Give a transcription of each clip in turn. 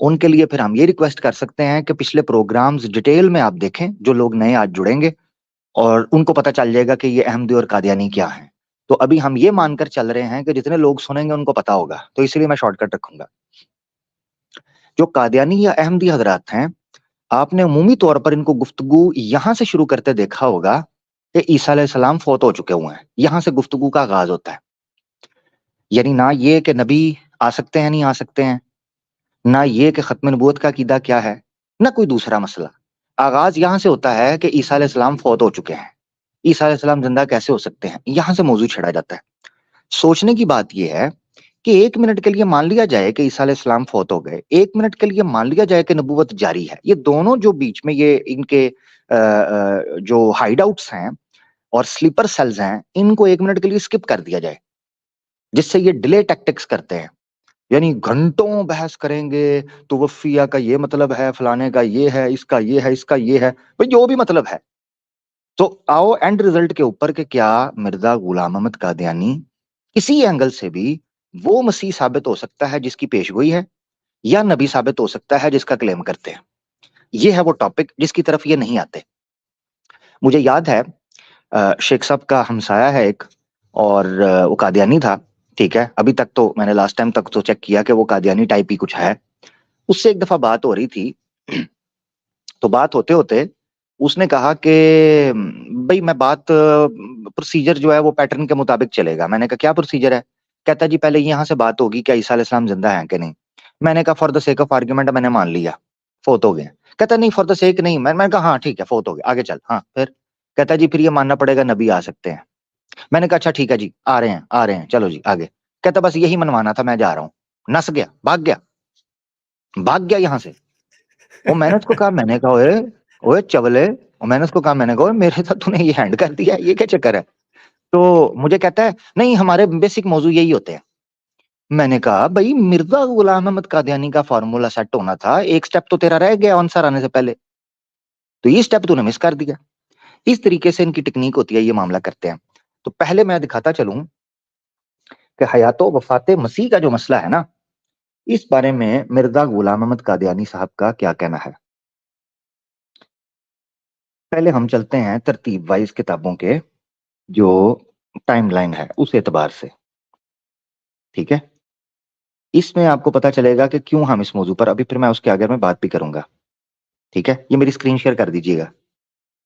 ان کے لیے پھر ہم یہ ریکویسٹ کر سکتے ہیں کہ پچھلے پروگرامز ڈیٹیل میں آپ دیکھیں، جو لوگ نئے آج جڑیں گے اور ان کو پتہ چل جائے گا کہ یہ احمدی اور قادیانی کیا ہیں. تو ابھی ہم یہ مان کر چل رہے ہیں کہ جتنے لوگ سنیں گے ان کو پتا ہوگا، تو اس لیے میں شارٹ کٹ رکھوں گا. جو قادیانی یا احمدی حضرات ہیں، آپ نے عمومی طور پر ان کو گفتگو یہاں سے شروع کرتے دیکھا ہوگا کہ عیسیٰ علیہ السلام فوت ہو چکے ہوئے ہیں. یہاں سے گفتگو کا آغاز ہوتا ہے. یعنی نہ یہ کہ نبی آ سکتے ہیں نہیں آ سکتے ہیں، نہ یہ کہ ختم نبوت کا عقیدہ کیا ہے، نہ کوئی دوسرا مسئلہ. آغاز یہاں سے ہوتا ہے کہ عیسیٰ علیہ السلام فوت ہو چکے ہیں، عیسیٰ علیہ السلام زندہ کیسے ہو سکتے ہیں. یہاں سے موضوع چھڑا جاتا ہے. سوچنے کی بات یہ ہے کہ 1 منٹ کے لیے مان لیا جائے کہ عیسیٰ علیہ السلام فوت ہو گئے، 1 منٹ کے لیے مان لیا جائے کہ نبوت جاری ہے. یہ دونوں جو بیچ میں یہ ان کے جو ہائیڈ آؤٹس ہیں اور سلیپر سیلز ہیں، ان کو 1 منٹ کے لیے سکپ کر دیا جائے، جس سے یہ ڈیلے ٹیکٹکس کرتے ہیں. یعنی گھنٹوں بحث کریں گے، تو وفیہ کا یہ مطلب ہے، فلانے کا یہ ہے، اس کا یہ ہے، اس کا یہ ہے، بھئی جو بھی مطلب ہے. تو آؤ اینڈ ریزلٹ کے اوپر کہ کیا مرزا غلام احمد قادیانی کسی اینگل سے بھی وہ مسیح ثابت ہو سکتا ہے جس کی پیشگوئی ہے، یا نبی ثابت ہو سکتا ہے جس کا کلیم کرتے ہیں. یہ ہے وہ ٹاپک جس کی طرف یہ نہیں آتے. مجھے یاد ہے شیخ صاحب کا ہمسایہ ہے ایک، اور وہ قادیانی تھا. ٹھیک ہے، ابھی تک تو میں نے لاسٹ ٹائم تک تو چیک کیا کہ وہ قادیانی ٹائپ ہی کچھ ہے. اس سے ایک دفعہ بات ہو رہی تھی، تو بات ہوتے ہوتے اس نے کہا کہ بھئی میں بات پروسیجر جو ہے وہ پیٹرن کے مطابق چلے گا. میں نے کہا کیا پروسیجر ہے؟ کہتا جی پہلے یہاں سے بات ہوگی کہ عیسیٰ علیہ السلام زندہ ہیں کہ نہیں. میں نے کہا for the sake of argument میں نے مان لیا فوت ہو گئے. کہتا نہیں فار دا سیک نہیں. میں نے کہا ہاں ٹھیک ہے فوت ہو گئے، آگے چل. ہاں پھر کہتا جی پھر یہ ماننا پڑے گا نبی آ سکتے ہیں. میں نے کہا اچھا ٹھیک ہے جی، آ رہے ہیں، چلو جی آگے. کہتا بس یہی منوانا تھا، میں جا رہا ہوں. نس گیا، بھاگ گیا یہاں سے. وہ میں نے اس کو کہا، میں نے کہا اوے چولے، میں نے اس کو کہا، میں نے کہا میرے ساتھ تو نے یہ ہینڈ کر دیا، یہ کیا چکر ہے؟ تو مجھے کہتا ہے نہیں ہمارے بیسک موضوع یہی ہوتے ہیں. میں نے کہا بھائی مرزا غلام احمد قادیانی کا فارمولا سیٹ ہونا تھا، ایک سٹیپ تو تیرا رہ گیا آنسر آنے سے پہلے، تو یہ سٹیپ تو نے مس کر دیا. اس طریقے سے ان کی ٹیکنیک ہوتی ہے، یہ معاملہ کرتے ہیں. تو پہلے میں دکھاتا چلوں کہ حیات و وفات مسیح کا جو مسئلہ ہے نا، اس بارے میں مرزا غلام احمد قادیانی صاحب کا کیا کہنا ہے. پہلے ہم چلتے ہیں ترتیب وائز کتابوں کے جو ٹائم لائن ہے اس اعتبار سے. ٹھیک ہے، اس میں آپ کو پتا چلے گا کہ کیوں ہم اس موضوع پر، ابھی پھر میں اس کے آگے میں بات بھی کروں گا. ٹھیک ہے، یہ میری اسکرین شیئر کر دیجیے گا،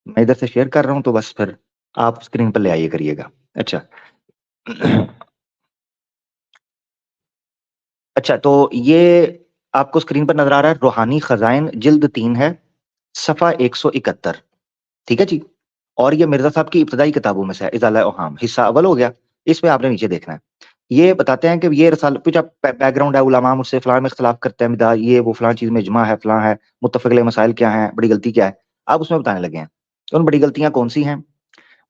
میں ادھر سے شیئر کر رہا ہوں تو بس پھر آپ اسکرین پر لے آئیے کریے گا. اچھا تو یہ آپ کو اسکرین پر نظر آ رہا ہے، روحانی خزائن جلد 3 ہے، صفحہ 171. ٹھیک ہے جی. اور یہ مرزا صاحب کی ابتدائی کتابوں میں سے ہے، ازالہ اوہام حصہ اول ہو گیا. اس میں آپ نے نیچے دیکھنا ہے، یہ بتاتے ہیں کہ یہ رسالہ کچھ بیک گراؤنڈ ہے، علماء مجھ سے فلاں میں اختلاف کرتے ہیں، یہ وہ فلاں چیز میں اجماع ہے، فلاں ہے، متفق علیہ مسائل کیا ہیں، بڑی غلطی کیا ہے، آپ اس میں بتانے لگے ہیں. ان بڑی غلطیاں کون سی ہیں؟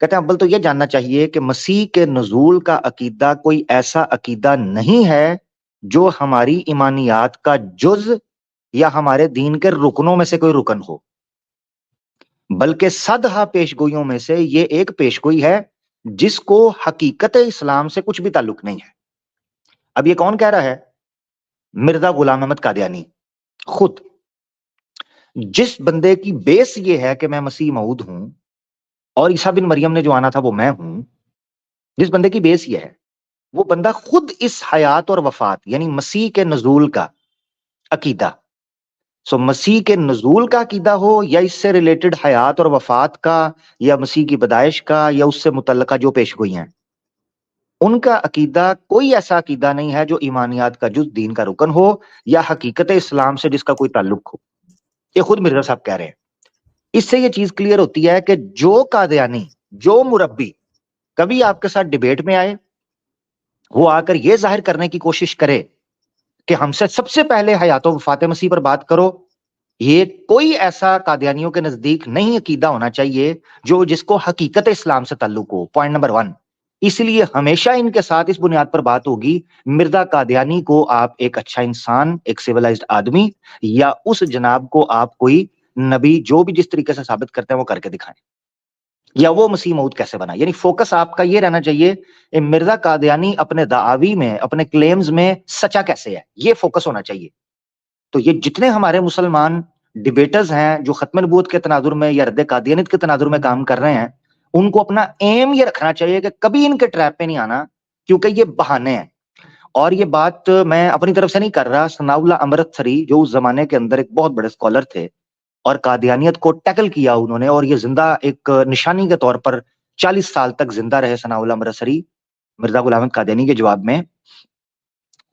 کہتے ہیں اول تو یہ جاننا چاہیے کہ مسیح کے نزول کا عقیدہ کوئی ایسا عقیدہ نہیں ہے جو ہماری ایمانیات کا جز یا ہمارے دین کے رکنوں میں سے کوئی رکن ہو، بلکہ صدہا پیشگوئیوں میں سے یہ ایک پیشگوئی ہے جس کو حقیقت اسلام سے کچھ بھی تعلق نہیں ہے. اب یہ کون کہہ رہا ہے؟ مرزا غلام احمد قادیانی خود. جس بندے کی بیس یہ ہے کہ میں مسیح موعود ہوں اور عیسیٰ بن مریم نے جو آنا تھا وہ میں ہوں، جس بندے کی بیس یہ ہے، وہ بندہ خود اس حیات اور وفات یعنی مسیح کے نزول کا عقیدہ، مسیح کے نزول کا عقیدہ ہو یا اس سے ریلیٹڈ حیات اور وفات کا یا مسیح کی پیدائش کا یا اس سے متعلقہ جو پیش گوئی ہیں، ان کا عقیدہ کوئی ایسا عقیدہ نہیں ہے جو ایمانیات کا جز دین کا رکن ہو یا حقیقت اسلام سے جس کا کوئی تعلق ہو. یہ خود مرزا صاحب کہہ رہے ہیں. اس سے یہ چیز کلیئر ہوتی ہے کہ جو قادیانی، جو مربی کبھی آپ کے ساتھ ڈیبیٹ میں آئے، وہ آ کر یہ ظاہر کرنے کی کوشش کرے کہ ہم سے سب سے پہلے حیات و وفات مسیح پر بات کرو، یہ کوئی ایسا قادیانیوں کے نزدیک نہیں عقیدہ ہونا چاہیے جو جس کو حقیقت اسلام سے تعلق ہو. Point number 1. اس لیے ہمیشہ ان کے ساتھ اس بنیاد پر بات ہوگی، مرزا قادیانی کو آپ ایک اچھا انسان، ایک سیولائزڈ آدمی، یا اس جناب کو آپ کوئی نبی جو بھی جس طریقے سے ثابت کرتے ہیں وہ کر کے دکھائیں، یا وہ مسیح موعود کیسے بنا. یعنی فوکس آپ کا یہ رہنا چاہیے مرزا قادیانی اپنے دعاوی میں، اپنے کلیمز میں سچا کیسے ہے، یہ فوکس ہونا چاہیے. تو یہ جتنے ہمارے مسلمان ڈیبیٹرز ہیں جو ختم نبوت کے تناظر میں یا رد قادیانیت کے تناظر میں کام کر رہے ہیں، ان کو اپنا ایم یہ رکھنا چاہیے کہ کبھی ان کے ٹریپ پہ نہیں آنا، کیونکہ یہ بہانے ہیں. اور یہ بات میں اپنی طرف سے نہیں کر رہا، ثناء اللہ امرتسری جو اس زمانے کے اندر ایک بہت بڑے اسکالر تھے اور قادیانیت کو ٹیکل کیا انہوں نے، اور یہ زندہ ایک نشانی کے طور پر 40 سال تک زندہ رہے ثناء اللہ امرتسری مرزا غلام احمد قادیانی کے جواب میں.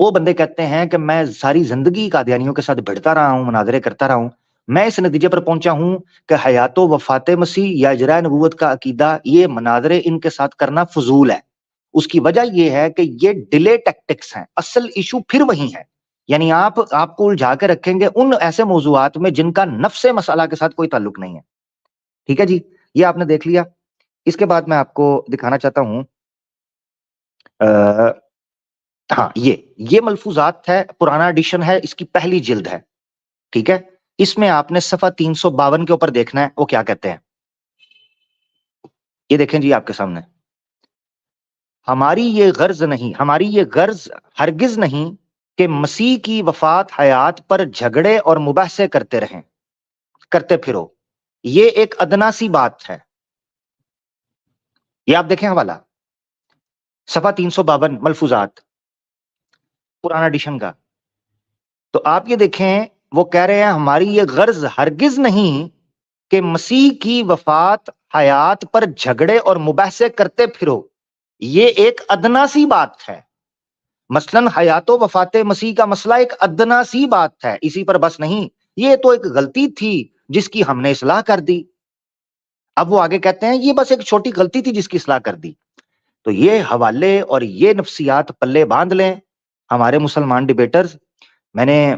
وہ بندے کہتے ہیں کہ میں ساری زندگی قادیانیوں کے ساتھ بھڑتا رہا ہوں، مناظرے کرتا رہا ہوں، میں اس نتیجے پر پہنچا ہوں کہ حیات و وفات مسیح یا اجراء نبوت کا عقیدہ، یہ مناظرے ان کے ساتھ کرنا فضول ہے. اس کی وجہ یہ ہے کہ یہ ڈیلے ٹیکٹکس ہیں، اصل ایشو پھر وہی ہے. یعنی آپ کو الجھا کے رکھیں گے ان ایسے موضوعات میں جن کا نفس مسئلہ کے ساتھ کوئی تعلق نہیں ہے. ٹھیک ہے جی، یہ آپ نے دیکھ لیا. اس کے بعد میں آپ کو دکھانا چاہتا ہوں ہاں، یہ ملفوظات ہے، پرانا ایڈیشن ہے، اس کی پہلی جلد ہے. ٹھیک ہے، اس میں آپ نے صفحہ 352 کے اوپر دیکھنا ہے وہ کیا کہتے ہیں. یہ دیکھیں جی آپ کے سامنے، ہماری یہ غرض ہرگز نہیں کہ مسیح کی وفات حیات پر جھگڑے اور مباحثے کرتے پھرو، یہ ایک ادنا سی بات ہے. یہ آپ دیکھیں حوالہ صفحہ 352 ملفوظات پرانا ایڈیشن کا. تو آپ یہ دیکھیں، وہ کہہ رہے ہیں ہماری یہ غرض ہرگز نہیں کہ مسیح کی وفات حیات پر جھگڑے اور مباحثے کرتے پھرو، یہ ایک ادنا سی بات ہے. مثلاً حیات و وفات مسیح کا مسئلہ ایک ادنا سی بات ہے، اسی پر بس نہیں، یہ تو ایک غلطی تھی جس کی ہم نے اصلاح کر دی. اب وہ آگے کہتے ہیں یہ بس ایک چھوٹی غلطی تھی جس کی اصلاح کر دی. تو یہ حوالے اور یہ نفسیات پلے باندھ لیں ہمارے مسلمان ڈیبیٹرز. میں نے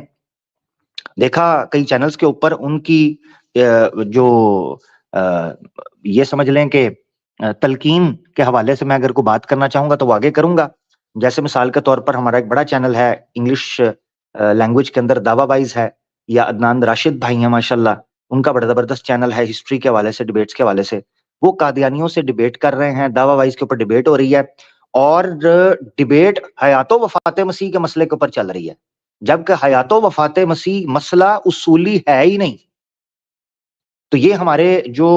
دیکھا کئی چینلز کے اوپر ان کی جو یہ سمجھ لیں کہ تلقین کے حوالے سے میں اگر کوئی بات کرنا چاہوں گا تو وہ آگے کروں گا. جیسے مثال کے طور پر ہمارا ایک بڑا چینل ہے انگلش لینگویج کے اندر، دعویٰ وائز ہے، یا عدنان راشد بھائی ہیں ماشاءاللہ، ان کا بڑا زبردست چینل ہے ہسٹری کے حوالے سے، ڈیبیٹس کے حوالے سے. وہ قادیانیوں سے ڈیبیٹ کر رہے ہیں، دعویٰ وائز کے اوپر ڈیبیٹ ہو رہی ہے، اور ڈیبیٹ حیات و وفات مسیح کے مسئلے کے اوپر چل رہی ہے، جبکہ حیات و وفات مسیح مسئلہ اصولی ہے ہی نہیں. تو یہ ہمارے جو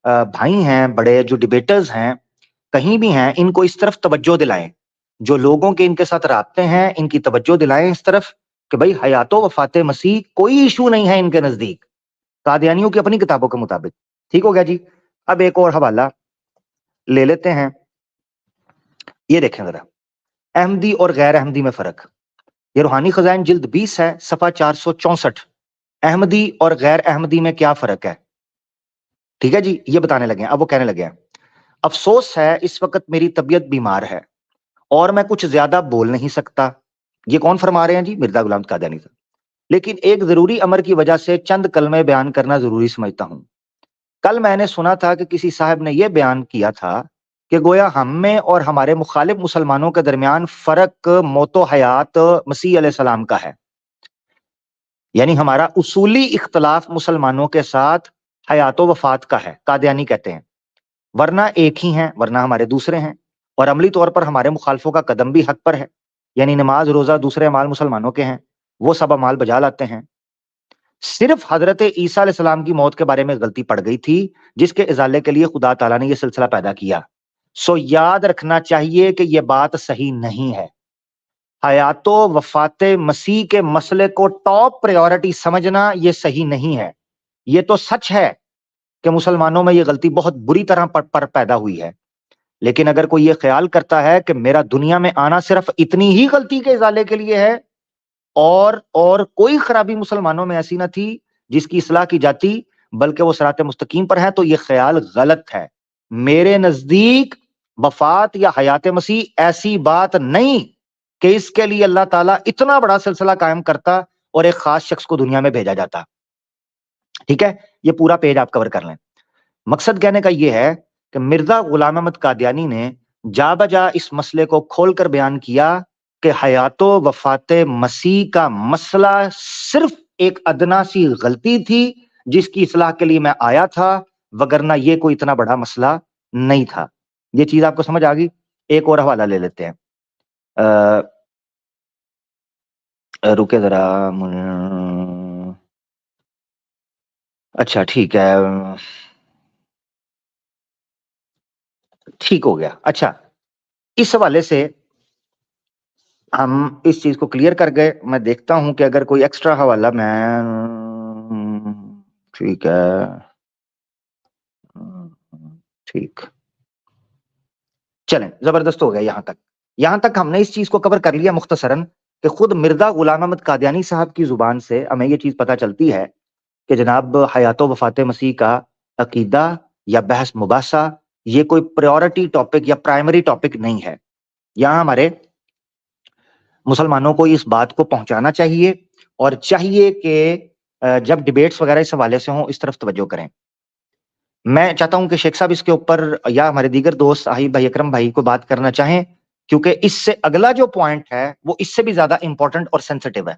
بھائی ہیں، بڑے جو ڈیبیٹرز ہیں کہیں بھی ہیں، ان کو اس طرف توجہ دلائیں. جو لوگوں کے ان کے ساتھ رابطے ہیں ان کی توجہ دلائیں اس طرف کہ بھائی حیات و وفات مسیح کوئی ایشو نہیں ہے ان کے نزدیک، قادیانیوں کی اپنی کتابوں کے مطابق. ٹھیک ہو گیا جی. اب ایک اور حوالہ لے لیتے ہیں. یہ دیکھیں ذرا، احمدی اور غیر احمدی میں فرق. یہ روحانی خزائن جلد 20 ہے، صفحہ 464. احمدی اور غیر احمدی میں کیا فرق ہے؟ ٹھیک ہے جی، یہ بتانے لگے ہیں. اب وہ کہنے لگے ہیں افسوس ہے اس وقت میری طبیعت بیمار ہے اور میں کچھ زیادہ بول نہیں سکتا. یہ کون فرما رہے ہیں جی؟ مرزا غلام قادیانی صاحب. لیکن ایک ضروری امر کی وجہ سے چند کلمے بیان کرنا ضروری سمجھتا ہوں. کل میں نے سنا تھا کہ کسی صاحب نے یہ بیان کیا تھا کہ گویا ہم میں اور ہمارے مخالف مسلمانوں کے درمیان فرق موت و حیات مسیح علیہ السلام کا ہے. یعنی ہمارا اصولی اختلاف مسلمانوں کے ساتھ حیات و وفات کا ہے، قادیانی کہتے ہیں، ورنہ ایک ہی ہیں، ورنہ ہمارے دوسرے ہیں. اور عملی طور پر ہمارے مخالفوں کا قدم بھی حق پر ہے، یعنی نماز، روزہ، دوسرے اعمال مسلمانوں کے ہیں، وہ سب اعمال بجا لاتے ہیں. صرف حضرت عیسیٰ علیہ السلام کی موت کے بارے میں غلطی پڑ گئی تھی جس کے ازالے کے لیے خدا تعالیٰ نے یہ سلسلہ پیدا کیا. سو یاد رکھنا چاہیے کہ یہ بات صحیح نہیں ہے. حیات و وفات مسیح کے مسئلے کو ٹاپ پریورٹی سمجھنا یہ صحیح نہیں ہے. یہ تو سچ ہے کہ مسلمانوں میں یہ غلطی بہت بری طرح پر پیدا ہوئی ہے، لیکن اگر کوئی یہ خیال کرتا ہے کہ میرا دنیا میں آنا صرف اتنی ہی غلطی کے ازالے کے لیے ہے اور کوئی خرابی مسلمانوں میں ایسی نہ تھی جس کی اصلاح کی جاتی بلکہ وہ صراط مستقیم پر ہے، تو یہ خیال غلط ہے. میرے نزدیک وفات یا حیات مسیح ایسی بات نہیں کہ اس کے لیے اللہ تعالیٰ اتنا بڑا سلسلہ قائم کرتا اور ایک خاص شخص کو دنیا میں بھیجا جاتا. ٹھیک ہے، یہ پورا پیج آپ کور کر لیں. مقصد کہنے کا یہ ہے کہ مرزا غلام احمد قادیانی نے جا بجا اس مسئلے کو کھول کر بیان کیا کہ حیات و وفات مسیح کا مسئلہ صرف ایک ادنا سی غلطی تھی جس کی اصلاح کے لیے میں آیا تھا، وگرنہ یہ کوئی اتنا بڑا مسئلہ نہیں تھا. یہ چیز آپ کو سمجھ آ گئی؟ ایک اور حوالہ لے لیتے ہیں. رکے ذرا، اچھا ٹھیک ہے، ٹھیک ہو گیا. اچھا اس حوالے سے ہم اس چیز کو کلیئر کر گئے. میں دیکھتا ہوں کہ اگر کوئی ایکسٹرا حوالہ میں ٹھیک ہے ٹھیک چلیں زبردست ہو گیا. یہاں تک ہم نے اس چیز کو کور کر لیا مختصراً کہ خود مرزا غلام احمد قادیانی صاحب کی زبان سے ہمیں یہ چیز پتہ چلتی ہے کہ جناب حیات و وفات مسیح کا عقیدہ یا بحث مباحثہ یہ کوئی پریورٹی ٹاپک یا پرائمری ٹاپک نہیں ہے. یہاں ہمارے مسلمانوں کو اس بات کو پہنچانا چاہیے اور چاہیے کہ جب ڈیبیٹس وغیرہ اس حوالے سے ہوں اس طرف توجہ کریں. میں چاہتا ہوں کہ شیخ صاحب اس کے اوپر یا ہمارے دیگر دوست آہی بھائی اکرم بھائی کو بات کرنا چاہیں، کیونکہ اس سے اگلا جو پوائنٹ ہے وہ اس سے بھی زیادہ امپورٹنٹ اور سینسٹیو ہے،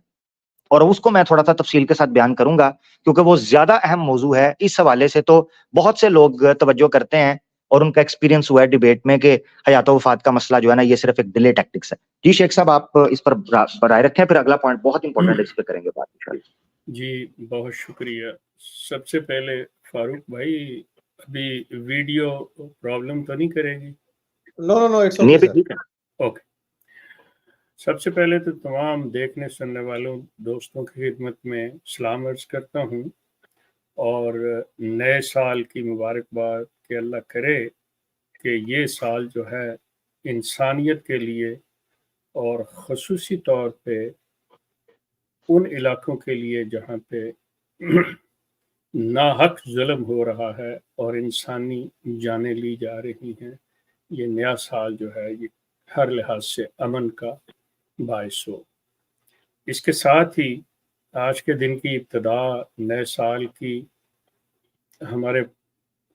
اور اس کو میں تھوڑا سا تفصیل کے ساتھ بیان کروں گا کیونکہ وہ زیادہ اہم موضوع ہے. اس حوالے سے تو بہت سے لوگ توجہ کرتے ہیں اور ان کا ایکسپیرینس ہوا ہے ڈیبیٹ میں کہ حیات و وفات کا مسئلہ جو ہے نا یہ صرف ایک ڈیلے ٹیکٹکس ہے. جی شیخ صاحب آپ اس پر برائے رکھیں، پھر اگلا پوائنٹ بہت امپورٹنٹ ہے اس پہ کریں گے بات انشاءاللہ. جی بہت شکریہ. سب سے پہلے فاروق بھائی ابھی ویڈیو پرابلم تو نہیں کرے گی؟ نو اٹس نہیں اوکے ابھی ٹھیک ہے. اوکے. سب سے پہلے تو تمام دیکھنے سننے والوں دوستوں کی خدمت میں سلام عرض کرتا ہوں اور نئے سال کی مبارکباد کہ اللہ کرے کہ یہ سال جو ہے انسانیت کے لیے اور خصوصی طور پہ ان علاقوں کے لیے جہاں پہ ناحق ظلم ہو رہا ہے اور انسانی جانیں لی جا رہی ہیں، یہ نیا سال جو ہے یہ ہر لحاظ سے امن کا باعث ہو. اس کے ساتھ ہی آج کے دن کی ابتدا نئے سال کی ہمارے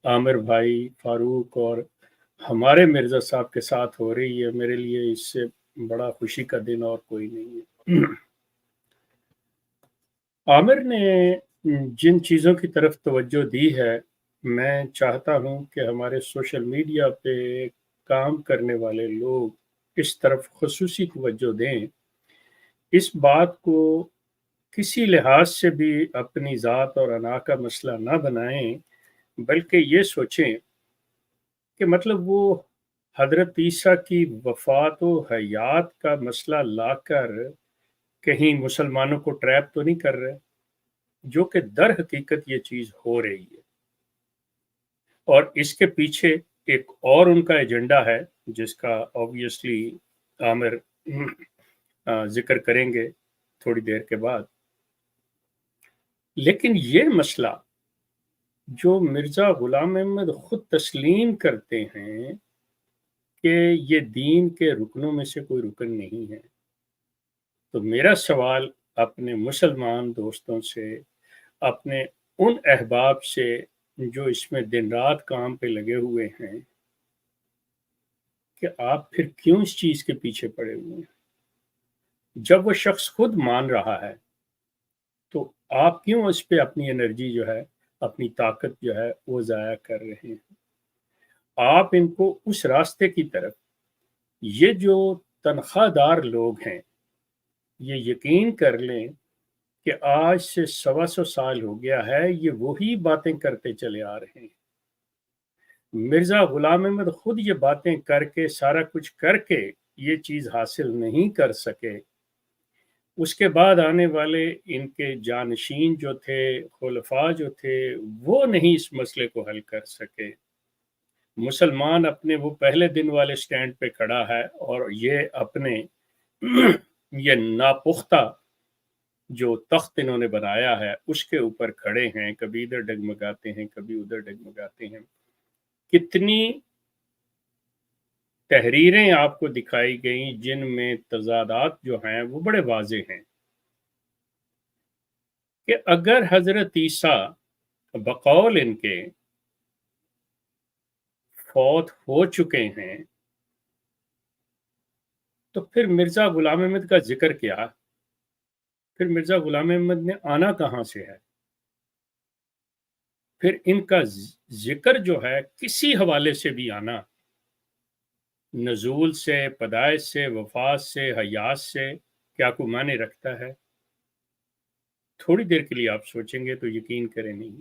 عامر بھائی فاروق اور ہمارے مرزا صاحب کے ساتھ ہو رہی ہے. میرے لیے اس سے بڑا خوشی کا دن اور کوئی نہیں ہے. عامر نے جن چیزوں کی طرف توجہ دی ہے، میں چاہتا ہوں کہ ہمارے سوشل میڈیا پہ کام کرنے والے لوگ اس طرف خصوصی توجہ دیں. اس بات کو کسی لحاظ سے بھی اپنی ذات اور انا کا مسئلہ نہ بنائیں، بلکہ یہ سوچیں کہ مطلب وہ حضرت عیسیٰ کی وفات و حیات کا مسئلہ لا کر کہیں مسلمانوں کو ٹریپ تو نہیں کر رہے، جو کہ در حقیقت یہ چیز ہو رہی ہے. اور اس کے پیچھے ایک اور ان کا ایجنڈا ہے جس کا آبویسلی عامر ذکر کریں گے تھوڑی دیر کے بعد. لیکن یہ مسئلہ جو مرزا غلام احمد خود تسلیم کرتے ہیں کہ یہ دین کے رکنوں میں سے کوئی رکن نہیں ہے، تو میرا سوال اپنے مسلمان دوستوں سے، اپنے ان احباب سے جو اس میں دن رات کام پہ لگے ہوئے ہیں، کہ آپ پھر کیوں اس چیز کے پیچھے پڑے ہوئے ہیں؟ جب وہ شخص خود مان رہا ہے تو آپ کیوں اس پہ اپنی انرجی جو ہے، اپنی طاقت جو ہے وہ ضائع کر رہے ہیں؟ آپ ان کو اس راستے کی طرف، یہ جو تنخواہ دار لوگ ہیں یہ یقین کر لیں کہ آج سے 125 سال ہو گیا ہے یہ وہی باتیں کرتے چلے آ رہے ہیں. مرزا غلام احمد خود یہ باتیں کر کے سارا کچھ کر کے یہ چیز حاصل نہیں کر سکے. اس کے بعد آنے والے ان کے جانشین جو تھے، خلفاء جو تھے، وہ نہیں اس مسئلے کو حل کر سکے. مسلمان اپنے وہ پہلے دن والے سٹینڈ پہ کھڑا ہے اور یہ اپنے یہ ناپختہ جو تخت انہوں نے بنایا ہے اس کے اوپر کھڑے ہیں، کبھی ادھر ڈگمگاتے ہیں کبھی ادھر ڈگمگاتے ہیں. کتنی تحریریں آپ کو دکھائی گئیں جن میں تضادات جو ہیں وہ بڑے واضح ہیں کہ اگر حضرت عیسیٰ بقول ان کے فوت ہو چکے ہیں تو پھر مرزا غلام احمد کا ذکر کیا؟ پھر مرزا غلام احمد نے آنا کہاں سے ہے؟ پھر ان کا ذکر جو ہے کسی حوالے سے بھی آنا، نزول سے، پیدائش سے، وفات سے، حیات سے، کیا کوئی معنی رکھتا ہے؟ تھوڑی دیر کے لیے آپ سوچیں گے تو یقین کریں نہیں.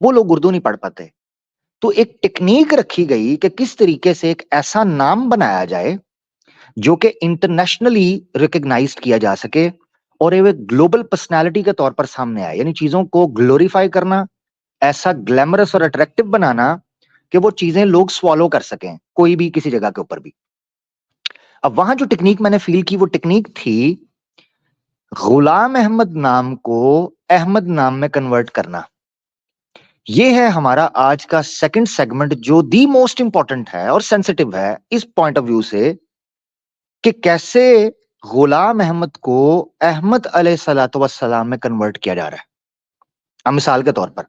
وہ لوگ اردو نہیں پڑھ پاتے. تو ایک ٹیکنیک رکھی گئی کہ کس طریقے سے ایک ایسا نام بنایا جائے جو کہ انٹرنیشنلی ریکگنائزڈ کیا جا سکے اور ایک گلوبل پرسنالٹی کے طور پر سامنے آئے. یعنی چیزوں کو گلوریفائی کرنا, ایسا گلیمرس اور اٹریکٹیو بنانا کہ وہ چیزیں لوگ سوالو کر سکیں کوئی بھی کسی جگہ کے اوپر بھی. اب وہاں جو ٹیکنیک میں نے فیل کی وہ ٹیکنیک تھی غلام احمد نام کو احمد نام میں کنورٹ کرنا. یہ ہے ہمارا آج کا سیکنڈ سیگمنٹ جو دی موسٹ امپورٹنٹ ہے اور سینسٹیو ہے اس پوائنٹ آف ویو سے کہ کیسے غلام احمد کو احمد علیہ الصلوۃ والسلام میں کنورٹ کیا جا رہا ہے. اب مثال کے طور پر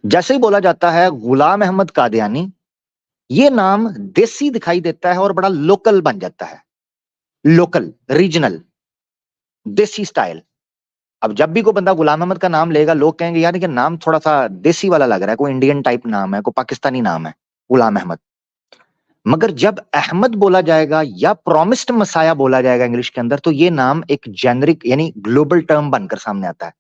جیسے ہی بولا جاتا ہے غلام احمد قادیانی, یہ نام دیسی دکھائی دیتا ہے اور بڑا لوکل بن جاتا ہے, لوکل, ریجنل, دیسی سٹائل. اب جب بھی کوئی بندہ غلام احمد کا نام لے گا لوگ کہیں گے یار کہ نام تھوڑا سا دیسی والا لگ رہا ہے, کوئی انڈین ٹائپ نام ہے, کوئی پاکستانی نام ہے غلام احمد. مگر جب احمد بولا جائے گا یا پرومسڈ مسایا بولا جائے گا انگلش کے اندر تو یہ نام ایک جینرک یعنی گلوبل ٹرم بن کر سامنے آتا ہے.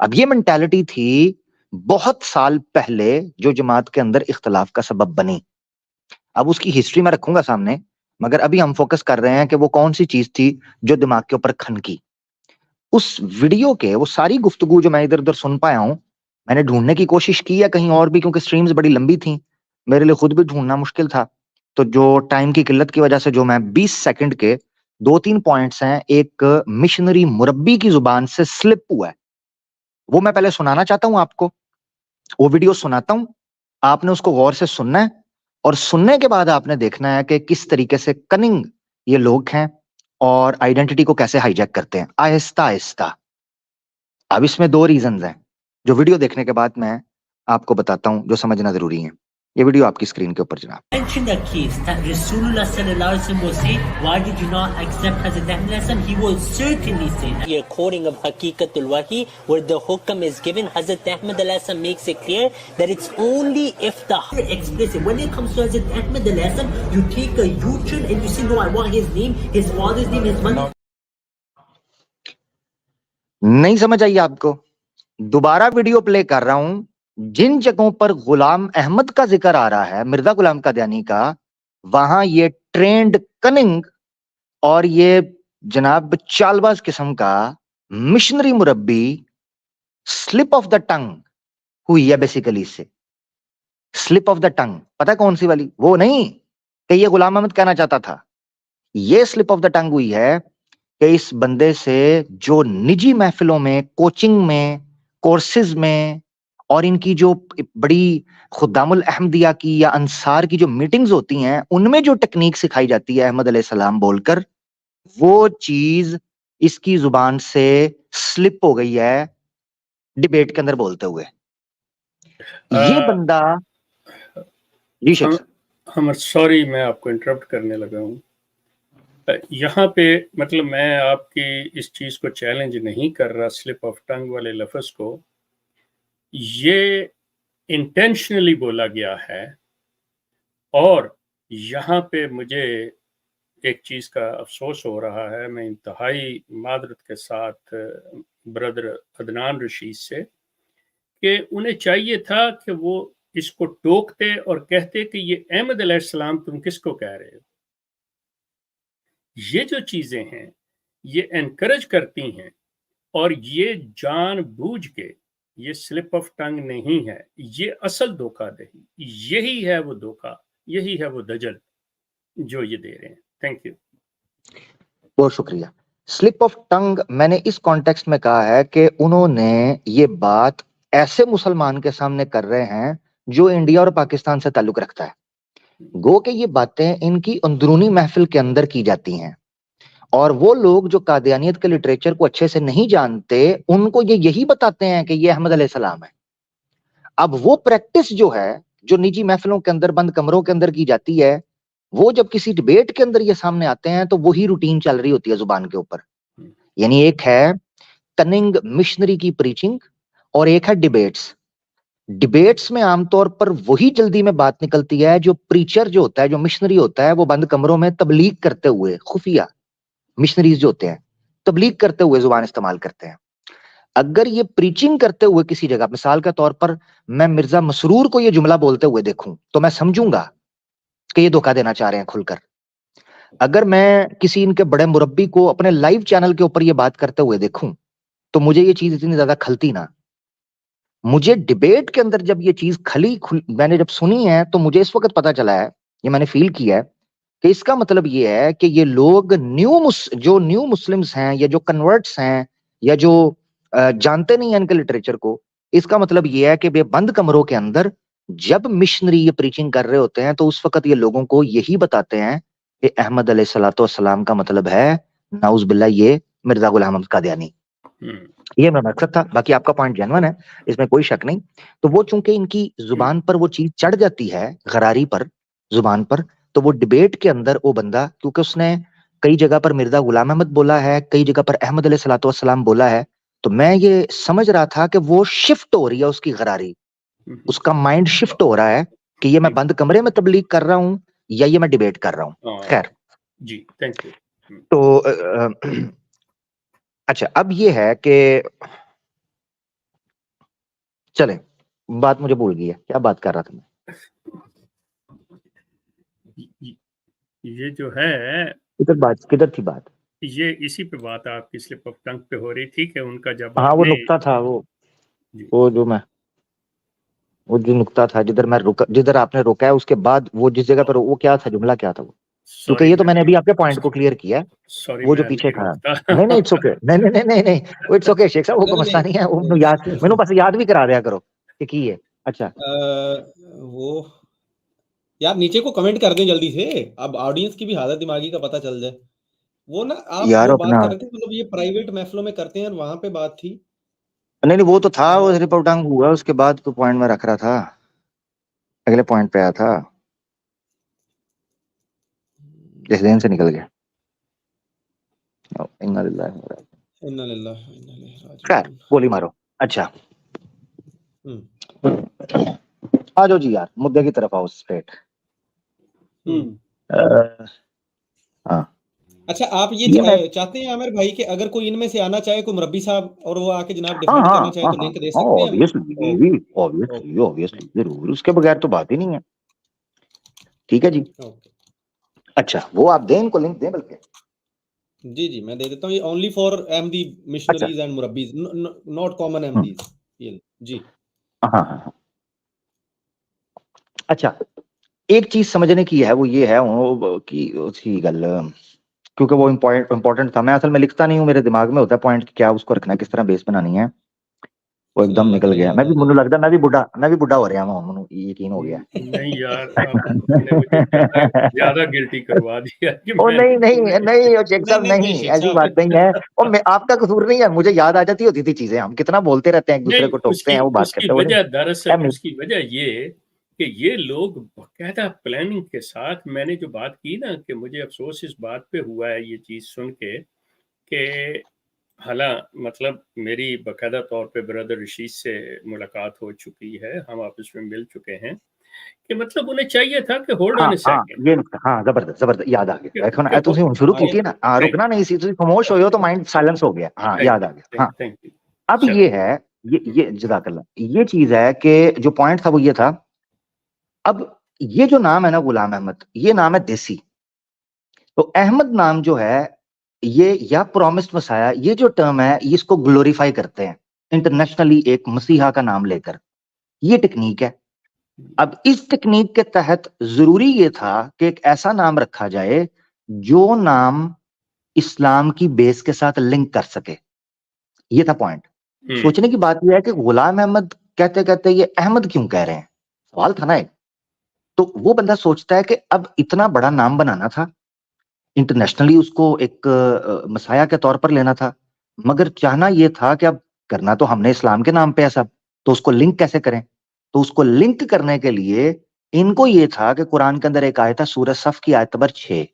اب یہ مینٹالٹی تھی بہت سال پہلے جو جماعت کے اندر اختلاف کا سبب بنی. اب اس کی ہسٹری میں رکھوں گا سامنے, مگر ابھی ہم فوکس کر رہے ہیں کہ وہ کون سی چیز تھی جو دماغ کے اوپر کھنکی. اس ویڈیو کے وہ ساری گفتگو جو میں ادھر ادھر سن پایا ہوں, میں نے ڈھونڈنے کی کوشش کی ہے کہیں اور بھی, کیونکہ سٹریمز بڑی لمبی تھیں, میرے لیے خود بھی ڈھونڈنا مشکل تھا. تو جو ٹائم کی قلت کی وجہ سے جو میں 20 سیکنڈ کے 2-3 پوائنٹس ہیں ایک مشنری مربی کی زبان سے سلپ ہوا ہے, وہ میں پہلے سنانا چاہتا ہوں آپ کو. وہ ویڈیو سناتا ہوں, آپ نے اس کو غور سے سننا ہے اور سننے کے بعد آپ نے دیکھنا ہے کہ کس طریقے سے کننگ یہ لوگ ہیں اور آئیڈینٹی کو کیسے ہائی جیک کرتے ہیں آہستہ آہستہ. اب اس میں 2 ریزنز ہیں جو ویڈیو دیکھنے کے بعد میں آپ کو بتاتا ہوں جو سمجھنا ضروری ہے. یہ ویڈیو آپ کی اسکرین کے اوپر جناب. Mention the case that Rasulullah sallallahu alaihi wasallam was saying, why did you not accept Hazrat Ahmad alayhi salam? He will certainly say that. You're quoting of Haqiqatul Wahi where the hukam is given. Hazrat Ahmad alayhi salam makes it clear that it's only if the explicit. When it comes to Hazrat Ahmad alayhi salam, you take a U-turn and you say, no, I want his name, his father's name, his mother. نہیں سمجھ آئی آپ کو؟ دوبارہ video پلے کر رہا ہوں. جن جگہوں پر غلام احمد کا ذکر آ رہا ہے مرزا غلام قادیانی کا, وہاں یہ ٹرینڈ کننگ اور یہ جناب چالباز قسم کا مشنری مربی سلپ آف دا ٹنگ ہوئی ہے. بیسیکلی سے سلپ آف دا ٹنگ پتہ کون سی والی؟ وہ نہیں کہ یہ غلام احمد کہنا چاہتا تھا, یہ سلپ آف دا ٹنگ ہوئی ہے کہ اس بندے سے جو نجی محفلوں میں, کوچنگ میں, کورسز میں اور ان کی جو بڑی خدام الاحمدیہ کی یا انصار کی جو میٹنگز ہوتی ہیں ان میں جو ٹیکنیک سکھائی جاتی ہے احمد علیہ السلام بول کر, وہ چیز اس کی زبان سے سلپ ہو گئی ہے ڈیبیٹ کے اندر بولتے ہوئے. یہ بندہ جی شیخ ہم سوری میں آپ کو انٹرپٹ کرنے لگا ہوں. یہاں پہ مطلب میں آپ کی اس چیز کو چیلنج نہیں کر رہا سلپ آف ٹنگ والے لفظ کو, یہ انٹینشنلی بولا گیا ہے. اور یہاں پہ مجھے ایک چیز کا افسوس ہو رہا ہے, میں انتہائی معذرت کے ساتھ برادر عدنان رشید سے, کہ انہیں چاہیے تھا کہ وہ اس کو ٹوکتے اور کہتے کہ یہ احمد علیہ السلام تم کس کو کہہ رہے ہو. یہ جو چیزیں ہیں یہ انکریج کرتی ہیں اور یہ جان بوجھ کے, یہ سلپ آف ٹنگ نہیں ہے, یہ اصل دھوکہ دہی, یہی ہے وہ دھوکہ, یہی ہے وہ دجل جو یہ دے رہے ہیں. Thank you. بہت شکریہ. سلپ آف ٹنگ میں نے اس کانٹیکسٹ میں کہا ہے کہ انہوں نے یہ بات ایسے مسلمان کے سامنے کر رہے ہیں جو انڈیا اور پاکستان سے تعلق رکھتا ہے. گو کہ یہ باتیں ان کی اندرونی محفل کے اندر کی جاتی ہیں اور وہ لوگ جو قادیانیت کے لٹریچر کو اچھے سے نہیں جانتے ان کو یہ یہی بتاتے ہیں کہ یہ احمد علیہ السلام ہے. اب وہ پریکٹس جو ہے جو نجی محفلوں کے اندر بند کمروں کے اندر کی جاتی ہے, وہ جب کسی ڈیبیٹ کے اندر یہ سامنے آتے ہیں تو وہی روٹین چل رہی ہوتی ہے زبان کے اوپر. یعنی ایک ہے کننگ مشنری کی پریچنگ اور ایک ہے ڈیبیٹس. ڈیبیٹس میں عام طور پر وہی جلدی میں بات نکلتی ہے جو پریچر جو ہوتا ہے, جو مشنری ہوتا ہے, وہ بند کمروں میں تبلیغ کرتے ہوئے, خفیہ مشنریز جو ہوتے ہیں تبلیغ کرتے ہوئے زبان استعمال کرتے ہیں. اگر یہ پریچنگ کرتے ہوئے کسی جگہ, مثال کے طور پر میں مرزا مسرور کو یہ جملہ بولتے ہوئے دیکھوں تو میں سمجھوں گا کہ یہ دھوکہ دینا چاہ رہے ہیں کھل کر. اگر میں کسی ان کے بڑے مربی کو اپنے لائیو چینل کے اوپر یہ بات کرتے ہوئے دیکھوں تو مجھے یہ چیز اتنی زیادہ کھلتی نہ. مجھے ڈیبیٹ کے اندر جب یہ چیز میں نے جب سنی ہے تو مجھے اس وقت پتا چلا ہے, یہ میں نے فیل کیا ہے کہ اس کا مطلب یہ ہے کہ یہ لوگ جو نیو مسلمز ہیں یا جو کنورٹس ہیں یا جو جانتے نہیں ہیں ان کے لٹریچر کو, اس کا مطلب یہ ہے کہ بے بند کمروں کے اندر جب مشنری یہ پریچنگ کر رہے ہوتے ہیں تو اس وقت یہ لوگوں کو یہی بتاتے ہیں کہ احمد علیہ الصلوۃ والسلام کا مطلب ہے نعوذ باللہ یہ مرزا غلام احمد قادیانی. یہ میرا مقصد تھا. باقی آپ کا پوائنٹ جینوین ہے, اس میں کوئی شک نہیں. تو وہ چونکہ ان کی زبان پر وہ چیز چڑھ جاتی ہے, غراری پر, زبان پر, تو وہ ڈیبیٹ کے اندر وہ بندہ, کیونکہ اس نے کئی جگہ پر مرزا غلام احمد بولا ہے, کئی جگہ پر احمد علیہ الصلوۃ والسلام بولا ہے, تو میں یہ سمجھ رہا تھا کہ وہ شفٹ ہو رہی ہے اس کی غراری, اس کا مائنڈ شفٹ ہو رہا ہے کہ یہ میں بند کمرے میں تبلیغ کر رہا ہوں یا یہ میں ڈیبیٹ کر رہا ہوں. خیر جی تھینک یو. تو اچھا, اب یہ ہے کہ چلیں, بات مجھے بھول گئی ہے, کیا بات کر رہا تھا میں؟ یہ جو ہے کدھر تھی بات؟ یہ اسی پہ بات آپ کی سلپ آف ٹنگ پہ ہو رہی تھی کہ ان کا جب ہاں وہ نقطہ تھا, وہ جو نقطہ تھا جدھر آپ نے روکا ہے, اس کے بعد وہ جس جگہ پر وہ کیا تھا, جملہ کیا تھا وہ؟ کیونکہ یہ تو میں نے ابھی آپ کے پوائنٹ کو کلیئر کیا ہے, وہ جو پیچھے تھا. نہیں اٹس اوکے, نہیں اٹس اوکے شیخ صاحب, وہ کوئی مسئلہ نہیں ہے, وہ یاد مینوں بس یاد بھی کرا دیا کرو کہ کی ہے. اچھا وہ یار نیچے کو کمنٹ کر دیں جلدی سے, اب آڈینس کی بھی حالت دماغی کا پتہ چل جائے. وہ نا آپ جو بات کر رہے تھے, مطلب یہ پرائیویٹ محفلوں میں کرتے ہیں اور وہاں پہ بات تھی. نہیں وہ تو تھا, وہ رپورٹنگ ہوا, اس کے بعد تو پوائنٹ میں رکھ رہا تھا, اگلے پوائنٹ پہ آیا تھا, جس دن سے نکل گیا. خیر گولی مارو. اچھا آ جاؤ جی یار, مدعے کی طرف آؤ اسٹریٹ. ہاں اچھا, آپ یہ چاہتے ہیں عامر بھائی کہ اگر کوئی ان میں سے آنا چاہے, کوئی مربی صاحب, اور وہ آ کے جناب ڈیفینڈ کرنا چاہے تو لنک دے سکتے ہیں؟ obviously ضرور, اس کے بغیر تو بات ہی نہیں ہے. ٹھیک ہے جی. اچھا وہ آپ دیں, ان کو لنک دیں بلکہ. جی میں دے دیتا ہوں. یہ only for Ahmadi missionaries and مربیز, ناٹ کامن احمدیز. جی ہاں اچھا, ایک چیز سمجھنے کی ہے, وہ یہ ہے کہ اسی گل, کیونکہ وہ امپورٹنٹ تھا. میں اصل میں لکھتا نہیں ہوں, میرے دماغ میں ہوتا ہے پوائنٹ کیا اس کو رکھنا ہے, کس طرح بیس بنانی ہے, وہ ایک دم نکل گیا. مجھے لگتا ہے میں بھی بڈھا ہو رہا ہوں, یقین ہو گیا. نہیں یار, آپ نے مجھے زیادہ گلٹی کروا دیا. نہیں شیخ صاحب, نہیں ایسی بات نہیں ہے, اور آپ کا قصور نہیں ہے, مجھے یاد آ جاتی ہوتی تھی چیزیں, ہم کتنا بولتے رہتے ہیں ایک دوسرے کو, ٹوکتے ہیں, وہ بات کرتے ہیں. دراصل اس کی وجہ یہ کہ یہ لوگ باقاعدہ پلاننگ کے ساتھ, میں نے جو بات کی نا, کہ مجھے افسوس اس بات پہ ہوا ہے یہ چیز سن کے, کہ حالانکہ مطلب میری باقاعدہ طور پہ برادر رشید سے ملاقات ہو چکی ہے, ہم آپس میں مل چکے ہیں, کہ مطلب انہیں چاہیے تھا کہ ہولڈ آن اے سیکنڈ. یہ ہاں زبردست یاد آ گیا. دیکھو تم شروع کی تھی نا, رکنا نہیں سی, تم خاموش ہوئے ہو تو مائنڈ سائلنس ہو گیا. ہاں یاد آ گیا. ہاں اب یہ ہے, یہ جزاک اللہ, یہ چیز ہے کہ جو پوائنٹ تھا وہ یہ تھا, اب یہ جو نام ہے نا غلام احمد, یہ نام ہے دیسی. تو احمد نام جو ہے یہ یا پرومسڈ مسایا, یہ جو ٹرم ہے اس کو گلوریفائی کرتے ہیں انٹرنیشنلی ایک مسیحا کا نام لے کر. یہ ٹیکنیک ہے. اب اس ٹیکنیک کے تحت ضروری یہ تھا کہ ایک ایسا نام رکھا جائے جو نام اسلام کی بیس کے ساتھ لنک کر سکے. یہ تھا پوائنٹ. سوچنے کی بات یہ ہے کہ غلام احمد کہتے کہتے یہ احمد کیوں کہہ رہے ہیں, سوال تھا نا ایک. تو وہ بندہ سوچتا ہے کہ اب اتنا بڑا نام بنانا تھا, انٹرنیشنلی اس کو ایک مسایا کے طور پر لینا تھا, مگر چاہنا یہ تھا کہ اب کرنا تو ہم نے اسلام کے نام پہ ہے سب, تو اس کو لنک کیسے کریں. تو اس کو لنک کرنے کے لیے ان کو یہ تھا کہ قرآن کے اندر ایک آیت ہے سورہ صف کی آیت نمبر 6,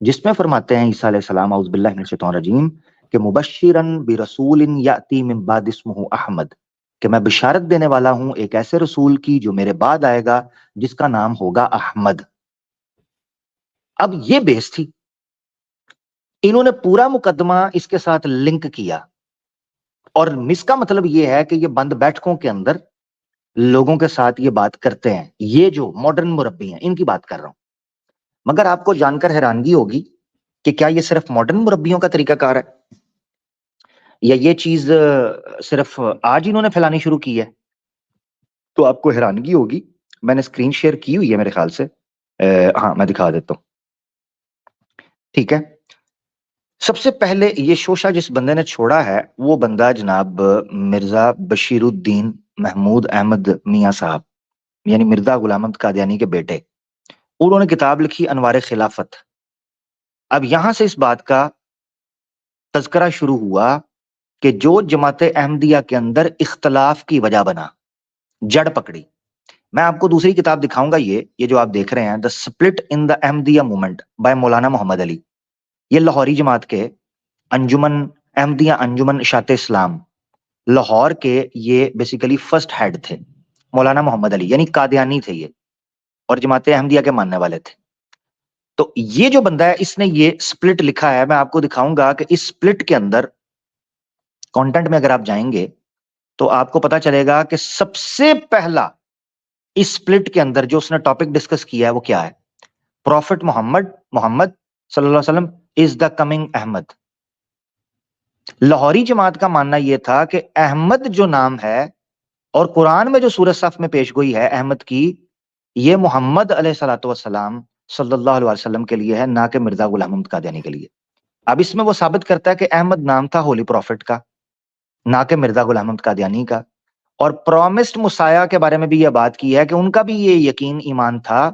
جس میں فرماتے ہیں عیسیٰ علیہ السلام اعوذ باللہ من الشیطان الرجیم کہ مبشرن برسول یاتی من بعد اسمہ احمد, کہ میں بشارت دینے والا ہوں ایک ایسے رسول کی جو میرے بعد آئے گا جس کا نام ہوگا احمد. اب یہ بیس تھی, انہوں نے پورا مقدمہ اس کے ساتھ لنک کیا. اور مس کا مطلب یہ ہے کہ یہ بند بیٹھکوں کے اندر لوگوں کے ساتھ یہ بات کرتے ہیں. یہ جو ماڈرن مربی ہیں ان کی بات کر رہا ہوں. مگر آپ کو جان کر حیرانگی ہوگی کہ کیا یہ صرف ماڈرن مربیوں کا طریقہ کار ہے یا یہ چیز صرف آج انہوں نے پھیلانی شروع کی ہے. تو آپ کو حیرانگی ہوگی. میں نے اسکرین شیئر کی ہوئی ہے میرے خیال سے. ہاں میں دکھا دیتا ہوں. ٹھیک ہے. سب سے پہلے یہ شوشہ جس بندے نے چھوڑا ہے وہ بندہ جناب مرزا بشیر الدین محمود احمد میاں صاحب, یعنی مرزا غلام احمد قادیانی کے بیٹے. انہوں نے کتاب لکھی انوار خلافت. اب یہاں سے اس بات کا تذکرہ شروع ہوا کہ جو جماعت احمدیہ کے اندر اختلاف کی وجہ بنا, جڑ پکڑی. میں آپ کو دوسری کتاب دکھاؤں گا. یہ جو آپ دیکھ رہے ہیں the split in the Ahmadiyya movement by Maulana Muhammad علی. یہ لاہوری جماعت کے انجمن احمدیہ انجمن اشاعت اسلام لاہور کے یہ بیسیکلی فرسٹ ہیڈ تھے مولانا محمد علی, یعنی قادیانی تھے یہ اور جماعت احمدیہ کے ماننے والے تھے. تو یہ جو بندہ ہے اس نے یہ سپلٹ لکھا ہے. میں آپ کو دکھاؤں گا کہ اس سپلٹ کے اندر کانٹینٹ میں اگر آپ جائیں گے تو آپ کو پتا چلے گا کہ سب سے پہلا اس سپلٹ کے اندر جو اس نے ٹاپک ڈسکس کیا ہے وہ کیا ہے. پروفٹ محمد صلی اللہ علیہ وسلم از دا کمنگ احمد. لاہوری جماعت کا ماننا یہ تھا کہ احمد جو نام ہے اور قرآن میں جو سورۃ صف میں پیش گوئی ہے احمد کی, یہ محمد علیہ الصلوۃ والسلام صلی اللہ علیہ وسلم کے لیے ہے, نہ کہ مرزا غلام احمد قادیانی کے لیے. اب اس میں وہ ثابت کرتا ہے کہ احمد نام تھا ہولی پروفٹ کا, نہ کہ مرزا غلام احمد قادیانی کا. اور پرومسڈ مسایہ کے بارے میں بھی یہ بات کی ہے کہ ان کا بھی یہ یقین ایمان تھا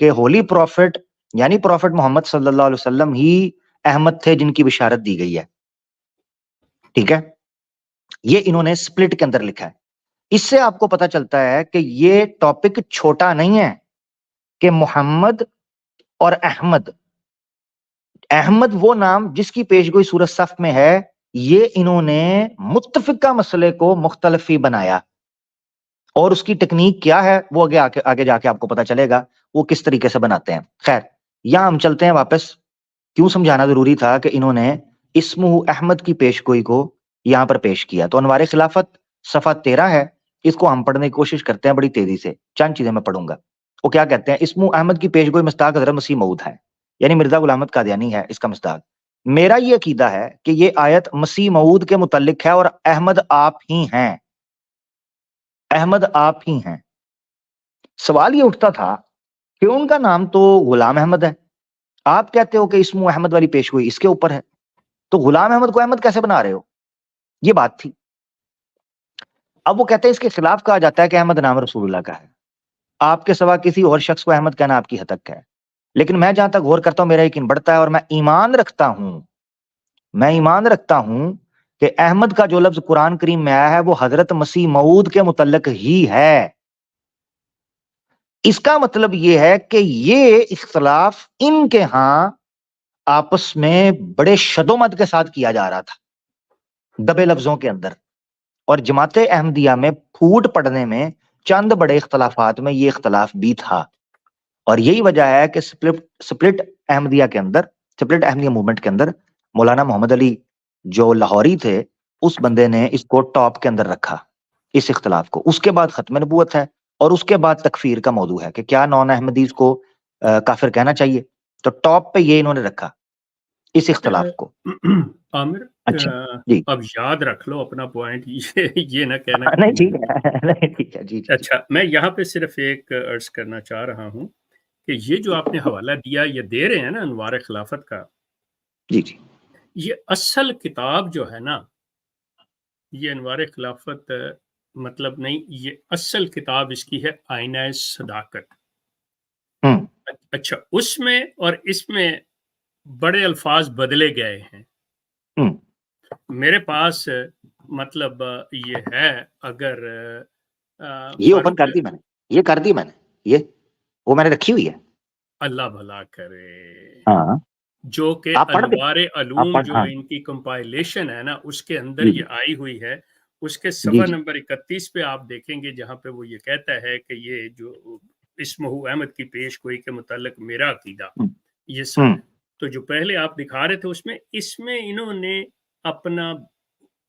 کہ ہولی پروفٹ یعنی پروفٹ محمد صلی اللہ علیہ وسلم ہی احمد تھے جن کی بشارت دی گئی ہے. ٹھیک ہے. یہ انہوں نے سپلٹ کے اندر لکھا ہے. اس سے آپ کو پتا چلتا ہے کہ یہ ٹاپک چھوٹا نہیں ہے کہ محمد اور احمد, احمد وہ نام جس کی پیشگوئی سورۃ صف میں ہے, یہ انہوں نے متفقہ مسئلے کو مختلف ہی بنایا. اور اس کی ٹیکنیک کیا ہے وہ آگے جا کے آپ کو پتا چلے گا وہ کس طریقے سے بناتے ہیں. خیر, یہاں ہم چلتے ہیں واپس. کیوں سمجھانا ضروری تھا کہ انہوں نے اسمہ احمد کی پیشگوئی کو یہاں پر پیش کیا. تو انوار خلافت صفحہ 13 ہے, اس کو ہم پڑھنے کی کوشش کرتے ہیں بڑی تیزی سے. چند چیزیں میں پڑھوں گا. وہ کیا کہتے ہیں, اسمہ احمد کی پیشگوئی مصداق حضرت مسیح موعود ہے, یعنی مرزا غلام احمد قادیانی ہے اس کا مصداق. میرا یہ عقیدہ ہے کہ یہ آیت مسیح موعود کے متعلق ہے اور احمد آپ ہی ہیں, احمد آپ ہی ہیں. سوال یہ اٹھتا تھا کہ ان کا نام تو غلام احمد ہے, آپ کہتے ہو کہ اسمہ احمد والی پیشگوئی اس کے اوپر ہے, تو غلام احمد کو احمد کیسے بنا رہے ہو؟ یہ بات تھی. اب وہ کہتے ہیں اس کے خلاف کہا جاتا ہے کہ احمد نام رسول اللہ کا ہے, آپ کے سوا کسی اور شخص کو احمد کہنا آپ کی حد تک ہے. لیکن میں جہاں تک غور کرتا ہوں میرا یقین بڑھتا ہے اور میں ایمان رکھتا ہوں کہ احمد کا جو لفظ قرآن کریم میں آیا ہے وہ حضرت مسیح موعود کے متعلق ہی ہے. اس کا مطلب یہ ہے کہ یہ اختلاف ان کے ہاں آپس میں بڑے شدومت کے ساتھ کیا جا رہا تھا, دبے لفظوں کے اندر. اور جماعت احمدیہ میں پھوٹ پڑنے میں چند بڑے اختلافات میں یہ اختلاف بھی تھا. اور یہی وجہ ہے کہ سپلٹ احمدیہ کے اندر, سپلٹ احمدیہ موومنٹ کے اندر مولانا محمد علی جو لاہوری تھے اس بندے نے اس کو ٹاپ کے اندر رکھا اس اختلاف کو. اس کے بعد ختم نبوت ہے اور اس کے بعد تکفیر کا موضوع ہے کہ کیا نان احمدیز کو کافر کہنا چاہیے, تو ٹاپ پہ یہ انہوں نے رکھا اس اختلاف کو. عامر, اچھا جی, اب یاد رکھ لو اپنا پوائنٹ, یہ نہ کہنا. نہیں ٹھیک ہے جی. اچھا, میں یہاں پہ صرف ایک عرض کرنا چاہ رہا ہوں کہ یہ جو آپ نے حوالہ دیا, یہ دے رہے ہیں نا انوار خلافت کا, جی, یہ اصل کتاب جو ہے نا, یہ انوار خلافت مطلب نہیں, یہ اصل کتاب اس کی ہے آئینہ صداقت. اچھا, اس میں اور اس میں بڑے الفاظ بدلے گئے ہیں. میرے پاس مطلب یہ ہے, اگر یہ اوپن کر دی میں نے, یہ وہ میں نے رکھی ہوئی ہے. اللہ بھلا کرے. ہاں, جو کہ انوار علوم جو ان کی کمپائلیشن ہے نا, اس کے اندر یہ آئی ہوئی ہے. اس کے صفحہ نمبر 31 پہ آپ دیکھیں گے جہاں پہ وہ یہ کہتا ہے کہ یہ جو اسمہ احمد کی پیش گوئی کے متعلق میرا عقیدہ یہ سب. تو جو پہلے آپ دکھا رہے تھے اس میں انہوں نے اپنا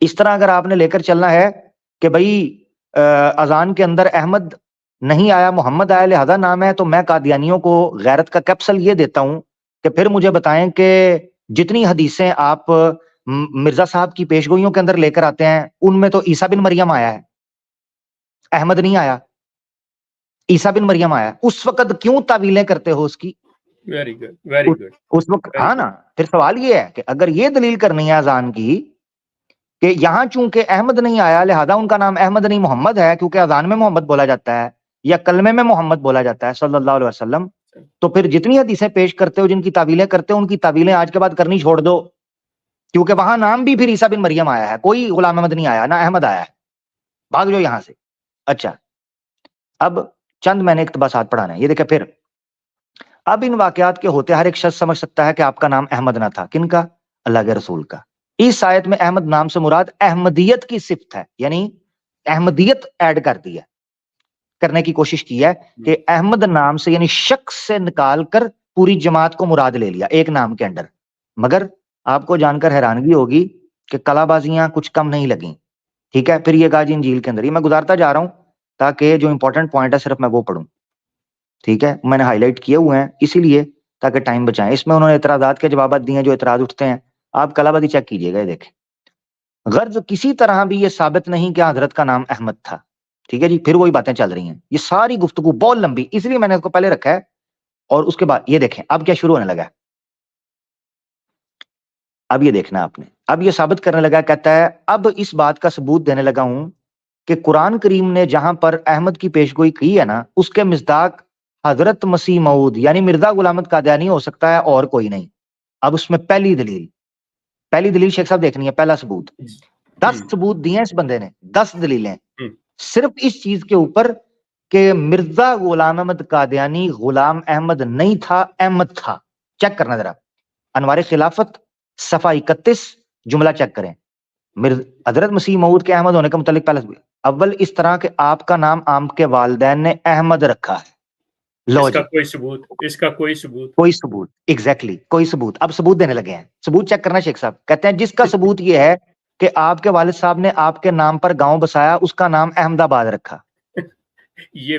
اس طرح اگر آپ نے لے کر چلنا ہے کہ بھائی اذان کے اندر احمد نہیں آیا محمد آیا لہذا نام ہے، تو میں قادیانیوں کو غیرت کا کیپسول یہ دیتا ہوں کہ پھر مجھے بتائیں کہ جتنی حدیثیں آپ مرزا صاحب کی پیشگوئیوں کے اندر لے کر آتے ہیں ان میں تو عیسیٰ بن مریم آیا ہے، احمد نہیں آیا، عیسیٰ بن مریم آیا. اس وقت کیوں تعویلیں کرتے ہو اس کی؟ Very good, very good. اس وقت ہاں نا، پھر سوال یہ ہے کہ اگر یہ دلیل کرنی ہے اذان کی کہ یہاں چونکہ احمد نہیں آیا لہذا ان کا نام احمد نہیں محمد ہے، کیونکہ اذان میں محمد بولا جاتا ہے یا کلمے میں محمد بولا جاتا ہے صلی اللہ علیہ وسلم، تو پھر جتنی حدیثیں پیش کرتے ہو جن کی تعویلیں کرتے ہو ان کی تعویلیں آج کے بعد کرنی چھوڑ دو، کیونکہ وہاں نام بھی پھر عیسیٰ بن مریم آیا ہے، کوئی غلام احمد نہیں آیا، نہ احمد آیا ہے. بھاگ جاؤ یہاں سے. اچھا اب چند میں نے اقتباسات پڑھانا ہے. یہ دیکھیں پھر اب ان واقعات کے ہوتے ہر ایک شخص سمجھ سکتا ہے کہ آپ کا نام احمد نہ تھا. کن کا؟ اللہ کے رسول کا. اس آیت میں احمد نام سے مراد احمدیت کی صفت ہے، یعنی احمدیت ایڈ کر دی ہے، کرنے کی کوشش کی ہے کہ احمد نام سے یعنی شخص سے نکال کر پوری جماعت کو مراد لے لیا ایک نام کے اندر. مگر آپ کو جان کر حیرانگی ہوگی کہ کلا بازیاں کچھ کم نہیں لگیں. ٹھیک ہے، پھر یہ کہا جی انجیل کے اندر، یہ میں گزارتا جا رہا ہوں تاکہ جو امپورٹنٹ پوائنٹ ہے صرف میں وہ پڑھوں. ٹھیک ہے، میں نے ہائی لائٹ کیے ہوئے ہیں اسی لیے تاکہ ٹائم بچائیں. اس میں انہوں نے اعتراضات کے جوابات دیے ہیں جو اعتراض اٹھتے ہیں، آپ کلا بازی چیک کیجئے گا. یہ دیکھیں، غرض کسی طرح بھی یہ ثابت نہیں کہ حضرت کا نام احمد تھا. ٹھیک ہے جی، پھر وہی باتیں چل رہی ہیں. یہ ساری گفتگو بہت لمبی، اس لیے میں نے اس کو پہلے رکھا ہے. اور اس کے بعد یہ دیکھیں اب کیا شروع ہونے لگا ہے. اب یہ دیکھنا آپ نے، اب یہ ثابت کرنے لگا، کہتا ہے اب اس بات کا ثبوت دینے لگا ہوں کہ قرآن کریم نے جہاں پر احمد کی پیشگوئی کی ہے نا، اس کے مصداق حضرت مسیح موعود یعنی مرزا غلام احمد قادیانی ہو سکتا ہے اور کوئی نہیں. اب اس میں پہلی دلیل شیخ صاحب دیکھنی ہے. پہلا ثبوت 10 ثبوت دیے ہیں اس بندے نے، 10 دلیلیں صرف اس چیز کے اوپر کہ مرزا غلام احمد قادیانی غلام احمد نہیں تھا، احمد تھا. چیک کرنا ذرا، انوار خلافت صفحہ 31 جملہ چیک کریں. حضرت مسیح موعود کے احمد ہونے کا متعلق پہلا ثبوت. اول اس طرح کہ آپ کا نام آپ کے والدین نے احمد رکھا ہے. لو اس کا جی، کوئی ثبوت کوئی ثبوت، ایگزیکٹلی کوئی ثبوت. اب ثبوت دینے لگے ہیں. ثبوت چیک کرنا شیخ صاحب. کہتے ہیں جس کا ثبوت یہ ہے کہ آپ کے والد صاحب نے آپ کے نام پر گاؤں بسایا، اس کا نام احمد آباد رکھا. یہ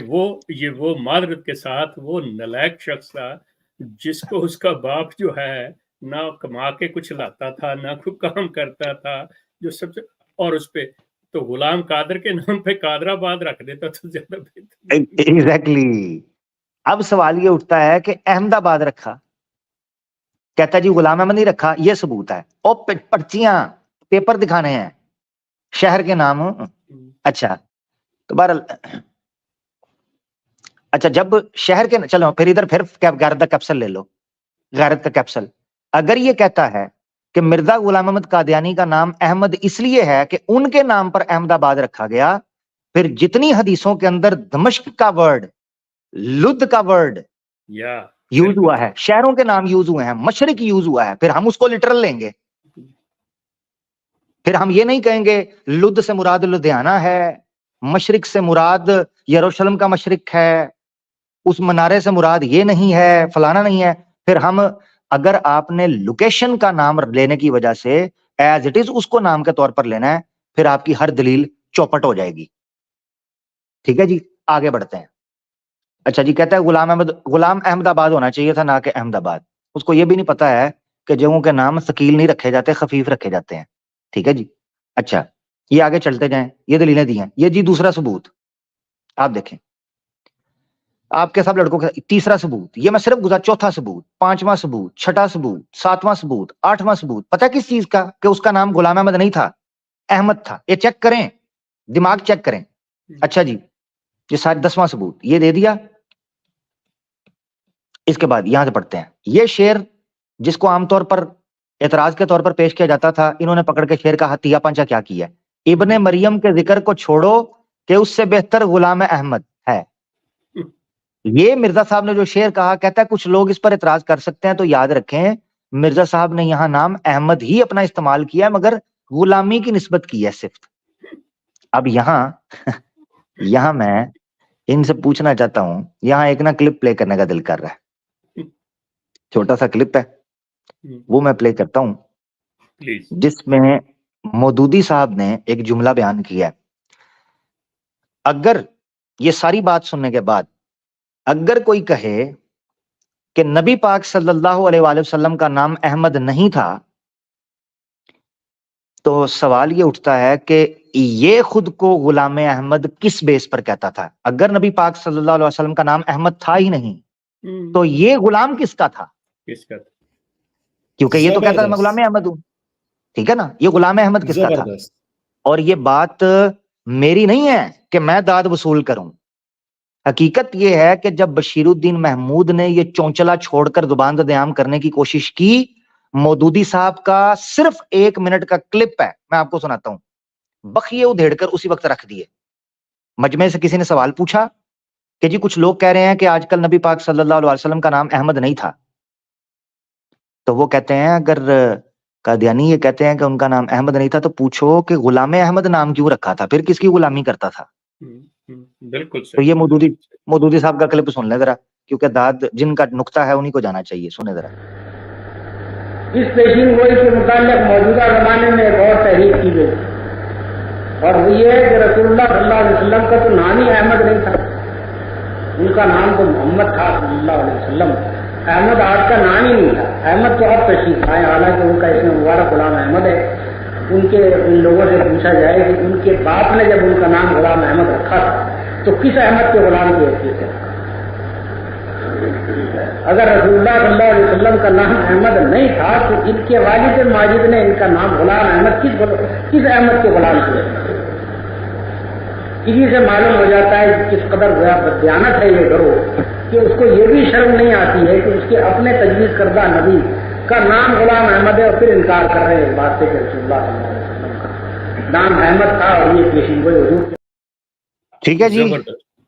وہ معذرت کے ساتھ وہ نالائق شخص تھا جس کو اس کا باپ جو ہے نہ کما کے کچھ لاتا تھا نہ کوئی کام کرتا تھا، جو سب سے، اور اس پہ تو غلام قادر کے نام پہ قادر آباد رکھ دیتا تو زیادہ بہتر. ایگزیکٹلی. اب سوال یہ اٹھتا ہے کہ احمد آباد رکھا، کہتا جی غلام احمد نہیں رکھا. یہ ثبوت ہے. اور پرچیاں پیپر دکھانے ہیں شہر کے نام. اچھا تو بہرحال، اچھا جب شہر کے، چلو پھر ادھر پھر غیرت کا کیپسول لے لو. غیرت کا کیپسول اگر یہ کہتا ہے کہ مرزا غلام احمد قادیانی کا نام احمد اس لیے ہے کہ ان کے نام پر احمد آباد رکھا گیا، پھر جتنی حدیثوں کے اندر دمشق کا ورڈ، لد کا ورڈ یوز ہوا ہے، شہروں کے نام یوز ہوئے ہیں، مشرق یوز ہوا ہے، پھر ہم اس کو لٹرل لیں گے. پھر ہم یہ نہیں کہیں گے لد سے مراد لدھیانہ ہے، مشرق سے مراد یروشلم کا مشرق ہے، اس منارے سے مراد یہ نہیں ہے، فلانا نہیں ہے. پھر ہم اگر آپ نے لوکیشن کا نام لینے کی وجہ سے ایز اٹ از اس کو نام کے طور پر لینا ہے، پھر آپ کی ہر دلیل چوپٹ ہو جائے گی. ٹھیک ہے جی، آگے بڑھتے ہیں. اچھا جی، کہتا ہے غلام احمد آباد ہونا چاہیے تھا نہ کہ احمد آباد. اس کو یہ بھی نہیں پتا ہے کہ جگہوں کے نام ثقیل نہیں رکھے جاتے، خفیف رکھے جاتے ہیں. ٹھیک ہے جی. اچھا یہ آگے چلتے جائیں، یہ دلیلیں دی ہیں. یہ جی دوسرا ثبوت آپ دیکھیں، آپ کے سب لڑکوں کے. تیسرا ثبوت یہ میں صرف گزار، چوتھا ثبوت، پانچواں ثبوت، چھٹا ثبوت، ساتواں ثبوت، آٹھواں ثبوت. پتہ کس چیز کا؟ کہ اس کا نام غلام احمد نہیں تھا، احمد تھا. یہ چیک کریں، دماغ چیک کریں. اچھا جی، یہ ساتھ 10واں ثبوت یہ دے دیا. اس کے بعد یہاں سے پڑھتے ہیں. یہ شعر جس کو عام طور پر اعتراض کے طور پر پیش کیا جاتا تھا، انہوں نے پکڑ کے شعر کا ہتھیہ پنچا کیا کیا. ابن مریم کے ذکر کو چھوڑو کہ اس سے بہتر غلام احمد ہے. یہ مرزا صاحب نے جو شعر کہا، کہتا ہے کچھ لوگ اس پر اعتراض کر سکتے ہیں، تو یاد رکھیں مرزا صاحب نے یہاں نام احمد ہی اپنا استعمال کیا ہے، مگر غلامی کی نسبت کی ہے صرف. اب یہاں میں ان سے پوچھنا چاہتا ہوں، یہاں ایک نا کلپ پلے کرنے کا دل کر رہا ہے. چھوٹا سا کلپ ہے، وہ میں پلے کرتا ہوں، جس میں مودودی صاحب نے ایک جملہ بیان کیا ہے، اگر یہ ساری بات سننے کے بعد اگر کوئی کہے کہ نبی پاک صلی اللہ علیہ وآلہ وسلم کا نام احمد نہیں تھا، تو سوال یہ اٹھتا ہے کہ یہ خود کو غلام احمد کس بیس پر کہتا تھا؟ اگر نبی پاک صلی اللہ علیہ وسلم کا نام احمد تھا ہی نہیں تو یہ غلام کس کا تھا؟ کس کا تھا؟ کیونکہ یہ تو کہتا ہے میں غلام احمد ہوں، ٹھیک ہے نا؟ یہ غلام احمد کس کا تھا؟ اور یہ بات میری نہیں ہے کہ میں داد وصول کروں، حقیقت یہ ہے کہ جب بشیر الدین محمود نے یہ چونچلا چھوڑ کر زبان ددیام کرنے کی کوشش کی، مودودی صاحب کا صرف 1 منٹ کا کلپ ہے، میں آپ کو سناتا ہوں، بخیے ادھیڑ کر اسی وقت رکھ دیے۔ مجمع سے کسی نے سوال پوچھا کہ جی کچھ لوگ کہہ رہے ہیں کہ آج کل نبی پاک صلی اللہ علیہ وسلم کا نام احمد نہیں تھا، تو وہ کہتے ہیں اگر قادیانی یہ کہتے ہیں کہ ان کا نام احمد نہیں تھا تو پوچھو کہ غلام احمد نام کیوں رکھا تھا، پھر کس کی غلامی کرتا تھا؟ بالکل تو یہ مودودی صاحب کا کلپ سن لیں ذرا، کیونکہ داد جن کا نقطہ ہے انہی کو جانا چاہیے، سنیں ذرا۔ اس پیشین گوئی کے متعلق موجودہ زمانے میں ایک اور تحریک کی گئی، اور وہ یہ ہے کہ رسول اللہ صلی اللہ علیہ وسلم کا تو نام ہی احمد نہیں تھا، ان کا نام تو محمد تھا صلی اللہ علیہ وسلم، احمد آپ کا نام ہی نہیں تھا۔ احمد تو اب تشریف آئے، حالانکہ ان کا اس میں مبارک غلام احمد ہے۔ ان لوگوں سے پوچھا جائے کہ ان کے باپ نے جب ان کا نام غلام احمد رکھا تھا تو کس احمد کے غلام کی حیثیت ہے؟ اگر رسول اللہ صلی اللہ علیہ وسلم کا نام احمد نہیں تھا تو ان کے والد ماجد نے ان کا نام غلام احمد کس احمد کے غلام کیا؟ کسی سے معلوم ہو جاتا ہے کہ کس قدر بدیانت ہے یہ گروہ کہ اس کو یہ بھی شرم نہیں آتی ہے کہ اس کے اپنے تجویز کردہ نبی کا نام غلام احمد ہے اور پھر انکار کر رہے ہیں اس بات سے کہ رسول اللہ صلی اللہ علیہ وسلم کا نام احمد تھا اور یہ پیشین گوئی حضور۔ ٹھیک ہے جی،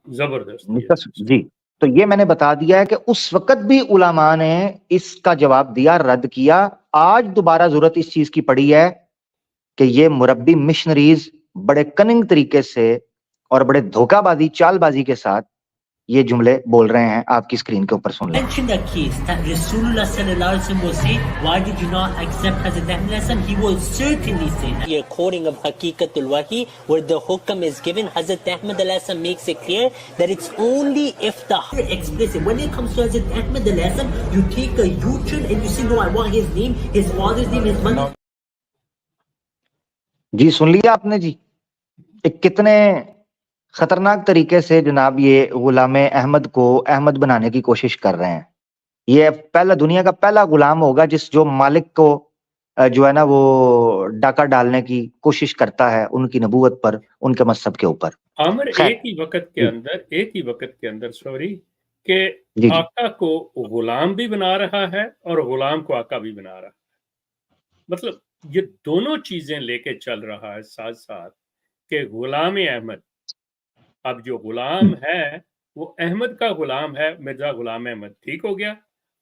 زبردست جی، تو یہ میں نے بتا دیا ہے کہ اس وقت بھی علماء نے اس کا جواب دیا، رد کیا۔ آج دوبارہ ضرورت اس چیز کی پڑی ہے کہ یہ مربی مشنریز بڑے کننگ طریقے سے اور بڑے دھوکہ بازی چال بازی کے ساتھ یہ جملے بول رہے ہیں، آپ کی اسکرین کے اوپر سن لیں۔ Mentioned a case that Rasulullah sallallahu alaihi wasallam was saying, why did you not accept Hazrat Ahmad alayhi salam? He will certainly say that. You're quoting of Haqiqatul Wahi, where the hukam is given. Hazrat Ahmad alayhi salam makes it clear that it's only if the explicit. When it comes to Hazrat Ahmad alayhi salam, you take a U-turn and you say, no, I want his name, his father's name, his mother. جی سن لیا آپ نے جی، ایک کتنے خطرناک طریقے سے جناب یہ غلام احمد کو احمد بنانے کی کوشش کر رہے ہیں۔ یہ پہلا دنیا کا پہلا غلام ہوگا جو مالک کو جو ہے نا وہ ڈاکہ ڈالنے کی کوشش کرتا ہے ان کی نبوت پر، ان کے مذہب کے اوپر۔ عامر ایک ہی وقت کے اندر سوری کہ آقا کو غلام بھی بنا رہا ہے اور غلام کو آقا بھی بنا رہا ہے، مطلب یہ دونوں چیزیں لے کے چل رہا ہے ساتھ ساتھ کہ غلام احمد، اب جو غلام ہے وہ احمد کا غلام ہے، مرزا غلام احمد، ٹھیک ہو گیا۔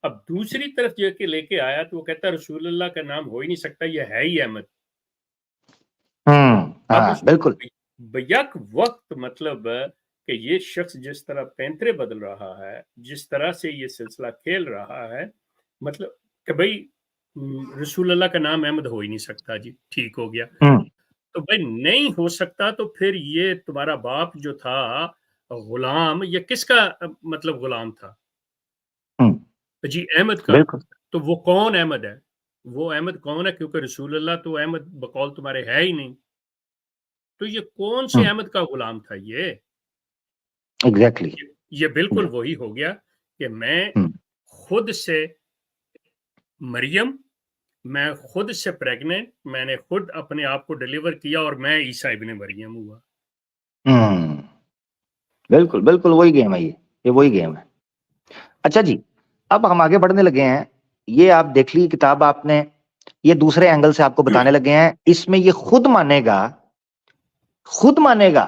اب دوسری طرف جو کہ لے کے آیا تو وہ کہتا ہے رسول اللہ کا نام ہو ہی نہیں سکتا، یہ ہے ہی احمد۔ بالکل بیک وقت مطلب کہ یہ شخص جس طرح پینترے بدل رہا ہے، جس طرح سے یہ سلسلہ کھیل رہا ہے، مطلب کہ بھائی رسول اللہ کا نام احمد ہو ہی نہیں سکتا، جی ٹھیک ہو گیا۔ تو بھائی نہیں ہو سکتا تو پھر یہ تمہارا باپ جو تھا غلام، یہ کس کا مطلب غلام تھا؟ جی احمد کا۔ تو وہ کون احمد ہے؟ وہ احمد کون ہے؟ کیونکہ رسول اللہ تو احمد بقول تمہارے ہے ہی نہیں، تو یہ کون سے احمد کا غلام تھا؟ یہ ایگزیکٹلی یہ بالکل وہی ہو گیا کہ میں خود سے مریم، میں خود سے پریگننٹ، میں نے خود اپنے آپ کو ڈیلیور کیا اور میں عیسیٰ ابن مریم ہوا۔ بالکل بالکل وہی گیم ہے، یہ وہی گیم ہے۔ اچھا جی، اب ہم آگے بڑھنے لگے ہیں۔ یہ آپ دیکھ لی کتاب، آپ نے یہ دوسرے اینگل سے آپ کو بتانے لگے ہیں۔ اس میں یہ خود مانے گا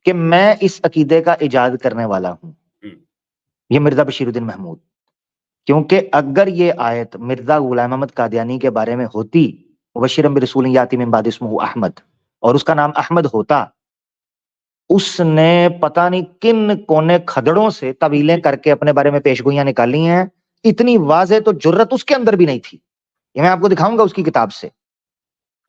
کہ میں اس عقیدے کا ایجاد کرنے والا ہوں، یہ مرزا بشیر الدین محمود۔ کیونکہ اگر یہ آیت مرزا غلام احمد قادیانی کے بارے میں ہوتی، مبشرا برسول یاتی من بعد اسمہ احمد، اور اس کا نام احمد ہوتا، اس نے پتہ نہیں کن کونے کھدڑوں سے طویلیں کر کے اپنے بارے میں پیشگوئیاں نکالی ہیں۔ اتنی واضح تو جرت اس کے اندر بھی نہیں تھی، یہ میں آپ کو دکھاؤں گا اس کی کتاب سے۔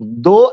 2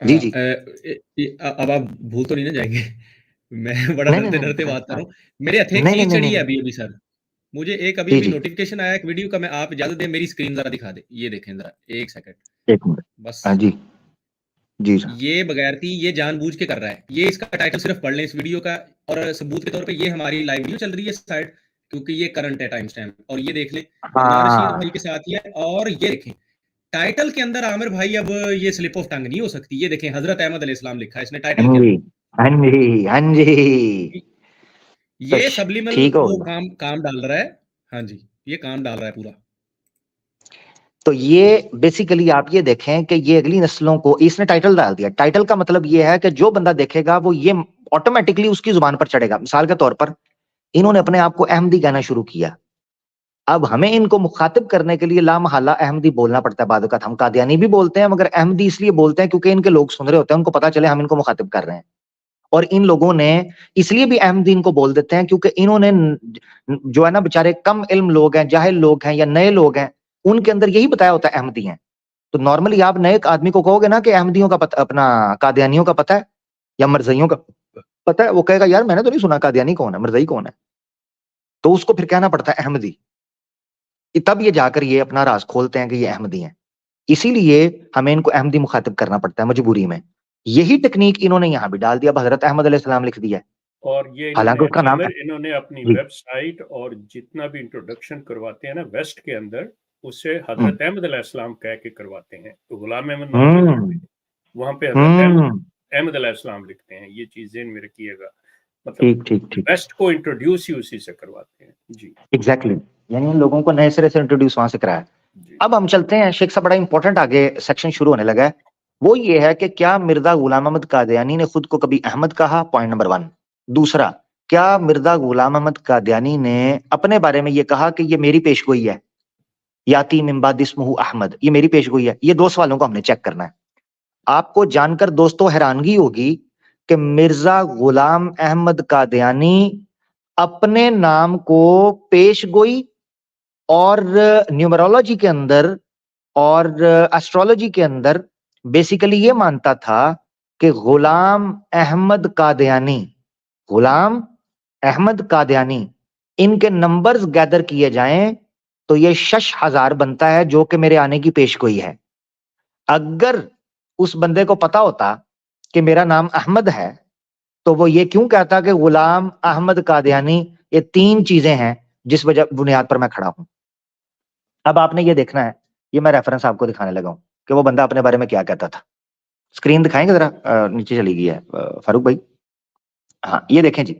جی جی اب آپ بھول تو نہیں نہ جائیں گے؟ میں بڑا نہیں ڈرتے نہیں ڈرتے نہیں بات کر رہا ہوں. میرے ہتھے ایک نہیں چیز نہیں چڑھی ہے نہیں ابھی سر. مجھے ایک ابھی جی ابھی جی نوٹیفکیشن آیا ایک ویڈیو کا. میں آپ اجازت دیں میری اسکرین ذرا دکھا دیں. یہ دیکھیں ذرا ایک سیکنڈ ایک منٹ. بس. ہاں جی جی سر. یہ بغیرتی یہ جان بوجھ کے کر رہا ہے. یہ اس کا ٹائٹل صرف پڑھ لیں اس ویڈیو کا, اور ثبوت کے طور پہ یہ ہماری لائیو ویڈیو چل رہی ہے سائڈ, کیونکہ یہ کرنٹ ہے ٹائم سٹیمپ. اور یہ دیکھ لیں عدنان رشید ہاں بھائی کے ساتھ ہی ہے. اور یہ دیکھیں ٹائٹل کے اندر عامر بھائی اب یہ سلپ آف ٹنگ نہیں ہو سکتی. یہ دیکھیں حضرت احمد علیہ السلام لکھا ہے اس نے ٹائٹل ہاں کے جی اندر. ہاں جی ہاں جی. تو یہ سبلیمل ٹھیک ہو وہ گیا. کام ڈال رہا ہے. ہاں جی یہ کام ڈال رہا ہے پورا. تو یہ بیسیکلی آپ یہ دیکھیں کہ یہ اگلی نسلوں کو اس نے ٹائٹل ڈال دیا. ٹائٹل کا مطلب یہ ہے کہ جو بندہ دیکھے گا وہ یہ آٹومیٹکلی اس کی زبان پر چڑھے گا. مثال کے طور پر انہوں نے اپنے آپ کو احمدی کہنا شروع کیا. اب ہمیں ان کو مخاطب کرنے کے لیے لامحالہ احمدی بولنا پڑتا ہے. بعد اوقات ہم قادیانی بھی بولتے ہیں مگر احمدی اس لیے بولتے ہیں کیونکہ ان کے لوگ سن رہے ہوتے ہیں, ان کو پتا چلے ہم ان کو مخاطب کر رہے ہیں. اور ان لوگوں نے اس لیے بھی احمدی ان کو بول دیتے ہیں کیونکہ انہوں نے جو ہے نا بیچارے کم علم لوگ ہیں, جاہل لوگ ہیں یا نئے لوگ ہیں, ان کے اندر یہی بتایا ہوتا ہے احمدی ہیں. تو نارملی آپ نئے آدمی کو کہو گے نا کہ احمدیوں کا پتہ, اپنا قادیانیوں کا پتہ ہے یا مرزائیوں کا پتہ ہے, وہ کہے گا یار میں نے تو نہیں سنا قادیانی کون ہے مرزائی کون ہے. تو اس کو پھر کہنا پڑتا ہے احمدی. تب یہ جا کر یہ اپنا راز کھولتے ہیں کہ یہ احمدی ہیں. اسی لیے ہمیں ان کو احمدی مخاطب کرنا پڑتا ہے مجبوری میں. یہی ٹیکنیک انہوں نے یہاں بھی ڈال دیا. حضرت احمد علیہ السلام لکھ دیا ہے, اور یہ حالانکہ اس کا نام انہوں نے اپنی جی ویب سائٹ اور جتنا بھی انٹروڈکشن کرواتے ہیں نا ویسٹ کے اندر, اسے حضرت احمد علیہ السلام کہہ کے کرواتے ہیں. تو غلام احمد نام سے وہاں پہ حضرت احمد علیہ السلام لکھتے ہیں. یہ چیز ذہن میں رکھیے گا. مطلب ٹھیک ٹھیک ٹھیک ویسٹ کو انٹروڈیوس ہی اسی سے کرواتے ہیں. جی ایگزیکٹلی. یعنی ان لوگوں کو نئے سرے سے انٹروڈیوس وہاں سے کرایا. جی اب ہم چلتے ہیں شیخ صاحب, بڑا امپورٹنٹ آگے سیکشن شروع ہونے لگا ہے. وہ یہ ہے کہ کیا مرزا غلام احمد قادیانی نے خود کو کبھی احمد کہا؟ Point number 1. دوسرا, کیا مرزا غلام احمد قادیانی نے اپنے بارے میں یہ کہا کہ یہ میری پیش گوئی ہے, یاتی من بعد اسمہ احمد, یہ میری پیش گوئی ہے؟ یہ 2 سوالوں کو ہم نے چیک کرنا ہے. آپ کو جان کر دوستو حیرانگی ہوگی کہ مرزا غلام احمد قادیانی اپنے نام کو پیش گوئی اور نیومرولوجی کے اندر اور ایسٹرولوجی کے اندر بیسیکلی یہ مانتا تھا کہ غلام احمد قادیانی ان کے نمبرز گیدر کیے جائیں تو یہ 6000 بنتا ہے, جو کہ میرے آنے کی پیش گوئی ہے. اگر اس بندے کو پتا ہوتا کہ میرا نام احمد ہے تو وہ یہ کیوں کہتا کہ غلام احمد قادیانی؟ یہ 3 چیزیں ہیں جس وجہ بنیاد پر میں کھڑا ہوں. اب آپ نے یہ دیکھنا ہے, یہ میں ریفرنس آپ کو دکھانے لگا ہوں کہ وہ بندہ اپنے بارے میں کیا کہتا تھا. اسکرین دکھائیں گے ذرا, نیچے چلی گئی ہے فاروق بھائی. ہاں یہ دیکھیں جی,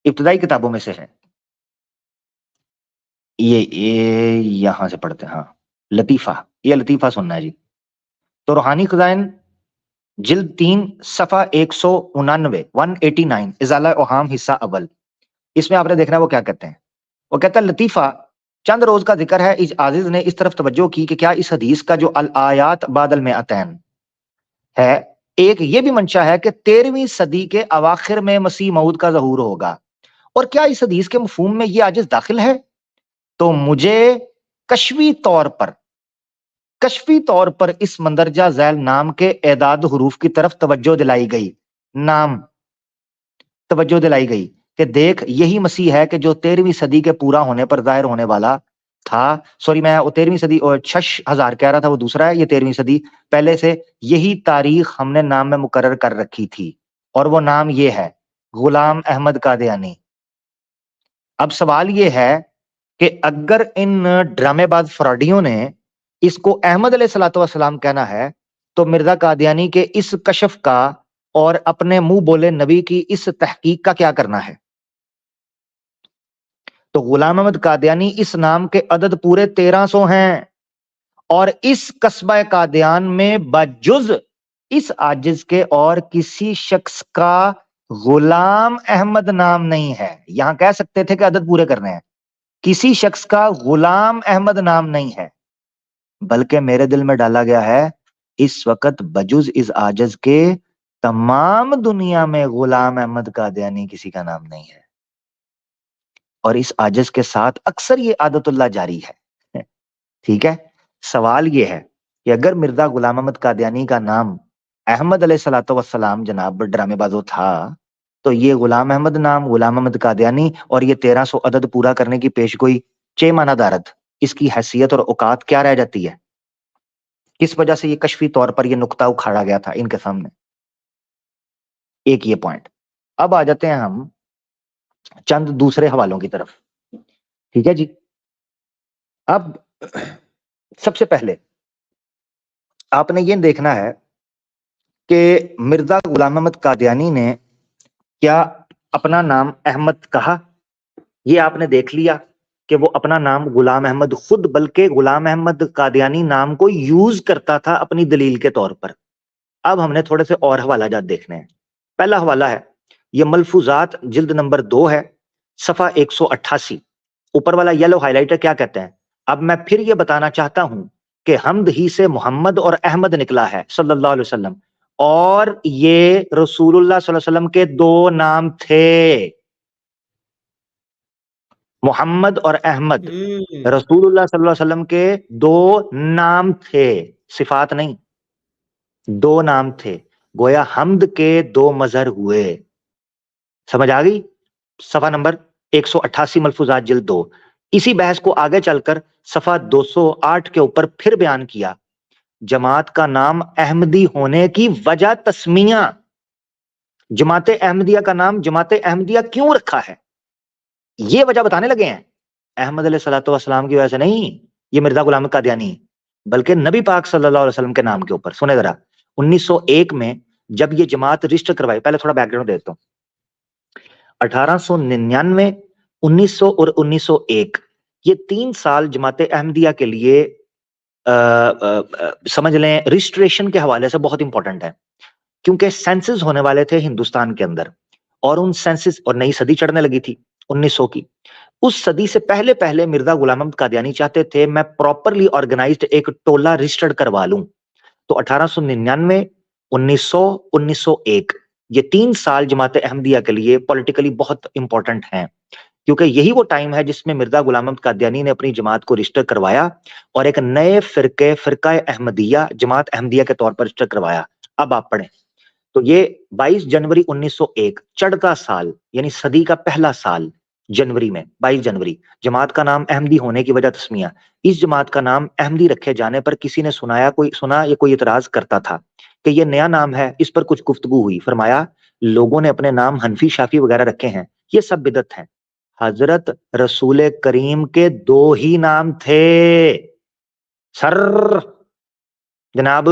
ابتدائی کتابوں میں سے ہے یہ یہاں سے پڑھتے ہیں. ہاں لطیفہ, یہ لطیفہ سننا ہے جی. تو روحانی خزائن جلد 3 صفحہ 189 ازالہ اوہام حصہ اول. اس میں آپ نے دیکھنا ہے وہ کیا کہتے ہیں. وہ کہتا ہے لطیفہ چند روز کا ذکر ہے. عازز نے اس طرف توجہ کی کہ کیا اس حدیث کا جو الآیات بعد المئتین ہے, ایک یہ بھی منشا ہے کہ 13ویں صدی کے اواخر میں مسیح موعود کا ظہور ہوگا, اور کیا اس حدیث کے مفہوم میں یہ عاجز داخل ہے؟ تو مجھے کشفی طور پر اس مندرجہ ذیل نام کے اعداد حروف کی طرف توجہ دلائی گئی کہ دیکھ یہی مسیح ہے کہ جو 13ویں صدی کے پورا ہونے پر ظاہر ہونے والا تھا. سوری, میں 13ویں صدی اور 6000 کہہ رہا تھا, وہ دوسرا ہے. یہ 13ویں صدی پہلے سے یہی تاریخ ہم نے نام میں مقرر کر رکھی تھی, اور وہ نام یہ ہے غلام احمد قادیانی. اب سوال یہ ہے کہ اگر ان ڈرامے باز فراڈیوں نے اس کو احمد علیہ الصلوۃ والسلام کہنا ہے تو مرزا قادیانی کے اس کشف کا اور اپنے منہ بولے نبی کی اس تحقیق کا کیا کرنا ہے؟ تو غلام احمد قادیانی اس نام کے عدد پورے 1300 ہیں, اور اس قصبہ قادیان میں بجز اس عاجز کے اور کسی شخص کا غلام احمد نام نہیں ہے. یہاں کہہ سکتے تھے کہ عدد پورے کرنے ہیں, کسی شخص کا غلام احمد نام نہیں ہے, بلکہ میرے دل میں ڈالا گیا ہے اس وقت بجز اس عاجز کے تمام دنیا میں غلام احمد قادیانی کسی کا نام نہیں ہے. اور اس عاجز کے ساتھ اکثر یہ عادت اللہ جاری ہے. ٹھیک ہے, سوال یہ ہے کہ اگر مرزا غلام احمد قادیانی کا نام احمد علیہ الصلوۃ والسلام جناب ڈرامے بازو تھا تو یہ غلام احمد نام غلام احمد قادیانی اور یہ 1300 عدد پورا کرنے کی پیش گوئی چے مانا دارت، اس کی حیثیت اور اوقات کیا رہ جاتی ہے؟ کس وجہ سے یہ کشفی طور پر یہ نقطہ اکھاڑا گیا تھا ان کے سامنے؟ ایک یہ پوائنٹ۔ اب آ جاتے ہیں ہم چند دوسرے حوالوں کی طرف، ٹھیک ہے جی۔ اب سب سے پہلے آپ نے یہ دیکھنا ہے کہ مرزا غلام احمد قادیانی نے کیا اپنا نام احمد کہا؟ یہ آپ نے دیکھ لیا کہ وہ اپنا نام غلام احمد خود بلکہ غلام احمد قادیانی نام کو یوز کرتا تھا اپنی دلیل کے طور پر۔ اب ہم نے تھوڑے سے اور حوالہ جات دیکھنے ہیں۔ پہلا حوالہ ہے یہ ملفوظات جلد نمبر 2 ہے، صفحہ 188، اوپر والا یلو ہائی لائٹر کیا کہتے ہیں؟ اب میں پھر یہ بتانا چاہتا ہوں کہ حمد ہی سے محمد اور احمد نکلا ہے صلی اللہ علیہ وسلم، اور یہ رسول اللہ صلی اللہ علیہ وسلم کے 2 نام تھے، محمد اور احمد۔ رسول اللہ صلی اللہ علیہ وسلم کے 2 نام تھے، صفات نہیں، 2 نام تھے، گویا حمد کے 2 مظہر ہوئے۔ سمجھ آ گئی؟ صفحہ نمبر 188 ملفوظات جلد 2۔ اسی بحث کو آگے چل کر صفحہ 208 کے اوپر پھر بیان کیا، جماعت کا نام احمدی ہونے کی وجہ تسمیہ۔ جماعت احمدیہ کا نام جماعت احمدیہ کیوں رکھا ہے، یہ وجہ بتانے لگے ہیں۔ احمد علیہ الصلوۃ والسلام کی وجہ سے نہیں، یہ مرزا غلام قادیانی، بلکہ نبی پاک صلی اللہ علیہ وسلم کے نام کے اوپر۔ سنیں ذرا، 1901 میں جب یہ جماعت رجسٹر کروائی، پہلے تھوڑا بیک گراؤنڈ دیتا ہوں، 1899، 1900 اور 1901، یہ 3 سال جماعت احمدیہ کے لیے سمجھ لیں رجسٹریشن کے حوالے سے بہت امپورٹنٹ ہے، کیونکہ سینسز ہونے والے تھے ہندوستان کے اندر، اور ان سینسز، اور نئی صدی چڑھنے لگی تھی 1900 کی، اس صدی سے پہلے پہلے مرزا غلام احمد قادیانی چاہتے تھے میں پراپرلی آرگنائزڈ ایک ٹولہ رجسٹرڈ کروا لوں۔ تو 1899، 1900، 1901، یہ 3 سال جماعت احمدیہ کے لیے پولیٹیکلی بہت امپورٹنٹ ہیں، کیونکہ یہی وہ ٹائم ہے جس میں مرزا غلام احمد قادیانی نے اپنی جماعت کو رجسٹر کروایا اور ایک نئے فرقہ احمدیہ جماعت احمدیہ کے طور پر رجسٹر کروایا۔ اب آپ پڑھیں تو یہ 22 جنوری 1901 چڑھتا سال، یعنی صدی کا پہلا سال، جنوری میں 22 جنوری، جماعت کا نام احمدی ہونے کی وجہ تسمیہ۔ اس جماعت کا نام احمدی رکھے جانے پر کسی نے سنا یا کوئی اعتراض کرتا تھا کہ یہ نیا نام ہے، اس پر کچھ گفتگو ہوئی، فرمایا لوگوں نے اپنے نام حنفی شافی وغیرہ رکھے ہیں، یہ سب بدعت ہیں۔ حضرت رسول کریم کے 2 ہی نام تھے سر، جناب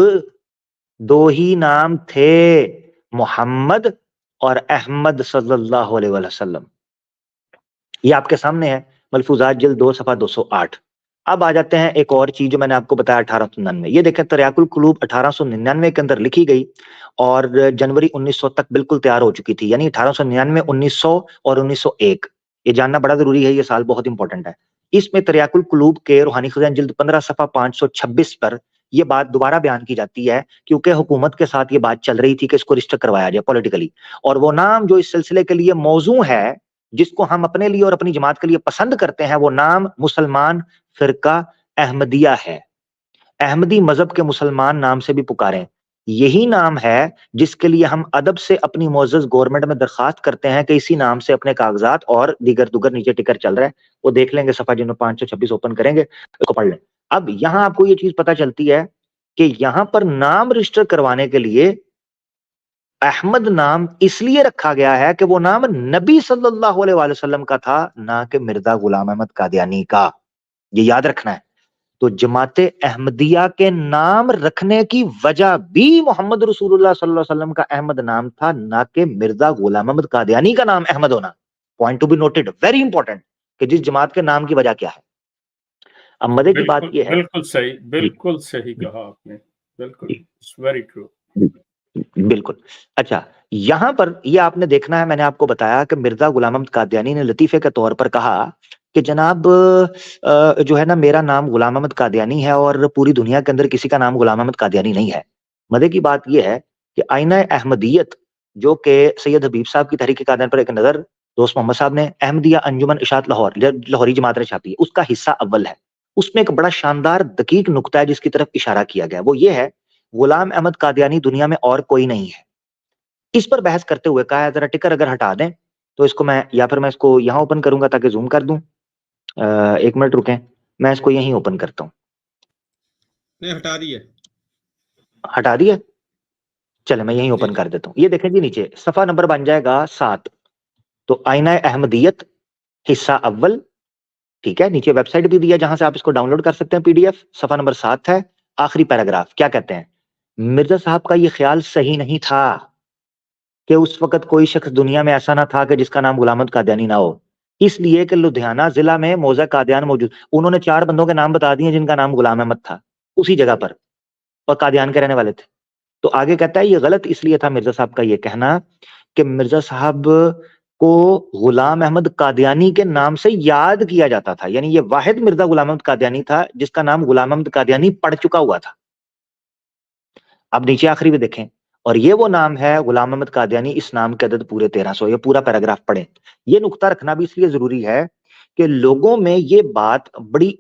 2 ہی نام تھے، محمد اور احمد صلی اللہ علیہ وسلم۔ یہ آپ کے سامنے ہے، ملفوظات جلد 2 صفحہ 208۔ اب آ جاتے ہیں ایک اور چیز جو میں نے آپ کو بتایا 1899، یہ دیکھیں تریاق القلوب 1899 کے اندر لکھی گئی اور جنوری 1900 تک بالکل تیار ہو چکی تھی، یعنی 1899، 1900 اور 1901، یہ جاننا بڑا ضروری ہے، یہ سال بہت امپورٹنٹ ہے۔ اس میں تریاق القلوب کے روحانی خزائن جلد 15 صفحہ 526 پر یہ بات دوبارہ بیان کی جاتی ہے، کیونکہ حکومت کے ساتھ یہ بات چل رہی تھی کہ اس کو رجسٹر کروایا جائے پولیٹیکلی، اور وہ نام جو اس سلسلے کے لیے موزوں ہے، جس کو ہم اپنے لیے اور اپنی جماعت کے لیے پسند کرتے ہیں، وہ نام مسلمان فرقہ احمدیہ ہے۔ احمدی مذہب کے مسلمان نام سے بھی پکاریں، یہی نام ہے جس کے لیے ہم ادب سے اپنی معزز گورنمنٹ میں درخواست کرتے ہیں کہ اسی نام سے اپنے کاغذات اور دیگر نیچے ٹکر چل رہا ہے، وہ دیکھ لیں گے، صفحہ جن 526 اوپن کریں گے، اس کو پڑھ لیں۔ اب یہاں آپ کو یہ چیز پتہ چلتی ہے کہ یہاں پر نام رجسٹر کروانے کے لیے احمد نام اس لیے رکھا گیا ہے کہ وہ نام نبی صلی اللہ علیہ وسلم کا تھا، نہ کہ مرزا غلام احمد قادیانی کا، یہ یاد رکھنا ہے۔ تو جماعت احمدیہ کے نام رکھنے کی وجہ بھی محمد رسول اللہ صلی اللہ علیہ وسلم کا احمد نام تھا، نہ کہ مرزا غلام احمد قادیانی کا نام احمد ہونا۔ Point to be noted, very important, کہ جس جماعت کے نام کی وجہ کیا ہے۔ اب مزے کی بات یہ ہے، بالکل صحیح کہا آپ نے، بالکل ویری ٹرو، بالکل۔ اچھا، یہاں پر یہ آپ نے دیکھنا ہے، میں نے آپ کو بتایا کہ مرزا غلام احمد قادیانی نے لطیفے کے طور پر کہا کہ جناب جو ہے نا میرا نام غلام احمد قادیانی ہے اور پوری دنیا کے اندر کسی کا نام غلام احمد قادیانی نہیں ہے۔ مزے کی بات یہ ہے کہ آئینہ احمدیت جو کہ سید حبیب صاحب کی تحریک قادیان پر ایک نظر دوست محمد صاحب نے احمدیہ انجمن اشاعت لاہور لاہوری جماعت نے چھاپی ہے، اس کا حصہ اول ہے۔ اس میں ایک بڑا شاندار دقیق نقطہ ہے جس کی طرف اشارہ کیا گیا، وہ یہ ہے غلام احمد قادیانی دنیا میں اور کوئی نہیں ہے. اس پر بحث کرتے ہوئے کہا ہے ذرا ٹکر اگر ہٹا دیں تو اس کو میں یا پھر میں اس کو یہاں اوپن کروں گا تاکہ زوم کر دوں. 1 منٹ رکیں, میں اس کو یہیں اوپن کرتا ہوں. نہیں ہٹا دیے, ہٹا دیا, چلے میں یہیں اوپن کر دیتا ہوں. یہ دیکھیں جی نیچے صفحہ نمبر بن جائے گا 7. تو آئینہ احمدیت حصہ اول, ٹھیک ہے, نیچے ویب سائٹ بھی دیا جہاں سے آپ اس کو ڈاؤن لوڈ کر سکتے ہیں پی ڈی ایف. صفحہ نمبر 7 ہے, آخری پیراگراف. کیا کہتے ہیں؟ مرزا صاحب کا یہ خیال صحیح نہیں تھا کہ اس وقت کوئی شخص دنیا میں ایسا نہ تھا کہ جس کا نام غلام احمد قادیانی نہ ہو, اس لیے کہ لدھیانہ ضلع میں موضع قادیان موجود. انہوں نے 4 بندوں کے نام بتا دیے جن کا نام غلام احمد تھا اسی جگہ پر, اور قادیان کے رہنے والے تھے. تو آگے کہتا ہے یہ غلط اس لیے تھا مرزا صاحب کا یہ کہنا کہ مرزا صاحب کو غلام احمد قادیانی کے نام سے یاد کیا جاتا تھا, یعنی یہ واحد مرزا غلام احمد قادیانی تھا جس کا نام غلام احمد قادیانی پڑ چکا ہوا تھا. اب نیچے آخری بھی دیکھیں, اور یہ وہ نام ہے غلام احمد قادیانی, اس نام کے عدد پورے 1300. یہ پورا پیراگراف پڑھیں. یہ نقطہ رکھنا بھی اس لیے ضروری ہے کہ لوگوں میں یہ بات بڑی,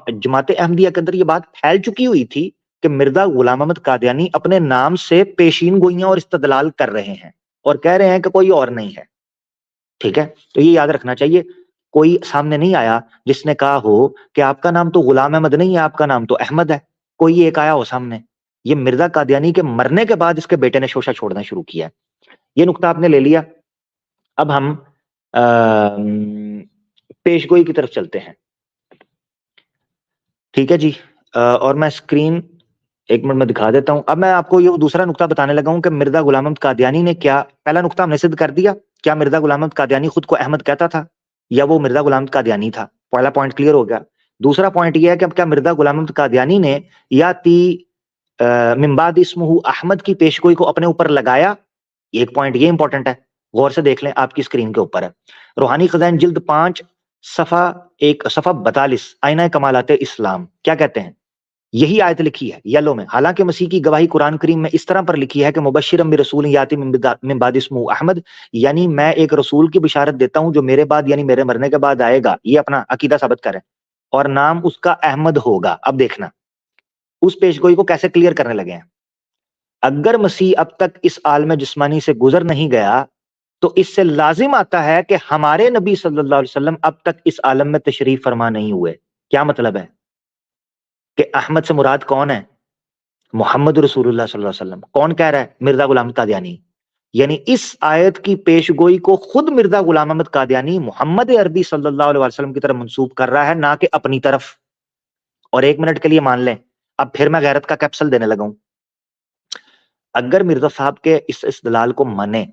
جماعت احمدیہ کے اندر یہ بات پھیل چکی ہوئی تھی کہ مرزا غلام احمد قادیانی اپنے نام سے پیشین گوئیاں اور استدلال کر رہے ہیں اور کہہ رہے ہیں کہ کوئی اور نہیں ہے. ٹھیک ہے, تو یہ یاد رکھنا چاہیے. کوئی سامنے نہیں آیا جس نے کہا ہو کہ آپ کا نام تو غلام احمد نہیں ہے, آپ کا نام تو احمد ہے. کوئی ایک آیا ہو سامنے. یہ مرزا قادیانی کے مرنے کے بعد اس کے بیٹے نے شوشہ چھوڑنا شروع کیا. یہ نقطہ آپ نے لے لیا. اب ہم پیش گوئی کی طرف چلتے ہیں. ٹھیک ہے جی, اور میں اسکرین 1 منٹ میں دکھا دیتا ہوں. اب میں آپ کو یہ دوسرا نقطہ بتانے لگا ہوں کہ مرزا غلام احمد قادیانی نے کیا. پہلا نقطہ ہم نے سدھ کر دیا, کیا مرزا غلام احمد قادیانی خود کو احمد کہتا تھا یا وہ مرزا غلام احمد قادیانی تھا. پہلا پوائنٹ کلیئر ہو گیا. دوسرا پوائنٹ یہ ہے کہ اب کیا مرزا غلام احمد قادیانی نے یا من بعد اسمہ احمد کی پیشگوئی کو اپنے اوپر لگایا. ایک پوائنٹ یہ امپورٹنٹ ہے, غور سے دیکھ لیں, آپ کی اسکرین کے اوپر ہے. روحانی خزائن جلد 5 صفحہ 42 آئینہ کمالات اسلام. کیا کہتے ہیں؟ یہی آیت لکھی ہے یلو میں. حالانکہ مسیح کی گواہی قرآن کریم میں اس طرح پر لکھی ہے کہ مبشرا برسول یاتی من بعد اسمہ احمد, یعنی میں ایک رسول کی بشارت دیتا ہوں جو میرے بعد یعنی میرے مرنے کے بعد آئے گا. یہ اپنا عقیدہ ثابت کریں, اور نام اس کا احمد ہوگا. اب دیکھنا اس پیشگوئی کو کیسے کلیئر کرنے لگے ہیں. اگر مسیح اب تک اس عالم جسمانی سے گزر نہیں گیا تو اس سے لازم آتا ہے کہ ہمارے نبی صلی اللہ علیہ وسلم اب تک اس عالم میں تشریف فرما نہیں ہوئے. کیا مطلب ہے کہ احمد سے مراد کون ہے؟ محمد رسول اللہ صلی اللہ علیہ وسلم. کون کہہ رہا ہے؟ مرزا غلام احمد قادیانی. یعنی اس آیت کی پیشگوئی کو خود مرزا غلام احمد قادیانی محمد عربی صلی اللہ علیہ وسلم کی طرف منسوب کر رہا ہے, نہ کہ اپنی طرف. اور 1 منٹ کے لیے مان لیں, اب پھر میں غیرت کا کیپسول دینے لگا ہوں. اگر مرزا صاحب کے اس استدلال کو مانے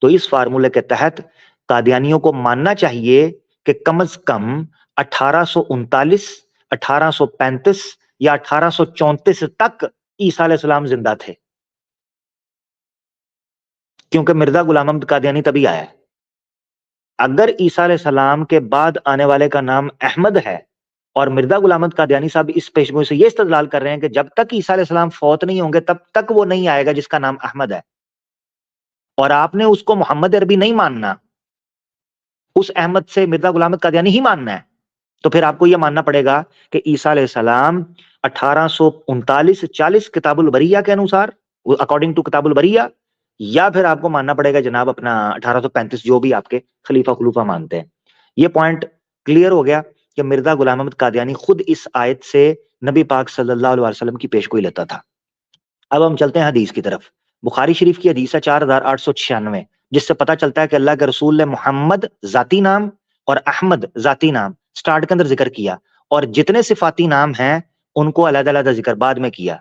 تو اس فارمولے کے تحت قادیانیوں کو ماننا چاہیے کہ کم از کم 1839 1835 یا 1834 تک عیسیٰ علیہ السلام زندہ تھے, کیونکہ مرزا غلام احمد قادیانی تبھی آیا ہے. اگر عیسیٰ علیہ السلام کے بعد آنے والے کا نام احمد ہے اور مرزا غلام احمد قادیانی صاحب اس پیشگوئی سے یہ استدلال کر رہے ہیں کہ جب تک عیسیٰ علیہ السلام فوت نہیں ہوں گے تب تک وہ نہیں آئے گا جس کا نام احمد ہے, اور آپ نے اس کو محمد عربی نہیں ماننا, اس احمد سے مرزا غلام احمد قادیانی ہی ماننا ہے, تو پھر آپ کو یہ ماننا پڑے گا کہ عیسیٰ علیہ السلام 1839-40 کتاب البریہ کے انوسار, اکارڈنگ ٹو کتاب البریہ, یا پھر آپ کو ماننا پڑے گا جناب اپنا 1835 جو بھی آپ کے خلیفہ مانتے ہیں. یہ پوائنٹ کلیئر ہو گیا کہ مرزا غلام احمد قادیانی خود اس آیت سے نبی پاک صلی اللہ علیہ وسلم کی پیشگوئی لیتا تھا. اب ہم چلتے ہیں حدیث کی طرف. بخاری شریف کی حدیث ہے 4896, جس سے پتہ چلتا ہے کہ اللہ کے رسول نے محمد ذاتی نام اور احمد ذاتی نام سٹارٹ کے اندر ذکر کیا, اور جتنے صفاتی نام ہیں ان کو علیحدہ علیحدہ ذکر بعد میں کیا.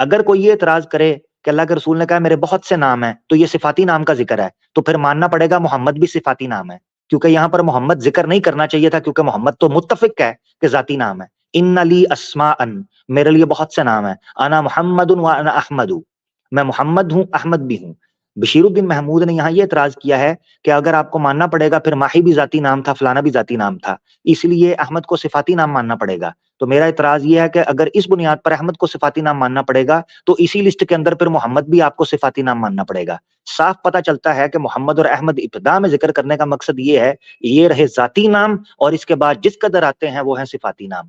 اگر کوئی یہ اعتراض کرے کہ اللہ کے رسول نے کہا میرے بہت سے نام ہیں تو یہ صفاتی نام کا ذکر ہے, تو پھر ماننا پڑے گا محمد بھی صفاتی نام ہے, کیونکہ یہاں پر محمد ذکر نہیں کرنا چاہیے تھا, کیونکہ محمد تو متفق ہے کہ ذاتی نام ہے. ان لی اسماء, میرے لیے بہت سے نام ہیں. انا محمد و انا احمد, میں محمد ہوں احمد بھی ہوں. بشیر الدین محمود نے یہاں یہ اعتراض کیا ہے کہ اگر آپ کو ماننا پڑے گا پھر ماہی بھی ذاتی نام تھا, فلانا بھی ذاتی نام تھا, اس لیے احمد کو صفاتی نام ماننا پڑے گا. تو میرا اعتراض یہ ہے کہ اگر اس بنیاد پر احمد کو صفاتی نام ماننا پڑے گا تو اسی لسٹ کے اندر پھر محمد بھی آپ کو صفاتی نام ماننا پڑے گا. صاف پتہ چلتا ہے کہ محمد اور احمد ابتدا میں ذکر کرنے کا مقصد یہ ہے, یہ رہے ذاتی نام, اور اس کے بعد جس قدر آتے ہیں وہ ہیں صفاتی نام.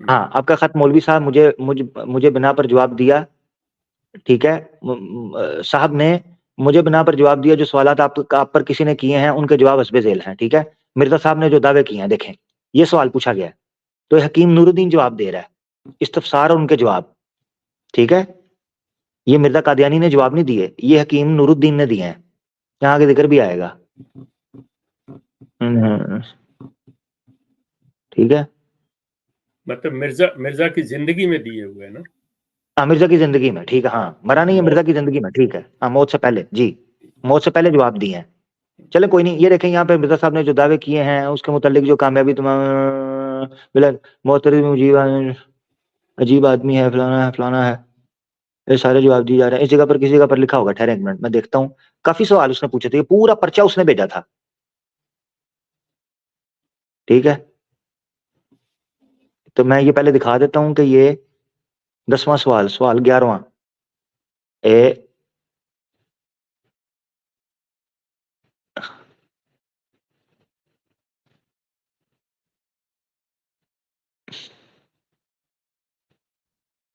ہاں آپ کا خط مولوی صاحب مجھے بنا پر جواب دیا، ٹھیک ہے، صاحب نے مجھے بنا پر جواب دیا، جو سوالات آپ پر کسی نے کیے ہیں ان کے جواب حسب ذیل ہیں، ٹھیک ہے۔ مرزا صاحب نے جو دعوے کیے ہیں دیکھیں، یہ سوال پوچھا گیا ہے تو حکیم نور الدین جواب دے رہا ہے، استفسار اور ان کے جواب، ٹھیک ہے۔ یہ مرزا قادیانی نے جواب نہیں دیے، یہ حکیم نور الدین نے دیے ہیں، یہاں آگے ذکر بھی آئے گا، ٹھیک ہے۔ مطلب مرزا کی زندگی میں دیے ہوئے نا؟ ہاں مرزا کی زندگی میں، ٹھیک ہے، ہاں مرا نہیں ہے، مرزا کی زندگی میں، ٹھیک ہے، ہاں موت سے پہلے، جی موت سے پہلے جواب دیے ہیں۔ چلے کوئی نہیں، یہ دیکھیں یہاں پہ مرزا صاحب نے جو دعوے کیے ہیں اس کے متعلق جو کامیابی محترم عجیب آدمی ہے، فلانا ہے فلانا ہے، یہ سارے جواب دیے جا رہے ہیں۔ اس جگہ پر کسی جگہ پر لکھا ہوگا، ٹھہرے ایک منٹ میں دیکھتا ہوں، کافی سوال اس نے پوچھے تھے، یہ پورا پرچہ اس نے بھیجا تھا، ٹھیک ہے۔ تو میں یہ پہلے دکھا دیتا ہوں کہ یہ 10واں سوال 11واں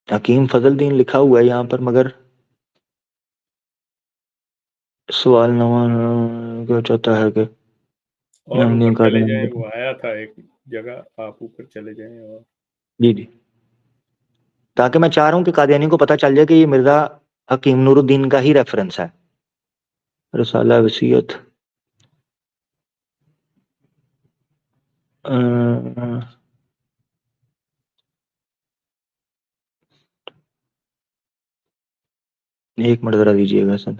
حکیم فضل دین لکھا ہوا ہے یہاں پر، مگر سوال نواں کیا چاہتا ہے کہ اور اوپر چلے جائیں، وہ آیا تھا ایک جگہ، آپ اوپر چلے جائیں اور جی تاکہ میں چاہ رہا ہوں کہ قادیانی کو پتہ چل جائے کہ یہ مرزا حکیم نور الدین کا ہی ریفرنس ہے۔ رسالہ وصیت ایک منٹ ذرا دیجیے گا سر،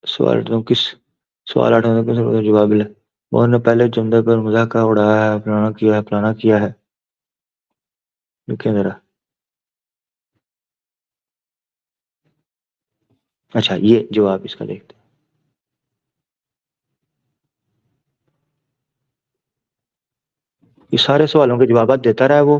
سوال کس سوال 8 جواب لے، اور نے پہلے جملے پر مذاق اڑایا ہے، فلانا کیا ہے، لکھیں ذرا۔ اچھا یہ جواب اس کا دیکھتے ہیں۔ یہ سارے سوالوں کے جوابات دیتا رہا ہے وہ۔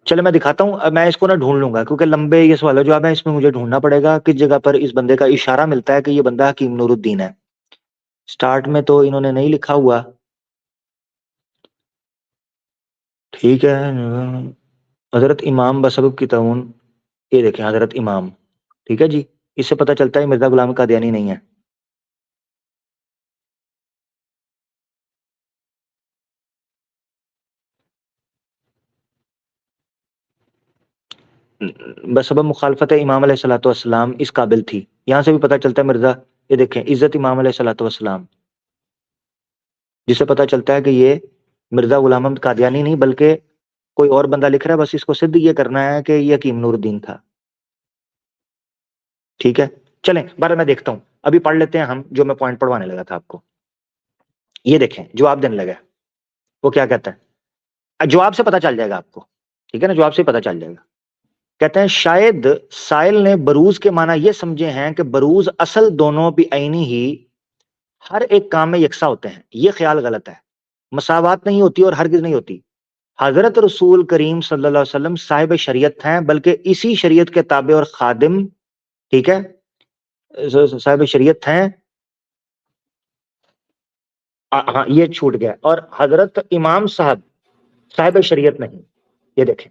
چلے میں دکھاتا ہوں، میں اس کو نہ ڈھونڈ لوں گا کیونکہ لمبے یہ سوال و جواب ہے، اس میں مجھے ڈھونڈنا پڑے گا کس جگہ پر اس بندے کا اشارہ ملتا ہے کہ یہ بندہ حکیم نور الدین ہے۔ سٹارٹ میں تو انہوں نے نہیں لکھا ہوا، ٹھیک ہے۔ حضرت امام بسبب کی تعاون، یہ دیکھیں حضرت امام، ٹھیک ہے جی، اس سے پتہ چلتا ہے مرزا غلام قادیانی نہیں ہے۔ بسبب مخالفت امام علیہ الصلوۃ والسلام اس قابل تھی، یہاں سے بھی پتہ چلتا ہے مرزا، یہ دیکھیں عزت امام علیہ الصلوۃ والسلام، جس سے پتہ چلتا ہے کہ یہ مرزا غلام احمد قادیانی نہیں بلکہ کوئی اور بندہ لکھ رہا ہے، بس اس کو صدق یہ کرنا ہے کہ یہ حکیم نور الدین تھا، ٹھیک ہے۔ چلیں بارہ میں دیکھتا ہوں، ابھی پڑھ لیتے ہیں ہم جو میں پوائنٹ پڑھوانے لگا تھا آپ کو۔ یہ دیکھیں جواب دینے لگا، وہ کیا کہتا ہے، جواب سے پتہ چل جائے گا آپ کو، ٹھیک ہے نا، جواب سے پتہ چل جائے گا۔ کہتے ہیں شاید سائل نے بروز کے معنی یہ سمجھے ہیں کہ بروز اصل دونوں بھی عینی ہی ہر ایک کام میں یکساں ہوتے ہیں، یہ خیال غلط ہے، مساوات نہیں ہوتی اور ہرگز نہیں ہوتی۔ حضرت رسول کریم صلی اللہ علیہ وسلم صاحب شریعت ہیں، بلکہ اسی شریعت کے تابع اور خادم، ٹھیک ہے، صاحب شریعت ہیں، ہاں یہ چھوٹ گیا، اور حضرت امام صاحب شریعت نہیں، یہ دیکھیں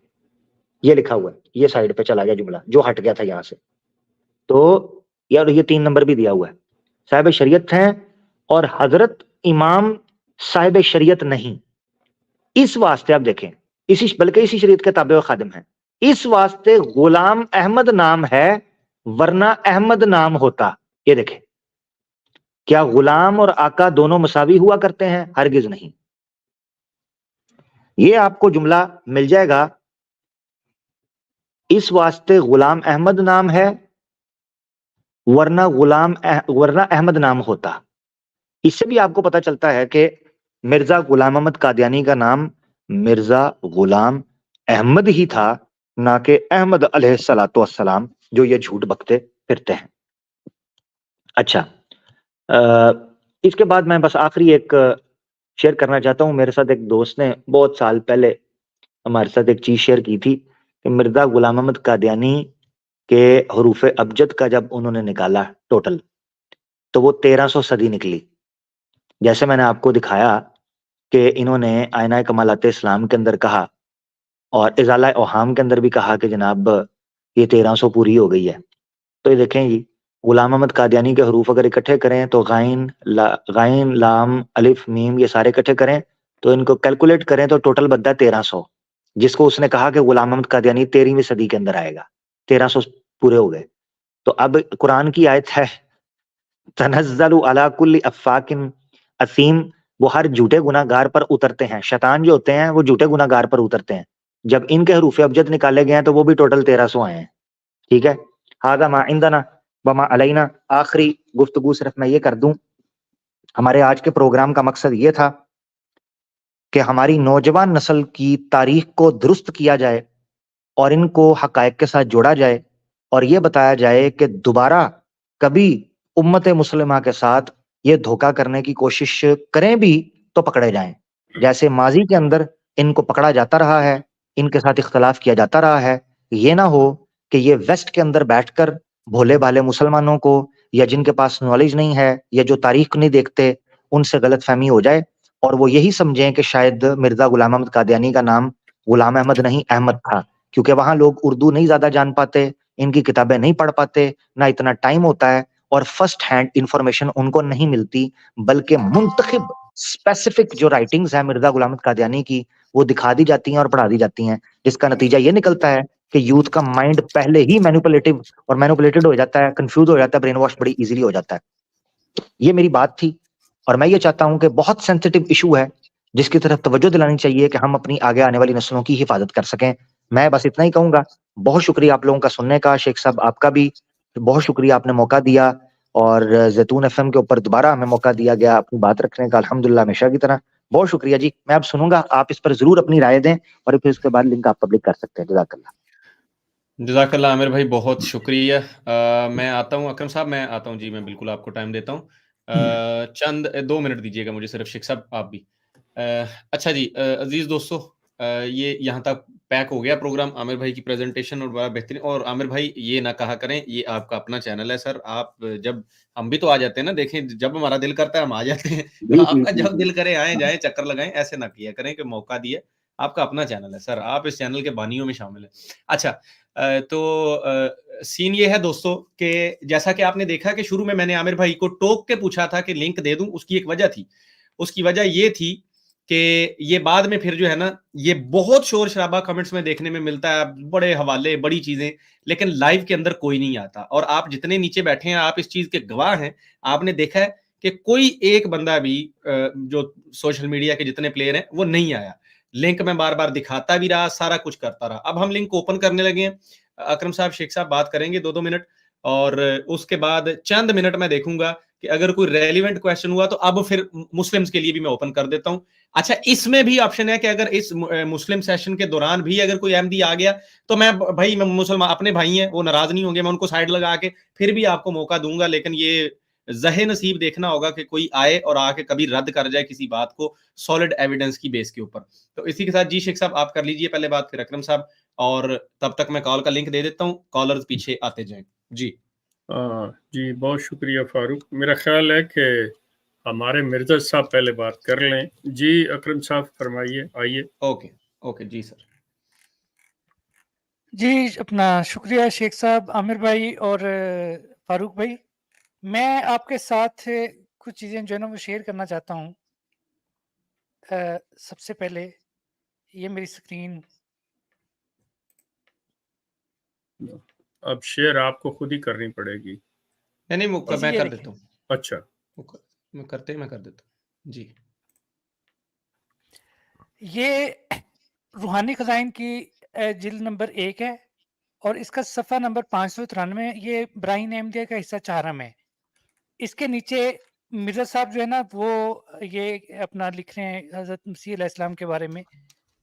یہ لکھا ہوا ہے، یہ سائیڈ پہ چلا گیا جملہ جو ہٹ گیا تھا یہاں سے، تو یار یہ 3 نمبر بھی دیا ہوا ہے، صاحب شریعت ہیں اور حضرت امام صاحب شریعت نہیں، اس واسطے آپ دیکھیں بلکہ اسی شریعت کے تابع و خادم ہیں، اس واسطے غلام احمد نام ہے ورنہ احمد نام ہوتا۔ یہ دیکھیں کیا غلام اور آقا دونوں مساوی ہوا کرتے ہیں؟ ہرگز نہیں۔ یہ آپ کو جملہ مل جائے گا، اس واسطے غلام احمد نام ہے ورنہ احمد نام ہوتا۔ اس سے بھی آپ کو پتا چلتا ہے کہ مرزا غلام احمد قادیانی کا نام مرزا غلام احمد ہی تھا، نہ کہ احمد علیہ الصلوۃ والسلام جو یہ جھوٹ بکتے پھرتے ہیں۔ اچھا اس کے بعد میں بس آخری ایک شیئر کرنا چاہتا ہوں، میرے ساتھ ایک دوست نے بہت سال پہلے ہمارے ساتھ ایک چیز شیئر کی تھی کہ مرزا غلام احمد قادیانی کے حروف ابجد کا جب انہوں نے نکالا ٹوٹل تو وہ 1300 صدی نکلی. جیسے میں نے آپ کو دکھایا کہ انہوں نے آئینہ کمالات اسلام کے اندر کہا اور ازالہ اوہام کے اندر بھی کہا کہ جناب یہ 1300 پوری ہو گئی ہے. تو یہ دیکھیں جی، غلام احمد قادیانی کے حروف اگر اکٹھے کریں تو غائن لام الف میم یہ سارے اکٹھے کریں تو ان کو کیلکولیٹ کریں تو ٹوٹل بنتا ہے 1300، جس کو اس نے کہا کہ غلام احمد قادیانی 13ویں صدی کے اندر آئے گا. 1300 پورے ہو گئے. تو اب قرآن کی آیت ہے تنزل علی کل افاک اثیم، وہ ہر جھوٹے گناہ گار پر اترتے ہیں. شیطان جو ہوتے ہیں وہ جھوٹے گناہ گار پر اترتے ہیں. جب ان کے حروف ابجد نکالے گئے ہیں تو وہ بھی ٹوٹل 1300 آئے ہیں. ٹھیک ہے، ہذا ما عندنا وما علینا. آخری گفتگو صرف میں یہ کر دوں، ہمارے آج کے پروگرام کا مقصد یہ تھا کہ ہماری نوجوان نسل کی تاریخ کو درست کیا جائے اور ان کو حقائق کے ساتھ جوڑا جائے اور یہ بتایا جائے کہ دوبارہ کبھی امت مسلمہ کے ساتھ یہ دھوکہ کرنے کی کوشش کریں بھی تو پکڑے جائیں. جیسے ماضی کے اندر ان کو پکڑا جاتا رہا ہے، ان کے ساتھ اختلاف کیا جاتا رہا ہے. یہ نہ ہو کہ یہ ویسٹ کے اندر بیٹھ کر بھولے بھالے مسلمانوں کو یا جن کے پاس نالج نہیں ہے یا جو تاریخ نہیں دیکھتے ان سے غلط فہمی ہو جائے اور وہ یہی سمجھیں کہ شاید مرزا غلام احمد قادیانی کا نام غلام احمد نہیں احمد تھا، کیونکہ وہاں لوگ اردو نہیں زیادہ جان پاتے، ان کی کتابیں نہیں پڑھ پاتے، نہ اتنا ٹائم ہوتا ہے اور فرسٹ ہینڈ انفارمیشن ان کو نہیں ملتی، بلکہ منتخب اسپیسیفک جو رائٹنگز ہیں مرزا غلام احمد قادیانی کی وہ دکھا دی جاتی ہیں اور پڑھا دی جاتی ہیں، جس کا نتیجہ یہ نکلتا ہے کہ یوتھ کا مائنڈ پہلے ہی مینوپولیٹو اور مینوپولیٹڈ ہو جاتا ہے، کنفیوز ہو جاتا ہے، برین واش بڑی ایزیلی ہو جاتا ہے. یہ میری بات تھی اور میں یہ چاہتا ہوں کہ بہت سینسٹیو ایشو ہے جس کی طرف توجہ دلانی چاہیے کہ ہم اپنی آگے آنے والی نسلوں کی حفاظت کر سکیں. میں بس اتنا ہی کہوں گا. بہت شکریہ آپ لوگوں کا سننے کا. شیخ صاحب آپ کا بھی بہت شکریہ، آپ نے موقع دیا اور زیتون ایف ایم کے اوپر دوبارہ ہمیں موقع دیا گیا اپنی بات رکھنے کا، الحمدللہ ہمیشہ کی طرح. بہت شکریہ جی. میں اب سنوں گا، آپ اس پر ضرور اپنی رائے دیں اور پھر اس کے بعد لنک آپ پبلک کر سکتے ہیں. جزاک اللہ. جزاک اللہ عامر بھائی، بہت شکریہ. میں آتا ہوں اکرم صاحب، میں آتا ہوں جی، میں بالکل آپ کو ٹائم دیتا ہوں. چند 2 منٹ دیجیے گا مجھے صرف. شیخ صاحب آپ بھی. اچھا جی عزیز دوستو، یہ یہاں تک پیک ہو گیا پروگرام. عامر بھائی کی پریزنٹیشن اور بڑا بہترین. اور عامر بھائی یہ نہ کہا کریں یہ آپ کا اپنا چینل ہے سر، آپ جب ہم بھی تو آ جاتے ہیں نا، دیکھیں جب ہمارا دل کرتا ہے ہم آ جاتے ہیں، تو آپ کا جب دل کرے آئیں جائیں چکر لگائیں، ایسے نہ کیا کریں کہ موقع دیے. آپ کا اپنا چینل ہے سر، آپ اس چینل کے بانیوں میں شامل ہیں. اچھا تو سین یہ ہے دوستو کہ جیسا کہ آپ نے دیکھا کہ شروع میں نے عامر بھائی کو ٹوک کے پوچھا تھا کہ لنک دے دوں. اس کی ایک وجہ تھی، اس کی وجہ یہ تھی کہ یہ بعد میں پھر جو ہے نا یہ بہت شور شرابہ کمنٹس میں دیکھنے میں ملتا ہے، بڑے حوالے بڑی چیزیں، لیکن لائیو کے اندر کوئی نہیں آتا. اور آپ جتنے نیچے بیٹھے ہیں آپ اس چیز کے گواہ ہیں. آپ نے دیکھا ہے کہ کوئی ایک بندہ بھی جو سوشل میڈیا کے جتنے پلیئر ہیں وہ نہیں آیا. لنک میں بار بار دکھاتا بھی رہا، سارا کچھ کرتا رہا. اب ہم لنک اوپن کرنے لگے ہیں. اکرم صاحب شیخ صاحب بات کریں گے 2 منٹ اور اس کے بعد چند منٹ میں دیکھوں گا کہ اگر کوئی ریلیونٹ کویسچن ہوا تو اب پھر مسلمز کے لیے بھی میں اوپن کر دیتا ہوں. اچھا اس میں بھی آپشن ہے کہ اگر اس مسلم سیشن کے دوران بھی اگر کوئی احمدی آ گیا تو میں بھائی میں مسلمان اپنے بھائی ہیں وہ ناراض نہیں ہوں گے، میں ان کو سائڈ لگا کے پھر بھی آپ کو موقع دوں گا. لیکن یہ ذہن نصیب دیکھنا ہوگا کہ کوئی آئے اور آ کے کبھی رد کر جائے کسی بات کو سالڈ ایویڈنس کی بیس کے اوپر. تو اسی کے ساتھ جی شیخ صاحب آپ کر لیجئے پہلے بات، پھر اکرم صاحب، اور تب تک میں کال کا لنک دے دیتا ہوں، کالرز پیچھے آتے جائیں. جی جی بہت شکریہ فاروق. میرا خیال ہے کہ ہمارے مرزا صاحب پہلے بات کر لیں. جی اکرم صاحب فرمائیے، آئیے. اوکے جی سر. جی اپنا شکریہ شیخ صاحب، عامر بھائی اور فاروق بھائی. میں آپ کے ساتھ کچھ چیزیں جو ہے نا وہ شیئر کرنا چاہتا ہوں. سب سے پہلے یہ میری اسکرین، اب شیئر آپ کو خود ہی کرنی پڑے گی. نہیں میں کر دیتا ہوں. اچھا میں کر دیتا ہوں جی. یہ روحانی خزائن کی جلد نمبر 1 ہے اور اس کا صفحہ نمبر 593. یہ براہیم احمدیہ کا حصہ 4 ہے. اس کے نیچے مرزا صاحب جو ہے نا وہ یہ اپنا لکھ رہے ہیں حضرت مسیح علیہ السلام کے بارے میں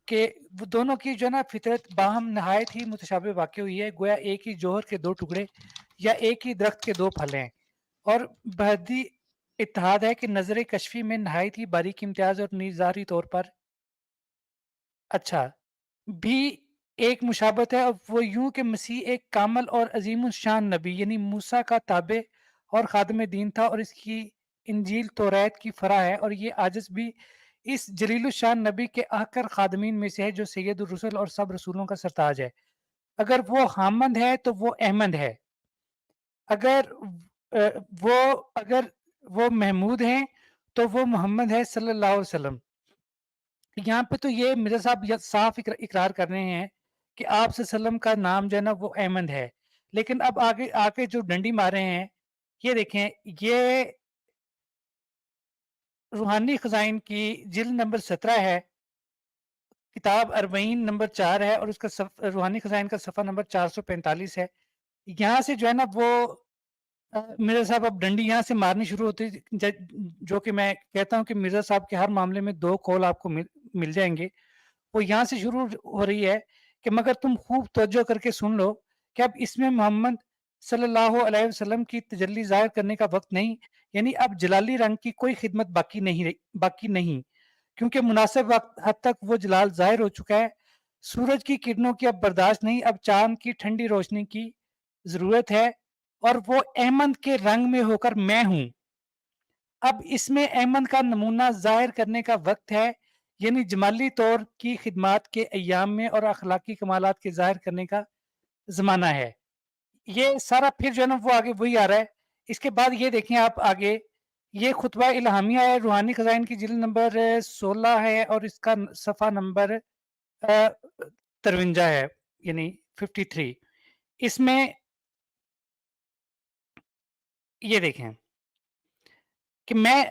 کہ وہ دونوں کی جو ہے نا فطرت باہم نہایت ہی متشابہ واقع ہوئی ہے، گویا ایک ہی جوہر کے 2 ٹکڑے یا ایک ہی درخت کے 2 پھل ہیں، اور بحدی اتحاد ہے کہ نظر کشفی میں نہایت ہی باریک امتیاز اور ظاہری طور پر اچھا بھی ایک مشابہت ہے. اور وہ یوں کہ مسیح ایک کامل اور عظیم الشان نبی یعنی موسیٰ کا تابع اور خادم دین تھا اور اس کی انجیل توریت کی فرا ہے، اور یہ عاجز بھی اس جلیل الشان نبی کے آخر خادمین میں سے ہے جو سید الرسل اور سب رسولوں کا سرتاج ہے۔ اگر وہ حامد ہے تو وہ احمد ہے، اگر وہ محمود ہیں تو وہ محمد ہے صلی اللہ علیہ وسلم۔ یہاں پہ تو یہ مرزا صاحب صاف اقرار کر رہے ہیں کہ آپ صلی اللہ علیہ وسلم کا نام جو ہے نا وہ احمد ہے، لیکن اب آگے جو ڈنڈی مار رہے ہیں، یہ دیکھیں، یہ روحانی خزائن کی جلد نمبر 17 ہے، کتاب 40 نمبر 4 ہے، اور اس کا روحانی خزائن کا صفحہ نمبر 445 ہے۔ یہاں سے جو ہے نا وہ مرزا صاحب اب ڈنڈی یہاں سے مارنی شروع ہوتی، جو کہ میں کہتا ہوں کہ مرزا صاحب کے ہر معاملے میں 2 کال آپ کو مل جائیں گے۔ وہ یہاں سے شروع ہو رہی ہے کہ مگر تم خوب توجہ کر کے سن لو کہ اب اس میں محمد صلی اللہ علیہ وسلم کی تجلی ظاہر کرنے کا وقت نہیں، یعنی اب جلالی رنگ کی کوئی خدمت باقی نہیں، کیونکہ مناسب وقت حد تک وہ جلال ظاہر ہو چکا ہے۔ سورج کی کرنوں کی اب برداشت نہیں، اب چاند کی ٹھنڈی روشنی کی ضرورت ہے، اور وہ احمد کے رنگ میں ہو کر میں ہوں۔ اب اس میں احمد کا نمونہ ظاہر کرنے کا وقت ہے، یعنی جمالی طور کی خدمات کے ایام میں اور اخلاقی کمالات کے ظاہر کرنے کا زمانہ ہے۔ یہ سارا پھر جو ہے نا وہ آگے وہی آ رہا ہے۔ اس کے بعد یہ دیکھیں آپ آگے، یہ خطبہ الہامیہ ہے، روحانی خزائن کی جلد نمبر 16 ہے، اور اس کا صفحہ نمبر 53 ہے، یعنی 53۔ اس میں یہ دیکھیں کہ میں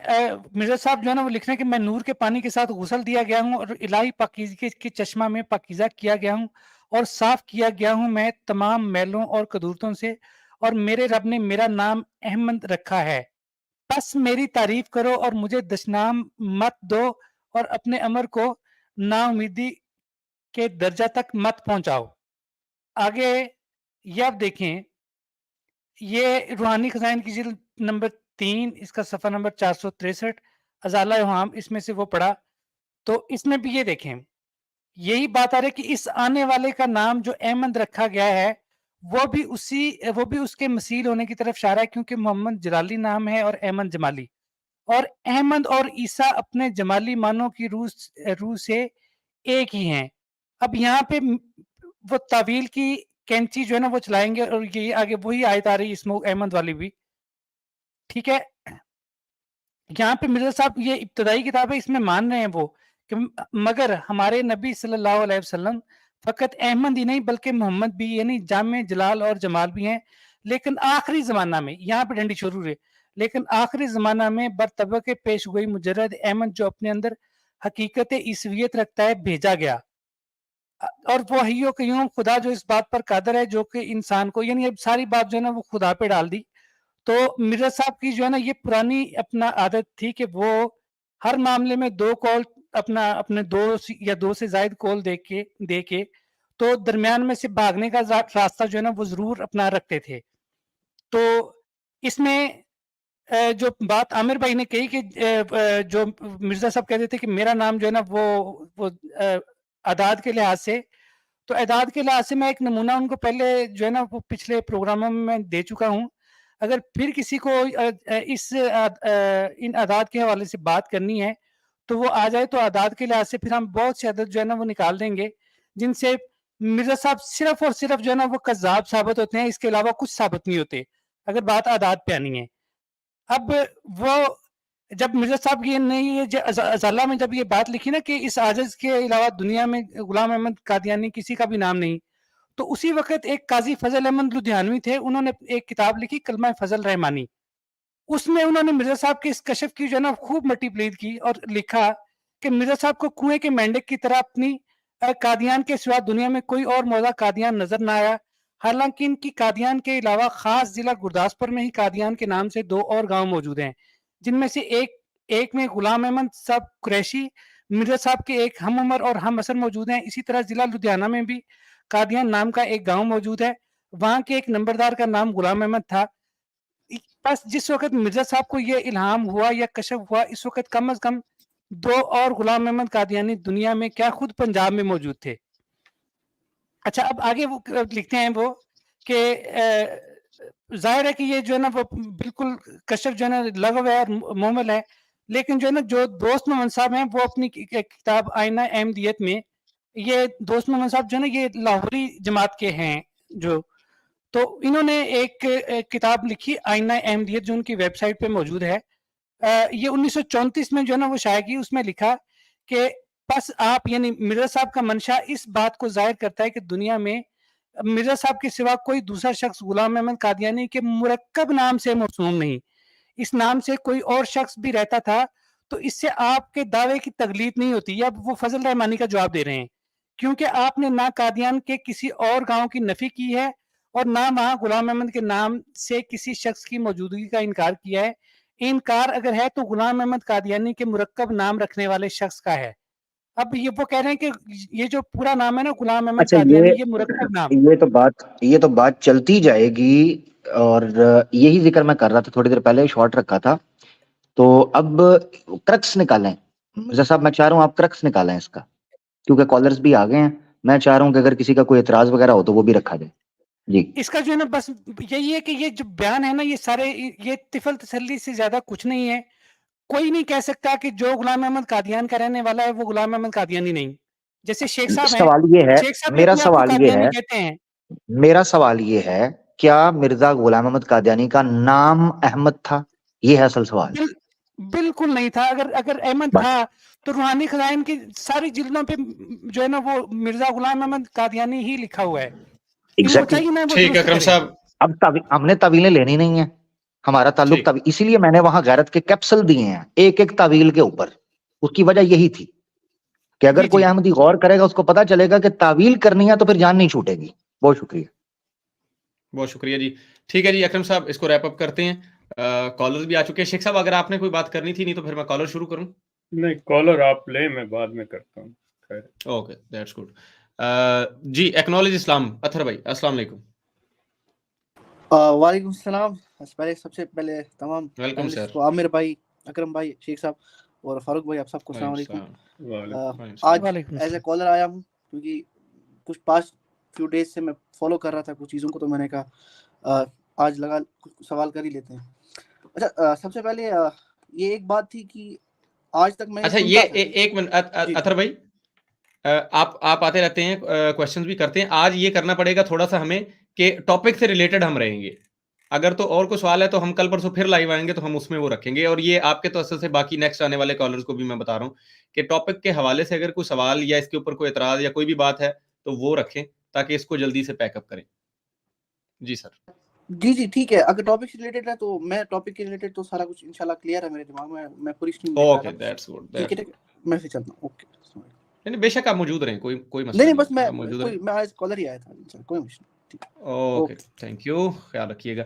مرزا صاحب جو ہے نا وہ لکھ رہے ہیں کہ میں نور کے پانی کے ساتھ غسل دیا گیا ہوں اور الہی پاکیزگی کے چشمہ میں پاکیزہ کیا گیا ہوں اور صاف کیا گیا ہوں میں تمام میلوں اور قدورتوں سے، اور میرے رب نے میرا نام احمد رکھا ہے۔ بس میری تعریف کرو اور مجھے دشنام مت دو، اور اپنے امر کو نا امیدی کے درجہ تک مت پہنچاؤ۔ آگے یہ آپ دیکھیں، یہ روحانی خزائن کی جلد نمبر 3، اس کا صفحہ نمبر 463، ازالہ اوہام، اس میں سے وہ پڑھا تو اس میں بھی یہ دیکھیں، یہی بات آ رہی کہ اس آنے والے کا نام جو احمد رکھا گیا ہے وہ بھی اس کے مثیل ہونے کی طرف اشارہ ہے، کیونکہ محمد جلالی نام ہے اور احمد جمالی، اور احمد اور عیسیٰ اپنے جمالی معنوں کی روح سے ایک ہی ہیں۔ اب یہاں پہ وہ تعویل کی کینچی جو ہے نا وہ چلائیں گے، اور یہ آگے وہی آیت آ رہی اسمو احمد والی بھی، ٹھیک ہے۔ یہاں پہ مرزا صاحب یہ ابتدائی کتاب ہے، اس میں مان رہے ہیں وہ کہ مگر ہمارے نبی صلی اللہ علیہ وسلم فقط احمد ہی نہیں بلکہ محمد بھی، یعنی جامع جلال اور جمال بھی ہیں، لیکن آخری زمانہ میں، یہاں پہ ڈنڈی شروع ہے، لیکن آخری زمانہ میں برطبق پیش ہوئی مجرد احمد جو اپنے اندر حقیقت عیسویت رکھتا ہے بھیجا گیا، اور وہ حی و قیوم خدا جو اس بات پر قادر ہے جو کہ انسان کو، یعنی اب ساری بات جو ہے نا وہ خدا پہ ڈال دی۔ تو مرزا صاحب کی جو ہے نا یہ پرانی اپنا عادت تھی کہ وہ ہر معاملے میں 2 کال اپنے 2 سے زائد کال دے کے تو درمیان میں سے بھاگنے کا راستہ جو ہے نا وہ ضرور اپنا رکھتے تھے۔ تو اس میں جو بات عامر بھائی نے کہی کہ جو مرزا صاحب کہتے تھے کہ میرا نام جو ہے نا وہ اعداد کے لحاظ سے، تو اعداد کے لحاظ سے میں ایک نمونہ ان کو پہلے جو ہے نا وہ پچھلے پروگراموں میں دے چکا ہوں۔ اگر پھر کسی کو ان اعداد کے حوالے سے بات کرنی ہے تو وہ آ جائے، تو اعداد کے لحاظ سے پھر ہم بہت سے عدد جو ہے نا وہ نکال دیں گے جن سے مرزا صاحب صرف اور صرف جو ہے نا وہ کذاب ثابت ہوتے ہیں، اس کے علاوہ کچھ ثابت نہیں ہوتے اگر بات اعداد پہ آنی ہے۔ اب وہ جب مرزا صاحب نے یہ ازالہ میں جب یہ بات لکھی نا کہ اس عاجز کے علاوہ دنیا میں غلام احمد قادیانی کسی کا بھی نام نہیں، تو اسی وقت ایک قاضی فضل احمد لدھیانوی تھے، انہوں نے ایک کتاب لکھی کلمہ فضل رحمانی، اس میں انہوں نے مرزا صاحب کے اس کشف کی جو ہے نا خوب مٹی پلید کی اور لکھا کہ مرزا صاحب کو کنویں کے مینڈک کی طرح اپنی قادیان کے سوا دنیا میں کوئی اور موضع قادیان نظر نہ آیا، حالانکہ ان کی قادیان کے علاوہ خاص ضلع گرداسپور میں ہی قادیان کے نام سے 2 اور گاؤں موجود ہیں، جن میں سے ایک میں غلام احمد صاحب قریشی مرزا صاحب کے ایک ہم عمر اور ہم اثر موجود ہیں۔ اسی طرح ضلع لدھیانہ میں بھی قادیان نام کا ایک گاؤں موجود ہے، وہاں کے ایک نمبردار کا نام غلام احمد تھا۔ بس جس وقت مرزا صاحب کو یہ الہام ہوا یا کشف ہوا، اس وقت کم از کم 2 اور غلام احمد قادیانی دنیا میں کیا خود پنجاب میں موجود تھے۔ اچھا اب آگے وہ لکھتے ہیں وہ کہ ظاہر ہے کہ یہ جو ہے نا وہ بالکل کشف جو ہے نا لغو ہے اور مومل ہے، لیکن جو ہے نا جو دوست محمد صاحب ہیں وہ اپنی کتاب آئینہ احمدیت میں، یہ دوست محمد صاحب جو ہے نا یہ لاہوری جماعت کے ہیں جو، تو انہوں نے ایک کتاب لکھی آئینہ احمدیت جو ان کی ویب سائٹ پہ موجود ہے، یہ 1934 میں جو ہے نا وہ شائع کی. اس میں لکھا کہ بس آپ یعنی مرزا صاحب کا منشا اس بات کو ظاہر کرتا ہے کہ دنیا میں مرزا صاحب کے سوا کوئی دوسرا شخص غلام احمد قادیانی کے مرکب نام سے موسوم نہیں. اس نام سے کوئی اور شخص بھی رہتا تھا تو اس سے آپ کے دعوے کی تغلیط نہیں ہوتی. اب وہ فضل رحمانی کا جواب دے رہے ہیں، کیونکہ آپ نے نہ قادیان کے کسی اور گاؤں کی نفی کی ہے اور نہ وہاں غلام احمد کے نام سے کسی شخص کی موجودگی کا انکار کیا ہے. انکار اگر ہے تو غلام احمد قادیانی کے مرکب نام رکھنے والے شخص کا ہے. اب یہ وہ کہہ رہے ہیں کہ یہ جو پورا نام ہے نا غلام احمد اچھا قادیانی، یہ مرکب نام. یہ تو بات چلتی جائے گی، اور یہی ذکر میں کر رہا تھا تھوڑی دیر پہلے، شارٹ رکھا تھا. تو اب کرکس نکالیں مرزا صاحب، میں چاہ رہا ہوں آپ کرکس نکالیں اس کا، کیونکہ کالرز بھی آ گئے ہیں. میں چاہ رہا ہوں کہ اگر کسی کا کوئی اعتراض وغیرہ ہو تو وہ بھی رکھا جائے. جی اس کا جو ہے نا بس یہی ہے کہ یہ جو بیان ہے نا یہ سارے یہ طفل تسلی سے زیادہ کچھ نہیں ہے. کوئی نہیں کہہ سکتا کہ جو غلام احمد قادیان کا رہنے والا ہے وہ غلام احمد قادیانی نہیں. جیسے شیخ صاحب ہیں، سوال یہ ہے، شیخ صاحب بھی میرا اپنے آپ کو سوال یہ قادیانی ہے کہتے ہیں. میرا سوال یہ ہے، کیا مرزا غلام احمد قادیانی کا نام احمد تھا؟ یہ ہے اصل سوال. بالکل نہیں تھا. اگر احمد بس تھا تو روحانی خزائن کی ساری جلدوں پہ جو ہے نا وہ مرزا غلام احمد قادیانی ہی لکھا ہوا ہے. ان کو چاہیے نا وہ ٹھیک ہے درست اکرم کریں. صاحب، اب ہم نے تعویلیں لینی نہیں ہیں، ہمارا تعلق ٹھیک، اسی لیے میں نے وہاں غیرت کے کیپسول دیے ہیں ایک ایک تعویل کے اوپر. اس کی وجہ یہی تھی کہ اگر جی کوئی جی احمدی غور کرے گا اس کو پتا چلے گا کہ تعویل کرنی ہے تو پھر جان نہیں چھوٹے گی. بہت شکریہ. بہت شکریہ جی. ٹھیک ہے جی اکرم صاحب، اس کو ریپ اپ کرتے ہیں. کالرز بھی آ چکے ہیں. شیخ صاحب اگر آپ نے کوئی بات کرنی تھی، نہیں تو پھر میں کالر شروع کروں. نہیں، کالر آپ لیں، میں بعد میں کرتا ہوں. خیر، اوکے دیٹس گڈ. جی ایکنالج اسلام اطہر بھائی، السلام علیکم. وعلیکم السلام. سب سے پہلے تمام ویلکم سر. کو عامر بھائی، اکرم بھائی، شیخ صاحب اور فاروق بھائی، آپ سب کو السلام علیکم. آج ایز اے کالر آیا ہوں کیونکہ کچھ پاسٹ فیو ڈیز سے میں فالو کر رہا تھا کچھ چیزوں کو، تو میں نے کہا آج لگا سوال کر ہی لیتے ہیں. اچھا، سب سے پہلے یہ ایک بات تھی کہ آج تک میں اچھا یہ ایک منٹ اطہر بھائی، آپ آتے رہتے ہیں، کوشچنز بھی کرتے ہیں. آج یہ کرنا پڑے گا تھوڑا سا ہمیں کہ ٹاپک سے ریلیٹڈ ہم رہیں گے. اگر تو اور کوئی سوال ہے تو ہم کل پرسوں پھر لائیو آئیں گے تو ہم اس میں وہ رکھیں گے. اور یہ آپ کے توسط سے باقی نیکسٹ آنے والے کالرز کو بھی میں بتا رہا ہوں کہ ٹاپک کے حوالے سے اگر کوئی سوال یا اس کے اوپر کوئی اعتراض یا کوئی بھی بات ہے تو وہ رکھیں تاکہ اس کو جلدی سے پیک اپ کریں. جی سر. جی ٹھیک ہے. اگر ٹاپک سے ریلیٹڈ ہے تو میں ٹاپک کے ریلیٹڈ تو سارا کچھ انشاءاللہ کلیئر ہے میرے دماغ میں پوری اسٹریم دیکھ رہا تھا. Okay that's good. ٹھیک ہے، میں پھر چلتا ہوں. اوکے، نہیں بے شک آپ موجود رہیں، کوئی مسئلہ نہیں بس نہیں. میں آج کالر ہی آیا تھا، کوئی مشکل نہیں. اوکے تھینک یو، خیال رکھیے گا.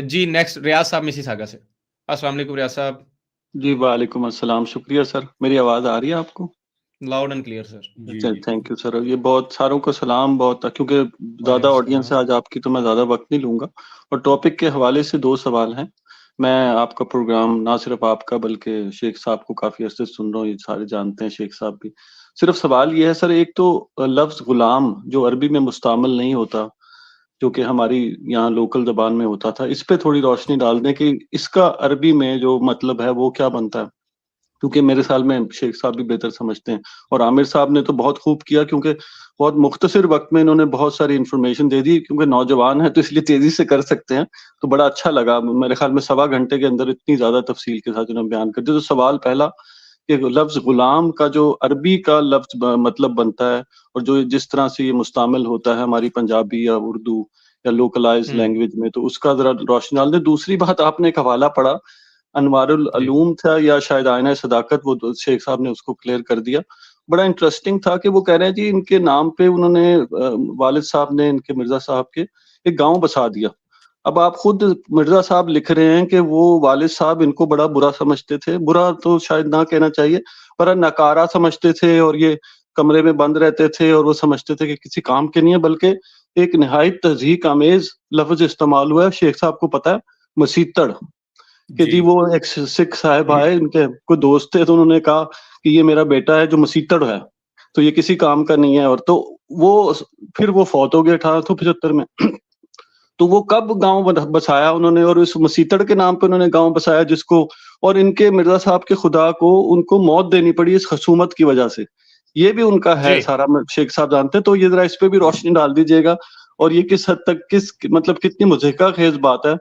جی نیکسٹ ریاض صاحب مسی ساگا سے. السلام علیکم ریاض صاحب. جی وعلیکم السلام. شکریہ سر. میری آواز آ رہی ہے آپ کو؟ Loud and clear sir. Thank you sir. یہ بہت ساروں کو سلام، بہت کیونکہ زیادہ آڈینس ہے آج آپ کی تو میں زیادہ وقت نہیں لوں گا. اور ٹاپک کے حوالے سے 2 سوال ہیں. میں آپ کا پروگرام نہ صرف آپ کا بلکہ شیخ صاحب کو کافی عرصے سن رہا ہوں، یہ سارے جانتے ہیں، شیخ صاحب بھی. صرف سوال یہ ہے سر، ایک تو لفظ غلام جو عربی میں مستعمل نہیں ہوتا، جو کہ ہماری یہاں لوکل زبان میں ہوتا تھا، اس پہ تھوڑی روشنی ڈال دیں کہ اس کا عربی میں جو مطلب ہے وہ کیا بنتا ہے، کیونکہ میرے خیال میں شیخ صاحب بھی بہتر سمجھتے ہیں. اور عامر صاحب نے تو بہت خوب کیا کیونکہ بہت مختصر وقت میں انہوں نے بہت ساری انفارمیشن دے دی، کیونکہ نوجوان ہیں تو اس لیے تیزی سے کر سکتے ہیں. تو بڑا اچھا لگا. میرے خیال میں 1.25 گھنٹے کے اندر اتنی زیادہ تفصیل کے ساتھ انہوں نے بیان کر دیا. تو سوال پہلا کہ لفظ غلام کا جو عربی کا لفظ مطلب بنتا ہے اور جو جس طرح سے یہ مستعمل ہوتا ہے ہماری پنجابی یا اردو یا لوکلائز لینگویج میں، تو اس کا ذرا روشنی ڈال دیں. دوسری بات، آپ نے ایک حوالہ پڑھا انوار العلوم تھا یا شاید آئینہ صداقت، وہ شیخ صاحب نے اس کو کلیئر کر دیا. بڑا انٹرسٹنگ تھا کہ وہ کہہ رہے ہیں جی ان کے نام پہ انہوں نے والد صاحب نے ان کے مرزا صاحب کے ایک گاؤں بسا دیا. اب آپ خود مرزا صاحب لکھ رہے ہیں کہ وہ والد صاحب ان کو بڑا برا سمجھتے تھے، برا تو شاید نہ کہنا چاہیے، پر نکارا سمجھتے تھے، اور یہ کمرے میں بند رہتے تھے اور وہ سمجھتے تھے کہ کسی کام کے نہیں ہے، بلکہ ایک نہایت تضحیک آمیز لفظ استعمال ہوا ہے. شیخ صاحب کو پتا ہے مسیتڑ، کہ جی وہ ایک سکھ صاحب آئے، ان کے کوئی دوست تھے، تو انہوں نے کہا کہ یہ میرا بیٹا ہے جو مسیتڑ ہے، تو یہ کسی کام کا نہیں ہے. اور تو وہ پھر وہ فوت ہو گئے 1875 میں. تو وہ کب گاؤں بسایا انہوں نے, اور اس مسیتڑ کے نام پہ انہوں نے گاؤں بسایا جس کو, اور ان کے مرزا صاحب کے خدا کو ان کو موت دینی پڑی اس خصومت کی وجہ سے. یہ بھی ان کا ہے سارا, شیخ صاحب جانتے ہیں, تو یہ ذرا اس پہ بھی روشنی ڈال دیجیے گا. اور یہ کس حد تک مطلب کتنی مضحکہ خیز بات ہے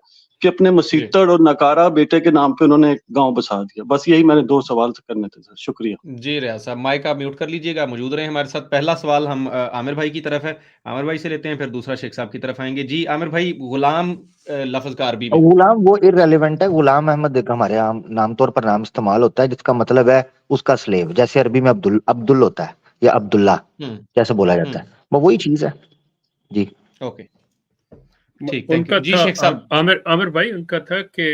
کہ اپنے مسیتڑ اور نکارہ بیٹے کے نام پہ انہوں نے ایک گاؤں بسا دیا. بس یہی میں نے 2 سوال کرنے تھے سر. شکریہ. جی ریاض صاحب, مائک آپ میوٹ کر لیجیے گا, موجود رہے ہمارے ساتھ. پہلا سوال ہم عامر بھائی کی طرف ہے, عامر بھائی سے لیتے ہیں, پھر دوسرا شیخ صاحب کی طرف آئیں گے. جی عامر بھائی, غلام لفظ کا عربی میں. غلام وہ ارریلیونٹ ہے. غلام احمد ایک ہمارے نام طور پر نام استعمال ہوتا ہے جس کا مطلب ہے اس کا سلیو, جیسے عربی میں عبدل ہوتا ہے یا عبداللہ جیسے بولا جاتا ہے, وہ وہی چیز ہے. جی اوکے ٹھیک. ان کا جی شیخ صاحب, عامر بھائی ان کا تھا کہ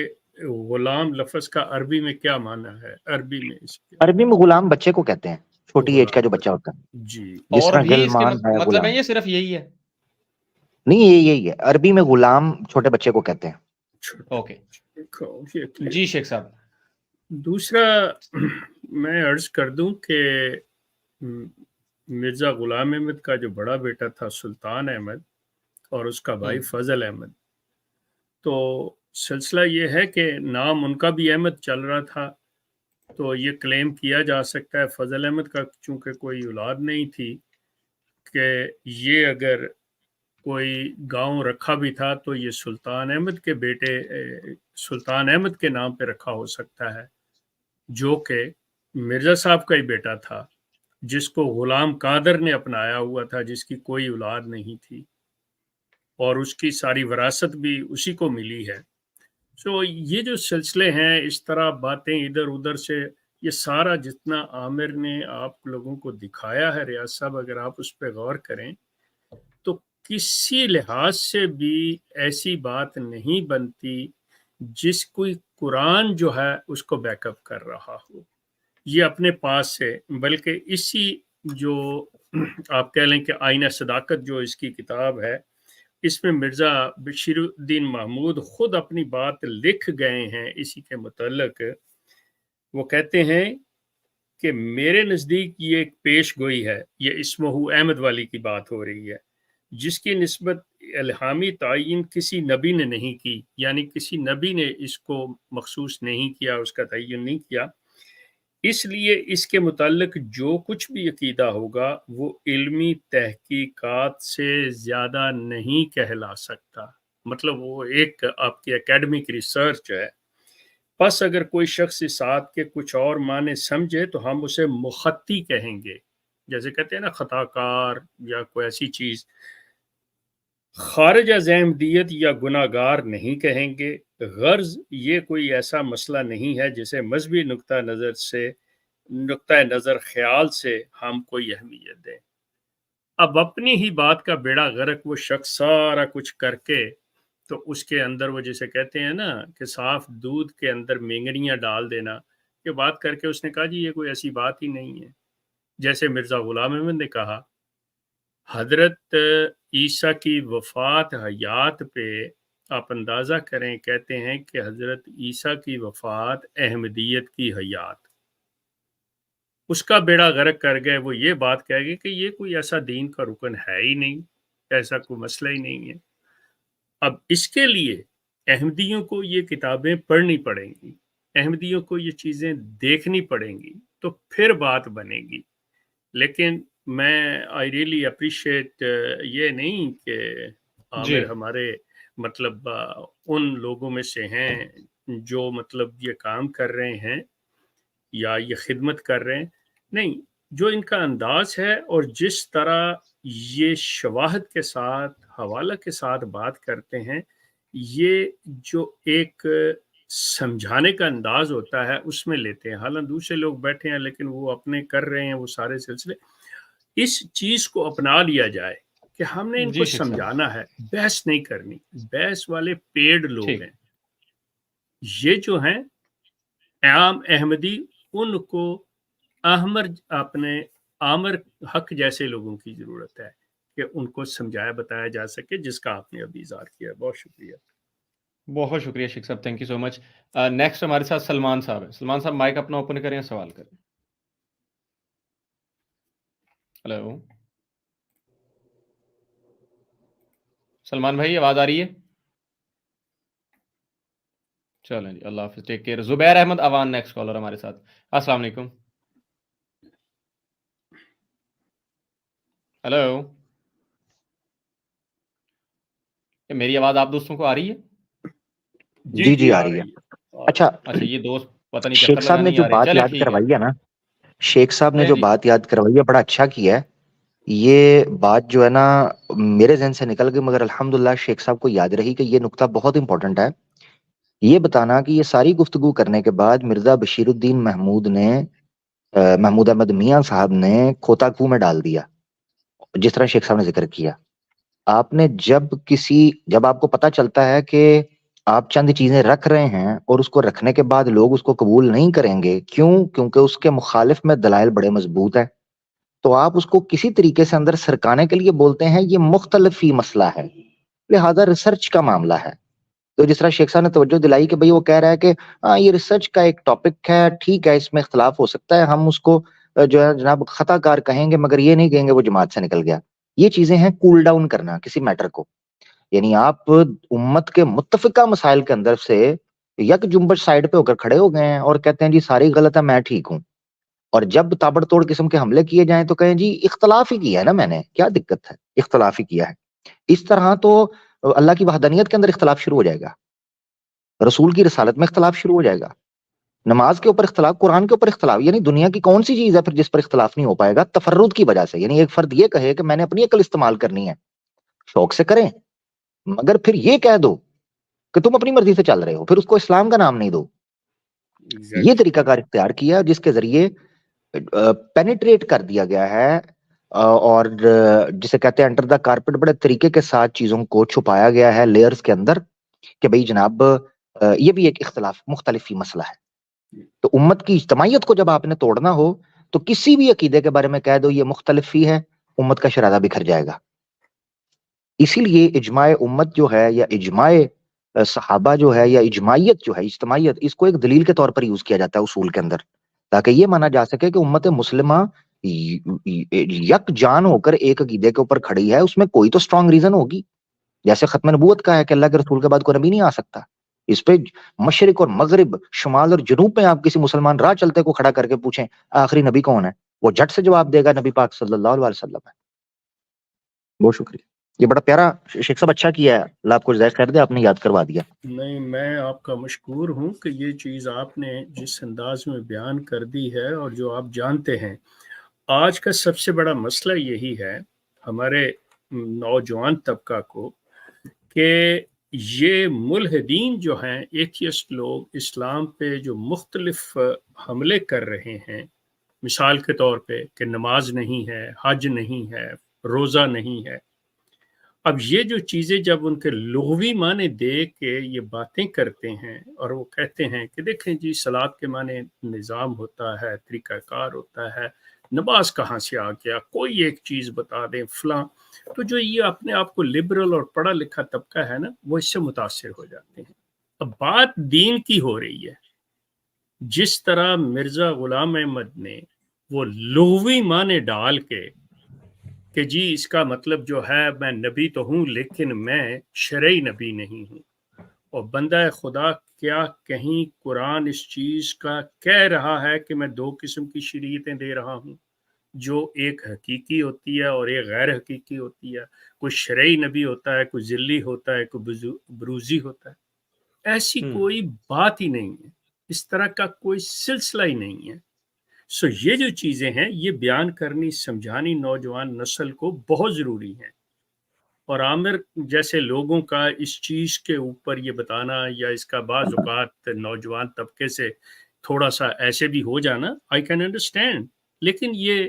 غلام لفظ کا عربی میں کیا معنی ہے؟ عربی میں عربی میں غلام بچے کو کہتے ہیں, چھوٹی ایج کا جو بچہ ہوتا ہے. جی, جس طرح اور بھی اس کے غلمان ہے مطلب ہے غلام, یہ صرف یہی ہے؟ نہیں یہی ہے عربی میں غلام چھوٹے بچے کو کہتے ہیں. اوکے جی شیخ صاحب. دوسرا میں عرض کر دوں کہ مرزا غلام احمد کا جو بڑا بیٹا تھا سلطان احمد اور اس کا بھائی فضل احمد, تو سلسلہ یہ ہے کہ نام ان کا بھی احمد چل رہا تھا, تو یہ کلیم کیا جا سکتا ہے فضل احمد کا چونکہ کوئی اولاد نہیں تھی کہ یہ اگر کوئی گاؤں رکھا بھی تھا تو یہ سلطان احمد کے بیٹے سلطان احمد کے نام پہ رکھا ہو سکتا ہے, جو کہ مرزا صاحب کا ہی بیٹا تھا جس کو غلام قادر نے اپنایا ہوا تھا, جس کی کوئی اولاد نہیں تھی اور اس کی ساری وراثت بھی اسی کو ملی ہے. سو یہ جو سلسلے ہیں, اس طرح باتیں ادھر ادھر سے, یہ سارا جتنا عامر نے آپ لوگوں کو دکھایا ہے ریاض صاحب, اگر آپ اس پہ غور کریں تو کسی لحاظ سے بھی ایسی بات نہیں بنتی جس کوئی قرآن جو ہے اس کو بیک اپ کر رہا ہو یہ اپنے پاس سے, بلکہ اسی جو آپ کہہ لیں کہ آئینہ صداقت جو اس کی کتاب ہے, اس میں مرزا بشیر الدین محمود خود اپنی بات لکھ گئے ہیں اسی کے متعلق. وہ کہتے ہیں کہ میرے نزدیک یہ ایک پیش گوئی ہے, یہ اسمہ احمد والی کی بات ہو رہی ہے, جس کی نسبت الہامی تعین کسی نبی نے نہیں کی, یعنی کسی نبی نے اس کو مخصوص نہیں کیا, اس کا تعین نہیں کیا. اس لیے اس کے متعلق جو کچھ بھی عقیدہ ہوگا وہ علمی تحقیقات سے زیادہ نہیں کہلا سکتا, مطلب وہ ایک آپ کی اکیڈمک ریسرچ ہے. پس اگر کوئی شخص اس آیت کے کچھ اور معنی سمجھے تو ہم اسے مخطی کہیں گے, جیسے کہتے ہیں نا خطا کار یا کوئی ایسی چیز. خارج از احمدیت یا گناہ گار نہیں کہیں گے. غرض یہ کوئی ایسا مسئلہ نہیں ہے جسے مذہبی نقطہ نظر خیال سے ہم کوئی اہمیت دیں. اب اپنی ہی بات کا بیڑا غرق وہ شخص سارا کچھ کر کے, تو اس کے اندر وہ جسے کہتے ہیں نا کہ صاف دودھ کے اندر مینگنیاں ڈال دینا, یہ بات کر کے اس نے کہا جی یہ کوئی ایسی بات ہی نہیں ہے. جیسے مرزا غلام احمد نے کہا حضرت عیسیٰ کی وفات حیات پہ آپ اندازہ کریں, کہتے ہیں کہ حضرت عیسیٰ کی وفات احمدیت کی حیات, اس کا بیڑا غرق کر گئے. وہ یہ بات کہہ گئے کہ یہ کوئی ایسا دین کا رکن ہے ہی نہیں, ایسا کوئی مسئلہ ہی نہیں ہے. اب اس کے لیے احمدیوں کو یہ کتابیں پڑھنی پڑیں گی, احمدیوں کو یہ چیزیں دیکھنی پڑیں گی, تو پھر بات بنے گی. لیکن میں آئی ریئلی اپریشیٹ یہ نہیں کہ عامر ہمارے مطلب ان لوگوں میں سے ہیں جو مطلب یہ کام کر رہے ہیں یا یہ خدمت کر رہے ہیں, نہیں, جو ان کا انداز ہے اور جس طرح یہ شواہد کے ساتھ حوالہ کے ساتھ بات کرتے ہیں, یہ جو ایک سمجھانے کا انداز ہوتا ہے اس میں لیتے ہیں. حالانکہ دوسرے لوگ بیٹھے ہیں لیکن وہ اپنے کر رہے ہیں وہ سارے سلسلے. اس چیز کو اپنا لیا جائے کہ ہم نے ان کو سمجھانا ہے, بحث نہیں کرنی. بحث والے پیڈ لوگ ہیں, یہ جو ہیں عام احمدی, ان کو عامر حق جیسے لوگوں کی ضرورت ہے کہ ان کو سمجھایا بتایا جا سکے, جس کا آپ نے ابھی اظہار کیا. بہت شکریہ. بہت شکریہ شیخ صاحب, thank you so much. Next ہمارے ساتھ سلمان صاحب ہیں. سلمان صاحب مائک اپنا اوپن کریں, سوال کریں. ہلو سلمان بھائی, آواز آ رہی ہے؟ چلیں جی, اللہ حافظ, ٹیک کیئر. زبیر احمد اوان نیکسٹ کالر ہمارے ساتھ. السلام علیکم. ہیلو, میری آواز آپ دوستوں کو آ رہی ہے؟ جی آ رہی ہے. اچھا یہ دوست پتہ نہیں شیخ صاحب نے جو بات یاد کروائی ہے نا, شیخ صاحب نے جو بات یاد کروائی ہے بڑا اچھا کیا ہے. یہ بات جو ہے نا میرے ذہن سے نکل گئی, مگر الحمدللہ شیخ صاحب کو یاد رہی کہ یہ نقطہ بہت امپورٹنٹ ہے. یہ بتانا کہ یہ ساری گفتگو کرنے کے بعد مرزا بشیر الدین محمود احمد میاں صاحب نے کھوتا کنو میں ڈال دیا, جس طرح شیخ صاحب نے ذکر کیا. آپ نے جب آپ کو پتا چلتا ہے کہ آپ چند چیزیں رکھ رہے ہیں اور اس کو رکھنے کے بعد لوگ اس کو قبول نہیں کریں گے, کیونکہ اس کے مخالف میں دلائل بڑے مضبوط ہیں, تو آپ اس کو کسی طریقے سے اندر سرکانے کے لیے بولتے ہیں یہ مختلف ہی مسئلہ ہے, لہذا ریسرچ کا معاملہ ہے. تو جس طرح شیخ صاحب نے توجہ دلائی کہ بھئی وہ کہہ رہا ہے کہ یہ ریسرچ کا ایک ٹاپک ہے, ٹھیک ہے اس میں اختلاف ہو سکتا ہے, ہم اس کو جو ہے جناب خطا کار کہیں گے, مگر یہ نہیں کہیں گے وہ جماعت سے نکل گیا. یہ چیزیں ہیں کول ڈاؤن کرنا کسی میٹر کو, یعنی آپ امت کے متفقہ مسائل کے اندر سے یک جنبش سائیڈ پہ ہو کر کھڑے ہو گئے ہیں اور کہتے ہیں جی ساری غلط ہے میں ٹھیک ہوں, اور جب تابڑ توڑ قسم کے حملے کیے جائیں تو کہیں جی اختلاف ہی کیا ہے نا, میں نے کیا دقت ہے, اختلاف ہی کیا ہے. اس طرح تو اللہ کی وحدانیت کے اندر اختلاف شروع ہو جائے گا, رسول کی رسالت میں اختلاف شروع ہو جائے گا, نماز کے اوپر اختلاف, قرآن کے اوپر اختلاف. یعنی دنیا کی کون سی چیز ہے پھر جس پر اختلاف نہیں ہو پائے گا؟ تفرد کی وجہ سے. یعنی ایک فرد یہ کہے کہ میں نے اپنی عقل استعمال کرنی ہے, شوق سے کریں, مگر پھر یہ کہہ دو کہ تم اپنی مرضی سے چل رہے ہو, پھر اس کو اسلام کا نام نہیں دو. یہ طریقہ کار اختیار کیا جس کے ذریعے پینیٹریٹ کر دیا گیا ہے, اور جسے کہتے ہیں انڈر دا کارپٹ, بڑے طریقے کے ساتھ چیزوں کو چھپایا گیا ہے لیئرز کے اندر, کہ بھئی جناب یہ بھی ایک مختلف ہی مسئلہ ہے. تو امت کی اجتماعیت کو جب آپ نے توڑنا ہو تو کسی بھی عقیدے کے بارے میں کہہ دو یہ مختلف ہی ہے, امت کا شرادہ بکھر جائے گا. اسی لیے اجماع امت جو ہے یا اجماع صحابہ جو ہے یا اجماعیت جو ہے, اجتماعیت, اس کو ایک دلیل کے طور پر یوز کیا جاتا ہے اصول کے اندر, تاکہ یہ مانا جا سکے کہ امت مسلمہ یک جان ہو کر ایک عقیدے کے اوپر کھڑی ہے. اس میں کوئی تو اسٹرانگ ریزن ہوگی, جیسے ختم نبوت کا ہے کہ اللہ کے رسول کے بعد کوئی نبی نہیں آ سکتا. اس پہ مشرق اور مغرب, شمال اور جنوب میں آپ کسی مسلمان راہ چلتے کو کھڑا کر کے پوچھیں آخری نبی کون ہے, وہ جھٹ سے جواب دے گا نبی پاک صلی اللہ علیہ وسلم ہے. بہت شکریہ, یہ بڑا پیارا شیخ صاحب اچھا کیا ہے, اللہ آپ کو جزائے خیر دے, آپ نے یاد کروا دیا. نہیں, میں آپ کا مشکور ہوں کہ یہ چیز آپ نے جس انداز میں بیان کر دی ہے, اور جو آپ جانتے ہیں آج کا سب سے بڑا مسئلہ یہی ہے ہمارے نوجوان طبقہ کو, کہ یہ ملحدین جو ہیں, ایتھیسٹ لوگ, اسلام پہ جو مختلف حملے کر رہے ہیں, مثال کے طور پہ کہ نماز نہیں ہے, حج نہیں ہے, روزہ نہیں ہے. اب یہ جو چیزیں جب ان کے لغوی معنی دے کے یہ باتیں کرتے ہیں, اور وہ کہتے ہیں کہ دیکھیں جی صلاۃ کے معنی نظام ہوتا ہے, طریقہ کار ہوتا ہے, نماز کہاں سے آ گیا, کوئی ایک چیز بتا دیں فلاں, تو جو یہ اپنے آپ کو لبرل اور پڑھا لکھا طبقہ ہے نا, وہ اس سے متاثر ہو جاتے ہیں. اب بات دین کی ہو رہی ہے. جس طرح مرزا غلام احمد نے وہ لغوی معنی ڈال کے کہ جی اس کا مطلب جو ہے میں نبی تو ہوں لیکن میں شرعی نبی نہیں ہوں, اور بندہ خدا کیا کہیں قرآن اس چیز کا کہہ رہا ہے کہ میں دو قسم کی شریعتیں دے رہا ہوں, جو ایک حقیقی ہوتی ہے اور ایک غیر حقیقی ہوتی ہے. کوئی شرعی نبی ہوتا ہے, کوئی ذلی ہوتا ہے, کوئی بروزی ہوتا ہے. ایسی کوئی بات ہی نہیں ہے, اس طرح کا کوئی سلسلہ ہی نہیں ہے. سو یہ جو چیزیں ہیں یہ بیان کرنی, سمجھانی نوجوان نسل کو بہت ضروری ہیں. اور عامر جیسے لوگوں کا اس چیز کے اوپر یہ بتانا, یا اس کا بعض اوقات نوجوان طبقے سے تھوڑا سا ایسے بھی ہو جانا, آئی کین انڈرسٹینڈ, لیکن یہ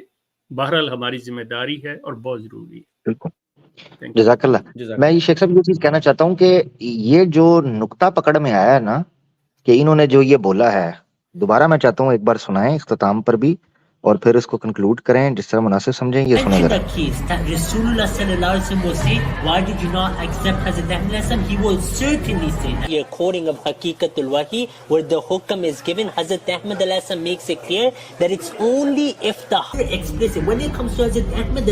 بہرحال ہماری ذمہ داری ہے اور بہت ضروری ہے. بالکل, جزاک اللہ. میں یہ شیخ صاحب یہ چیز کہنا چاہتا ہوں کہ یہ جو نقطہ پکڑ میں آیا ہے نا, کہ انہوں نے جو یہ بولا ہے, دوبارہ میں چاہتا ہوں ایک بار سنائیں اختتام پر بھی, اور پھر اس کو کنکلوڈ کریں جس طرح مناسب سمجھیں. یہ سنیں ذرا. Rasulullah sallallahu alaihi wasallam will say, why did you not accept Hazrat Ahmad? He will certainly say that. The quoting of Haqiqatul Wahi, where the hukam is given, Hazrat Ahmad makes it clear that it's only if the explicit. When it comes to Hazrat Ahmad,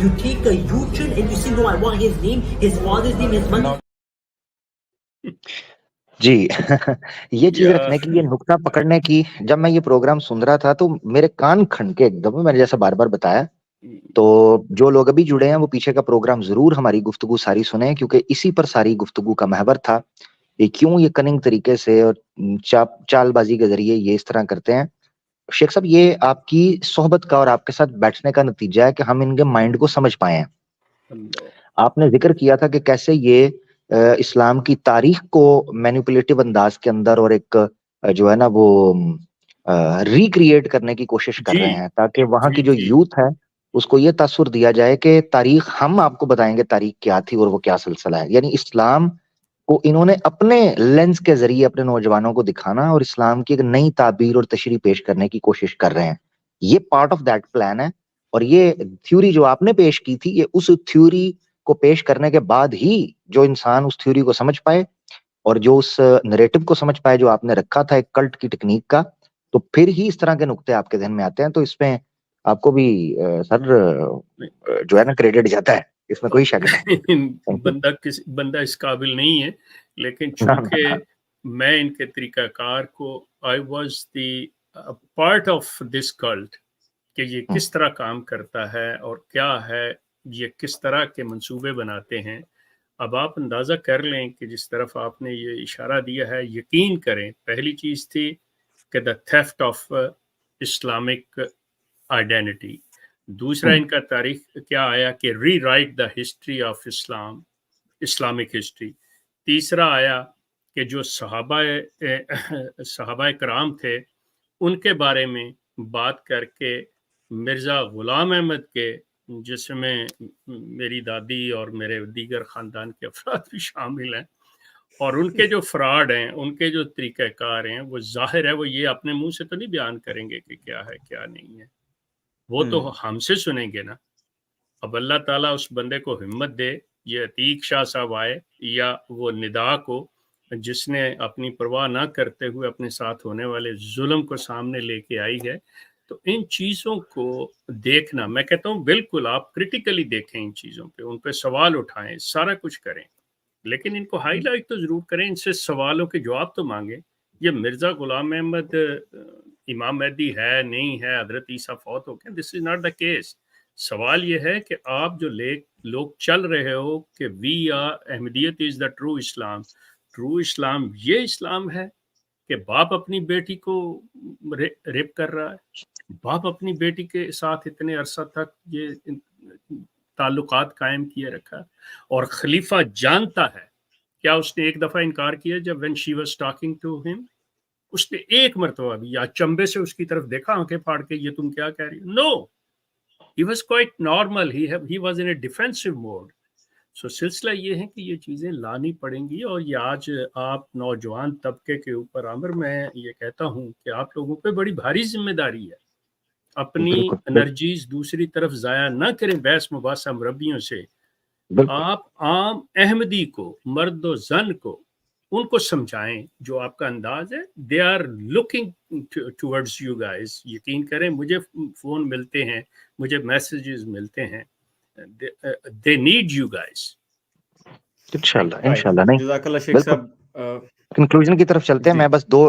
you take a U-turn and you say, no, I want his name, his father's name, his mother. جی یہ چیز رکھنے کی، یہ نقطہ پکڑنے کی، جب میں یہ پروگرام سن رہا تھا تو میرے کان کھنکے ایک دم، میں نے جیسا بار بار بتایا. تو جو لوگ ابھی جڑے ہیں وہ پیچھے کا پروگرام ضرور ہماری گفتگو ساری سنیں، کیونکہ اسی پر ساری گفتگو کا محور تھا. یہ کیوں یہ کننگ طریقے سے اور چال بازی کے ذریعے یہ اس طرح کرتے ہیں. شیخ صاحب یہ آپ کی صحبت کا اور آپ کے ساتھ بیٹھنے کا نتیجہ ہے کہ ہم ان کے مائنڈ کو سمجھ پائے ہیں. آپ نے ذکر کیا تھا کہ کیسے یہ اسلام کی تاریخ کو مینیپولیٹو انداز کے اندر اور ایک جو ہے نا وہ ریکریٹ کرنے کی کوشش کر رہے ہیں، تاکہ وہاں کی جو یوتھ ہے اس کو یہ تاثر دیا جائے کہ تاریخ ہم آپ کو بتائیں گے تاریخ کیا تھی اور وہ کیا سلسلہ ہے. یعنی اسلام کو انہوں نے اپنے لینس کے ذریعے اپنے نوجوانوں کو دکھانا اور اسلام کی ایک نئی تعبیر اور تشریح پیش کرنے کی کوشش کر رہے ہیں. یہ پارٹ آف دیٹ پلان ہے. اور یہ تھیوری جو آپ نے پیش کی تھی، یہ اس تھیوری کو پیش کرنے کے بعد ہی جو انسان اس تھیوری کو سمجھ پائے اور جو اس نریٹو کو سمجھ پائے جو آپ نے رکھا تھا ایک کلٹ کی ٹیکنیک کا، تو پھر ہی اس طرح کے نقطے آپ کے ذہن میں آتے ہیں. تو اس میں آپ کو بھی سر جو ہے نا کریڈٹ جاتا ہے، اس میں کوئی شک نہیں. بندہ اس قابل نہیں ہے، لیکن چونکہ میں ان کے طریقہ کار کو I was the part of this cult کہ یہ کس طرح کام کرتا ہے اور کیا ہے، یہ کس طرح کے منصوبے بناتے ہیں. اب آپ اندازہ کر لیں کہ جس طرف آپ نے یہ اشارہ دیا ہے، یقین کریں پہلی چیز تھی کہ the theft of Islamic identity. دوسرا ان کا تاریخ کیا آیا کہ rewrite the history of Islam, Islamic history. تیسرا آیا کہ جو صحابہ کرام تھے ان کے بارے میں بات کر کے مرزا غلام احمد کے، جس میں میری دادی اور میرے دیگر خاندان کے افراد بھی شامل ہیں، اور ان کے جو فراڈ ہیں، ان کے جو طریقہ کار ہیں، وہ ظاہر ہے وہ یہ اپنے منہ سے تو نہیں بیان کریں گے کہ کیا ہے کیا نہیں ہے، وہ تو ہم سے سنیں گے نا. اب اللہ تعالیٰ اس بندے کو ہمت دے، یہ عتیق شاہ صاحب آئے یا وہ ندا کو، جس نے اپنی پرواہ نہ کرتے ہوئے اپنے ساتھ ہونے والے ظلم کو سامنے لے کے آئی ہے. تو ان چیزوں کو دیکھنا، میں کہتا ہوں بالکل آپ کرٹیکلی دیکھیں، ان چیزوں پہ، ان پہ سوال اٹھائیں، سارا کچھ کریں، لیکن ان کو ہائی لائٹ تو ضرور کریں، ان سے سوالوں کے جواب تو مانگیں. یہ مرزا غلام احمد امام مہدی ہے نہیں ہے، حضرت عیسیٰ فوت ہو گئے، دس از ناٹ دا کیس. سوال یہ ہے کہ آپ جو لوگ چل رہے ہو کہ we are Ahmadiyyat is the true Islam. True Islam یہ اسلام ہے کہ باپ اپنی بیٹی کو ریپ کر رہا ہے، باپ اپنی بیٹی کے ساتھ اتنے عرصہ تک یہ تعلقات قائم کیے رکھا، اور خلیفہ جانتا ہے. کیا اس نے ایک دفعہ انکار کیا جب when she was talking to him؟ اس نے ایک مرتبہ بھی یا چمبے سے اس کی طرف دیکھا آنکھیں پھاڑ کے یہ تم کیا کہہ رہی ہو؟ No, he was quite normal. He was in a defensive mode. So سلسلہ یہ ہے کہ یہ چیزیں لانی پڑیں گی. اور یہ آج آپ نوجوان طبقے کے اوپر، عامر میں یہ کہتا ہوں کہ آپ لوگوں پہ بڑی بھاری ذمہ داری ہے. اپنی انرجیز دوسری طرف ضائع نہ کریں بحث مباحثہ مربیوں سے. آپ عام احمدی کو، مرد و زن کو، ان کو سمجھائیں جو آپ کا انداز ہے. They are looking towards you guys. یقین کریں مجھے فون ملتے ہیں، مجھے میسیجز ملتے ہیں. they need you guys. انشاءاللہ نہیں. جزاک اللہ شیخ صاحب. کنکلوژن کی طرف چلتے ہیں. میں بس دو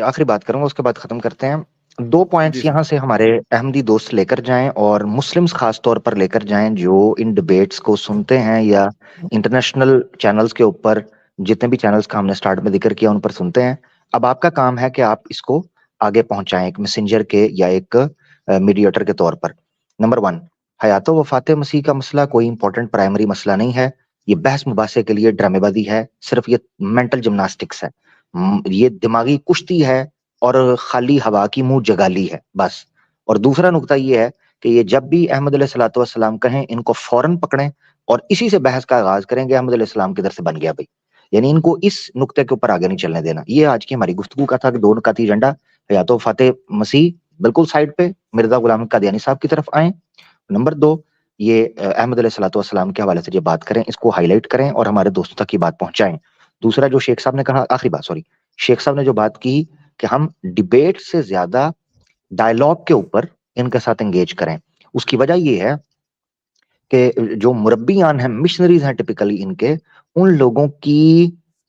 آخری بات کروں گا، اس کے بعد ختم کرتے ہیں. 2 پوائنٹس یہاں سے ہمارے احمدی دوست لے کر جائیں اور مسلمز خاص طور پر لے کر جائیں جو ان ڈیبیٹس کو سنتے ہیں یا انٹرنیشنل چینلز کے اوپر، جتنے بھی چینلز کا ہم نے سٹارٹ میں ذکر کیا ان پر سنتے ہیں. اب آپ کا کام ہے کہ آپ اس کو آگے پہنچائیں ایک میسنجر کے یا ایک میڈیٹر کے طور پر. نمبر 1، حیات و وفات مسیح کا مسئلہ کوئی امپورٹنٹ پرائمری مسئلہ نہیں ہے. یہ بحث مباحثے کے لیے ڈرامے بازی ہے، صرف یہ مینٹل جمناسٹکس ہے، یہ دماغی کشتی ہے اور خالی ہوا کی منہ جگالی ہے بس. اور دوسرا نقطہ یہ ہے کہ یہ جب بھی احمد علیہ الصلوۃ والسلام کہیں ان کو فوراً پکڑیں اور اسی سے بحث کا آغاز کریں گے احمد علیہ السلام کی طرف سے بن گیا بھائی. یعنی ان کو اس نقطے کے اوپر آگے نہیں چلنے دینا. یہ آج کی ہماری گفتگو کا تھا کہ 2 نکاتی ایجنڈا. حیات و وفات مسیح بالکل سائڈ پہ، مرزا غلام قادیانی صاحب کی طرف آئیں. نمبر 2، یہ احمد علیہ الصلوۃ والسلام کے حوالے سے جو بات کریں اس کو ہائی لائٹ کریں اور ہمارے دوستوں تک یہ بات پہنچائیں. دوسرا جو شیخ صاحب نے کہا، آخری بات شیخ صاحب نے جو بات کی کہ ہم ڈیبیٹ سے زیادہ ڈائلاگ کے اوپر ان کے ساتھ انگیج کریں. اس کی وجہ یہ ہے کہ جو مربیان ہیں، مشنریز ہیں ٹپیکلی ان کے، ان لوگوں کی